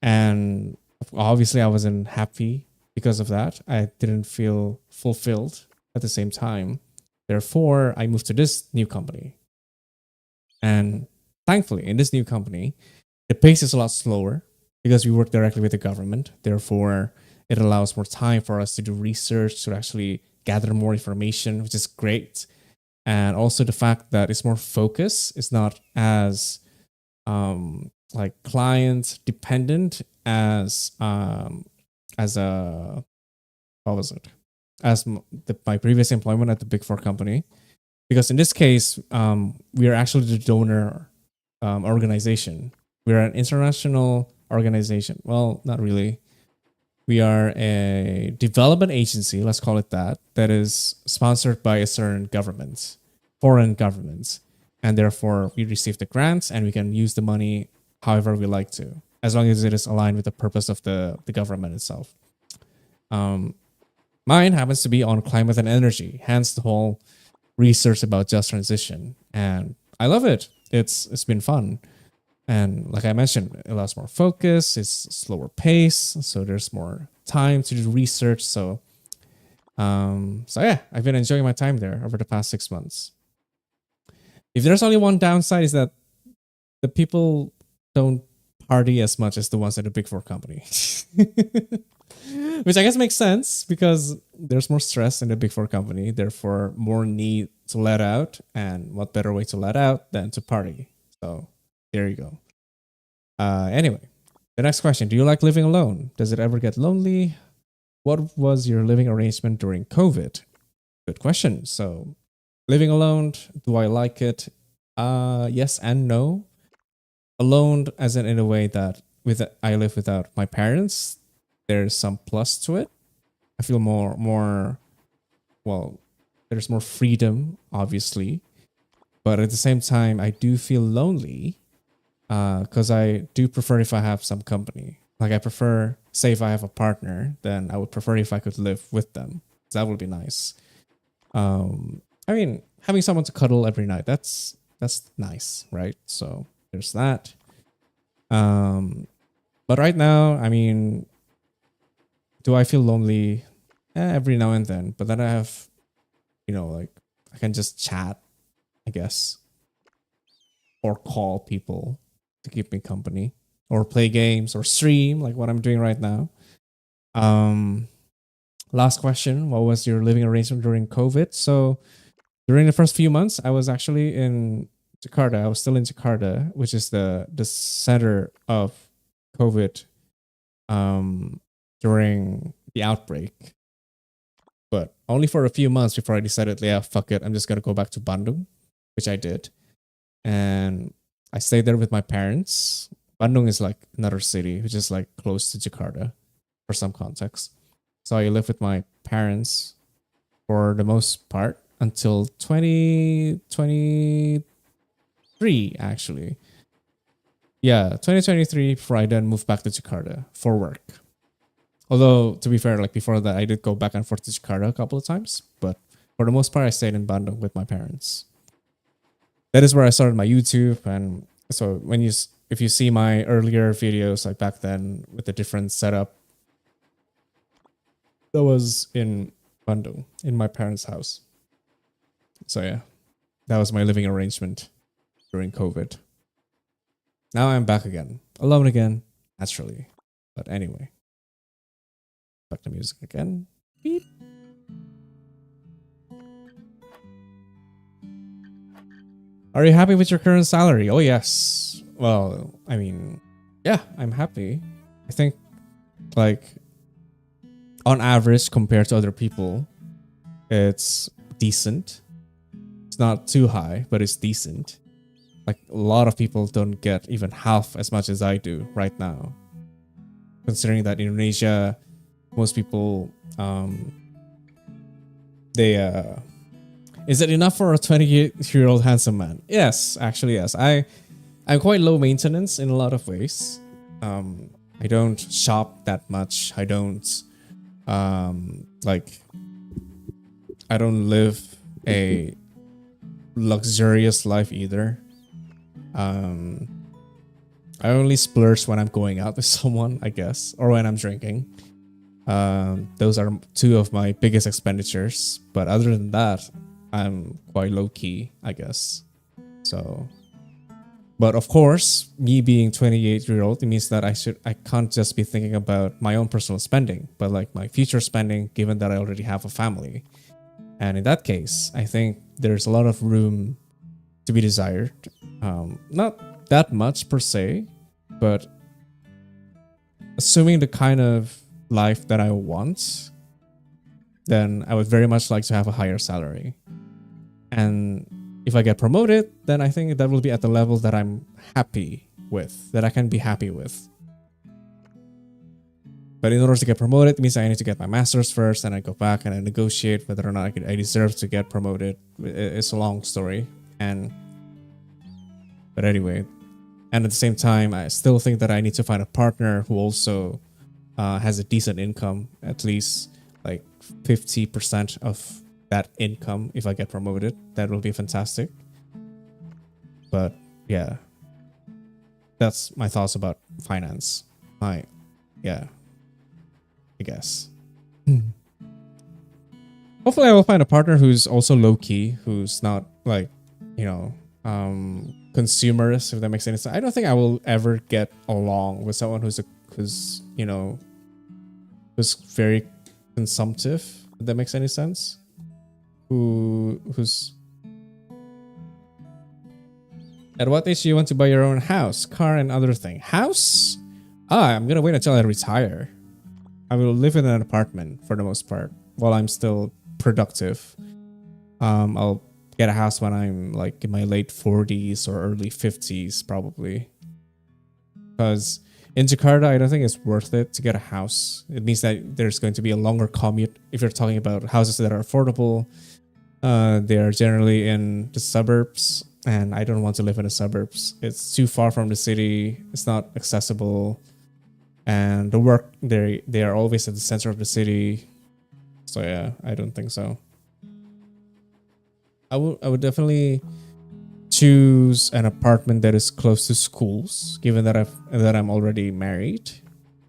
A: And obviously I wasn't happy because of that. I didn't feel fulfilled at the same time. Therefore, I moved to this new company. And thankfully, in this new company, the pace is a lot slower because we work directly with the government. Therefore, it allows more time for us to do research, to actually gather more information, which is great. And also the fact that it's more focused, it's not as like client dependent as a what was it as my previous employment at the Big Four company, because in this case we are actually the donor organization. We're an international organization. Well, not really. We are a development agency, let's call it that, that is sponsored by a certain government, foreign governments. And therefore, we receive the grants and we can use the money however we like to, as long as it is aligned with the purpose of the government itself. Mine happens to be on climate and energy, hence the whole research about just transition. And I love it. It's been fun. And like I mentioned, it allows more focus, it's slower pace, so there's more time to do research. So yeah, I've been enjoying my time there over the past 6 months. If there's only one downside, is that the people don't party as much as the ones at the Big Four company. Which I guess makes sense because there's more stress in the Big Four company, therefore more need to let out, and what better way to let out than to party. So there you go. Anyway, the next question. Do you like living alone? Does it ever get lonely? What was your living arrangement during COVID? Good question. So living alone, do I like it? Yes and no. Alone as in a way that I live without my parents. There's some plus to it. I feel more well, there's more freedom, obviously. But at the same time, I do feel lonely because I do prefer if I have some company. Like I prefer, say if I have a partner, then I would prefer if I could live with them. That would be nice. I mean, having someone to cuddle every night, that's nice, right? So there's that. But right now, I mean, do I feel lonely? Every now and then. But then I have, like I can just chat, I guess, or call people to keep me company, or play games, or stream like what I'm doing right now. Last question. What was your living arrangement during COVID? So during the first few months, I was actually in Jakarta. I was still in Jakarta, which is the center of COVID during the outbreak. But only for a few months before I decided, yeah, fuck it. I'm just going to go back to Bandung, which I did. And I stayed there with my parents. Bandung is like another city, which is like close to Jakarta for some context. So I lived with my parents for the most part until 2023, actually. Yeah, 2023, before I then moved back to Jakarta for work. Although, to be fair, like before that, I did go back and forth to Jakarta a couple of times. But for the most part, I stayed in Bandung with my parents. That is where I started my YouTube. And so if you see my earlier videos, like back then with the different setup, that was in Bandung, in my parents' house. So yeah, that was my living arrangement during COVID. Now I'm back again, alone again, naturally. But anyway, back to music again. Beep. Are you happy with your current salary? Oh yes. Well, I mean, yeah, I'm happy. I think like on average compared to other people, it's decent. It's not too high, but it's decent. Like a lot of people don't get even half as much as I do right now. Considering that in Indonesia, most people, is it enough for a 28-year-old handsome man? Yes, actually, yes. I'm quite low maintenance in a lot of ways. I don't shop that much. I don't, I don't live a luxurious life either. I only splurge when I'm going out with someone, I guess, or when I'm drinking. Those are two of my biggest expenditures. But other than that, I'm quite low key, I guess. So, but of course, me being 28-year-old, it means that I can't just be thinking about my own personal spending, but like my future spending, given that I already have a family. And in that case, I think there's a lot of room to be desired. Not that much per se, but assuming the kind of life that I want, then I would very much like to have a higher salary. And if I get promoted, then I think that will be at the level that I'm happy with, that I can be happy with. But in order to get promoted, it means I need to get my master's first, and I go back and I negotiate whether or not I deserve to get promoted. It's a long story. But anyway, and at the same time, I still think that I need to find a partner who also has a decent income, at least like 50% of that income if I get promoted. That will be fantastic. But yeah, that's my thoughts about finance. I guess. Hopefully I will find a partner who's also low-key, who's not like, consumerist, if that makes any sense. I don't think I will ever get along with someone who's very consumptive, if that makes any sense. Who's at what age do you want to buy your own house, car, and other thing? House? I'm gonna wait until I retire. I will live in an apartment for the most part while I'm still productive. I'll get a house when I'm like in my late 40s or early 50s, probably. Because in Jakarta, I don't think it's worth it to get a house. It means that there's going to be a longer commute. If you're talking about houses that are affordable, they are generally in the suburbs, and I don't want to live in the suburbs. It's too far from the city. It's not accessible. And the work, they are always at the center of the city. So yeah, I don't think so. I would definitely choose an apartment that is close to schools, given that I'm already married.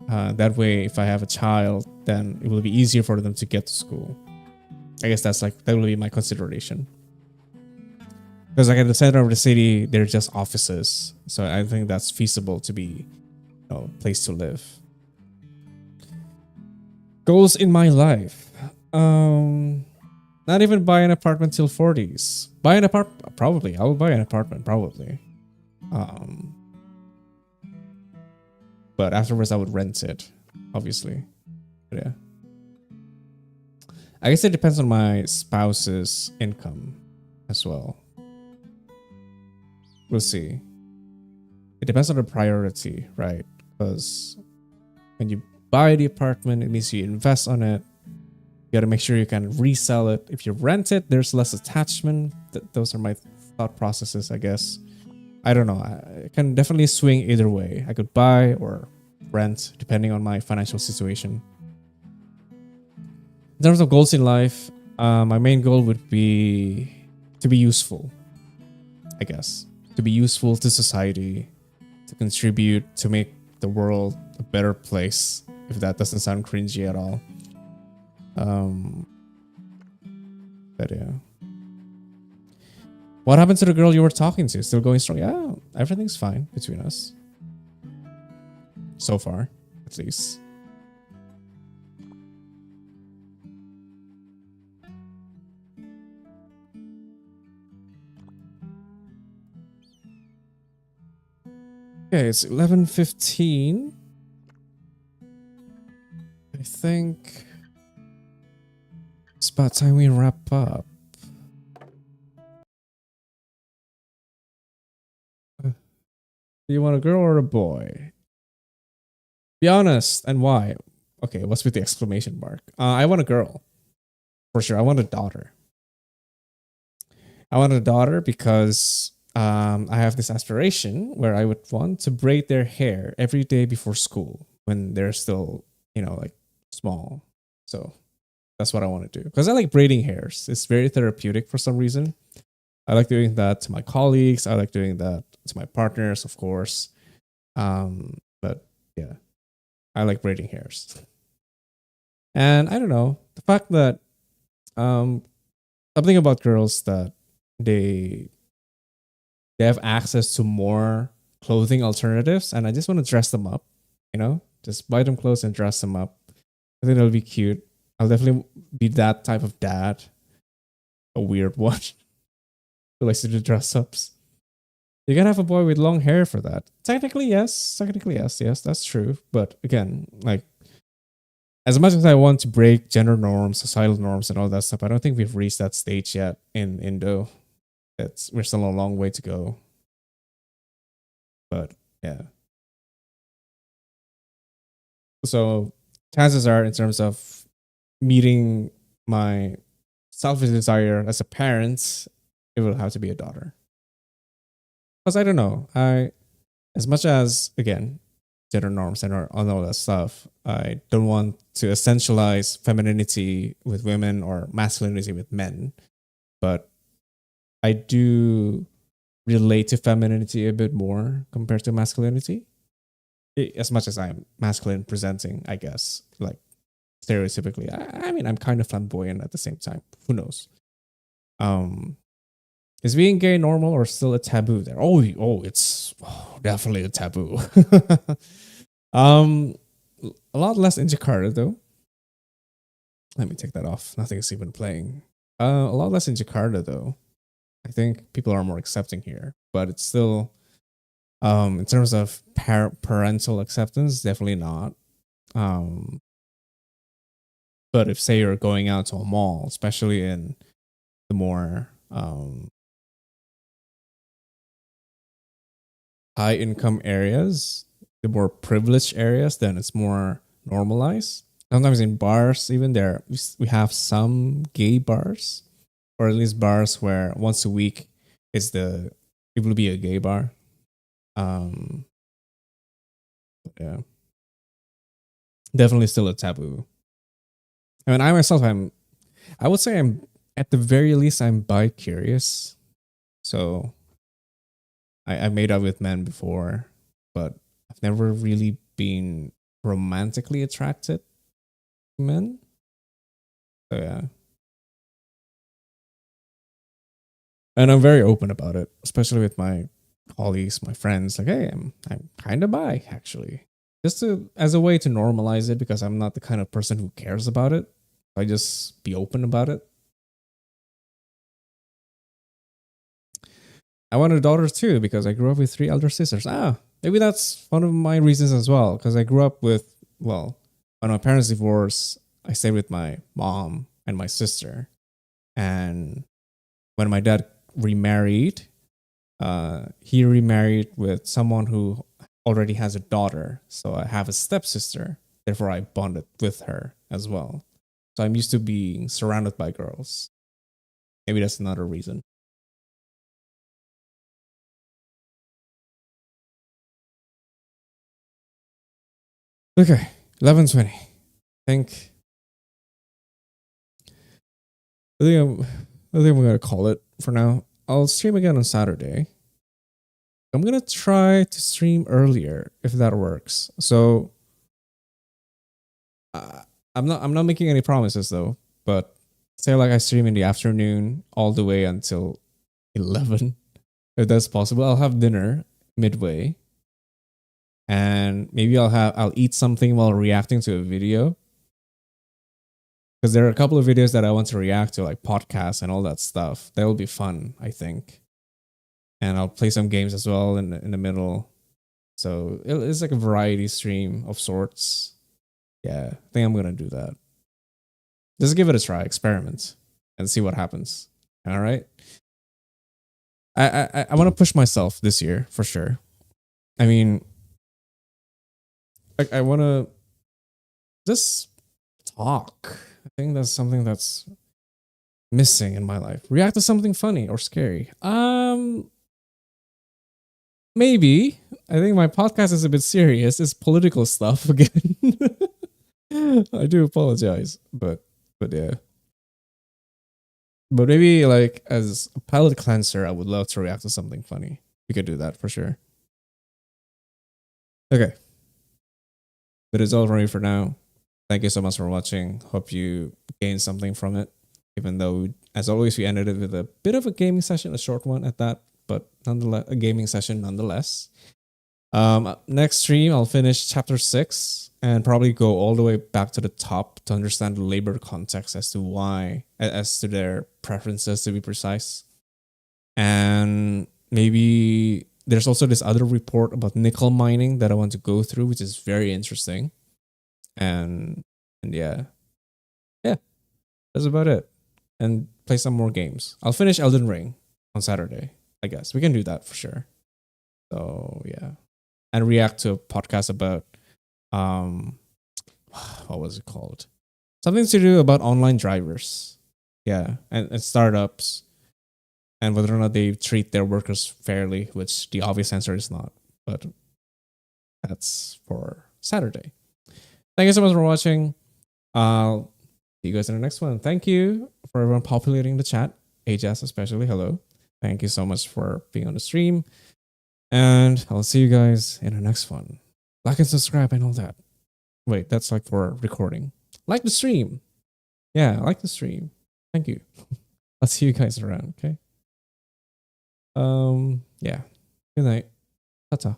A: That way, if I have a child, then it will be easier for them to get to school. I guess that will be my consideration. Because like at the center of the city, they're just offices, so I think that's feasible to be place to live. Goals in my life. Not even buy an apartment till 40s. Buy an apartment, probably. I will buy an apartment, probably. But afterwards, I would rent it, obviously. But yeah. I guess it depends on my spouse's income as well. We'll see. It depends on the priority, right? Because when you buy the apartment, it means you invest on it. You got to make sure you can resell it. If you rent it, there's less attachment. Those are my thought processes, I guess. I don't know. I can definitely swing either way. I could buy or rent, depending on my financial situation. In terms of goals in life, my main goal would be to be useful, I guess. To be useful to society, to contribute, to make the world a better place, if that doesn't sound cringy at all. But yeah. What happened to the girl you were talking to? Still going strong? Yeah, everything's fine between us. So far, at least. Okay, it's 11:15. I think it's about time we wrap up. Do you want a girl or a boy? Be honest, and why? Okay, what's with the exclamation mark? I want a girl. For sure, I want a daughter. I want a daughter because I have this aspiration where I would want to braid their hair every day before school when they're still, like small. So that's what I want to do. Because I like braiding hairs. It's very therapeutic for some reason. I like doing that to my colleagues. I like doing that to my partners, of course. But yeah, I like braiding hairs. And I don't know, the fact that something about girls that they they have access to more clothing alternatives, and I just want to dress them up. Just buy them clothes and dress them up. I think that'll be cute. I'll definitely be that type of dad, a weird one who likes to do dress ups. You gotta have a boy with long hair for that. Technically, yes. Technically, yes. Yes, that's true. But again, like, as much as I want to break gender norms, societal norms, and all that stuff, I don't think we've reached that stage yet in Indo. We're still a long way to go. But yeah. So chances are, in terms of meeting my selfish desire as a parent, it will have to be a daughter. Because I don't know, as much as, again, gender norms and all that stuff, I don't want to essentialize femininity with women or masculinity with men, but I do relate to femininity a bit more compared to masculinity. As much as I'm masculine presenting, I guess, like, stereotypically. I mean, I'm kind of flamboyant at the same time. Who knows? Is being gay normal or still a taboo there? It's definitely a taboo. A lot less in Jakarta though. Let me take that off. Nothing's even playing. A lot less in Jakarta though. I think people are more accepting here, but it's still, in terms of parental acceptance, definitely not. But if, say, you're going out to a mall, especially in the more high income areas, the more privileged areas, then it's more normalized. Sometimes in bars, even there, we have some gay bars, or at least bars where once a week it will be a gay bar. Yeah, definitely still a taboo. I mean, I myself, I would say I'm, at the very least, I'm bi curious. So I made out with men before, but I've never really been romantically attracted to men. So yeah. And I'm very open about it, especially with my colleagues, my friends. Like, hey, I'm kind of bi, actually. Just as a way to normalize it, because I'm not the kind of person who cares about it. I just be open about it. I want a daughter too because I grew up with 3 elder sisters. Maybe that's one of my reasons as well. Because I grew up with, well, when my parents divorced, I stayed with my mom and my sister. And when my dad remarried, he remarried with someone who already has a daughter. So I have a stepsister. Therefore, I bonded with her as well. So I'm used to being surrounded by girls. Maybe that's another reason. Okay, 11:20. Think I think I'm I think I'm gonna call it for now. I'll stream again on Saturday. I'm gonna try to stream earlier if that works. So uh, I'm not making any promises though. But say like I stream in the afternoon all the way until 11, if that's possible. I'll have dinner midway, and maybe I'll eat something while reacting to a video, because there are a couple of videos that I want to react to, like podcasts and all that stuff. That will be fun, I think. And I'll play some games as well in the middle. So it's like a variety stream of sorts. Yeah, I think I'm gonna do that. Just give it a try, experiment, and see what happens. All right. I want to push myself this year for sure. I mean, I want to just talk. I think that's something that's missing in my life. React to something funny or scary. Maybe. I think my podcast is a bit serious. It's political stuff again. I do apologize, but yeah. But maybe like as a palate cleanser, I would love to react to something funny. We could do that for sure. Okay. That is all for me for now. Thank you so much for watching. Hope you gained something from it, even though As always, we ended it with a bit of a gaming session, a short one at that, but nonetheless, a gaming session nonetheless. Next stream, I'll finish chapter 6 and probably go all the way back to the top to understand the labor context as to why, as to their preferences to be precise. And maybe there's also this other report about nickel mining that I want to go through, which is very interesting. And yeah, that's about it. And play some more games. I'll finish Elden Ring on Saturday, I guess. We can do that for sure. So yeah. And react to a podcast about what was it called? Something to do about online drivers. Yeah. And startups. And whether or not they treat their workers fairly, which the obvious answer is not. But that's for Saturday. Thank you so much for watching. See you guys in the next one. Thank you for everyone populating the chat. AJS especially, hello. Thank you so much for being on the stream. And I'll see you guys in the next one. Like and subscribe and all that. Wait, that's like for recording. Like the stream. Yeah, like the stream. Thank you. I'll see you guys around, okay? Yeah. Good night. Ta-ta.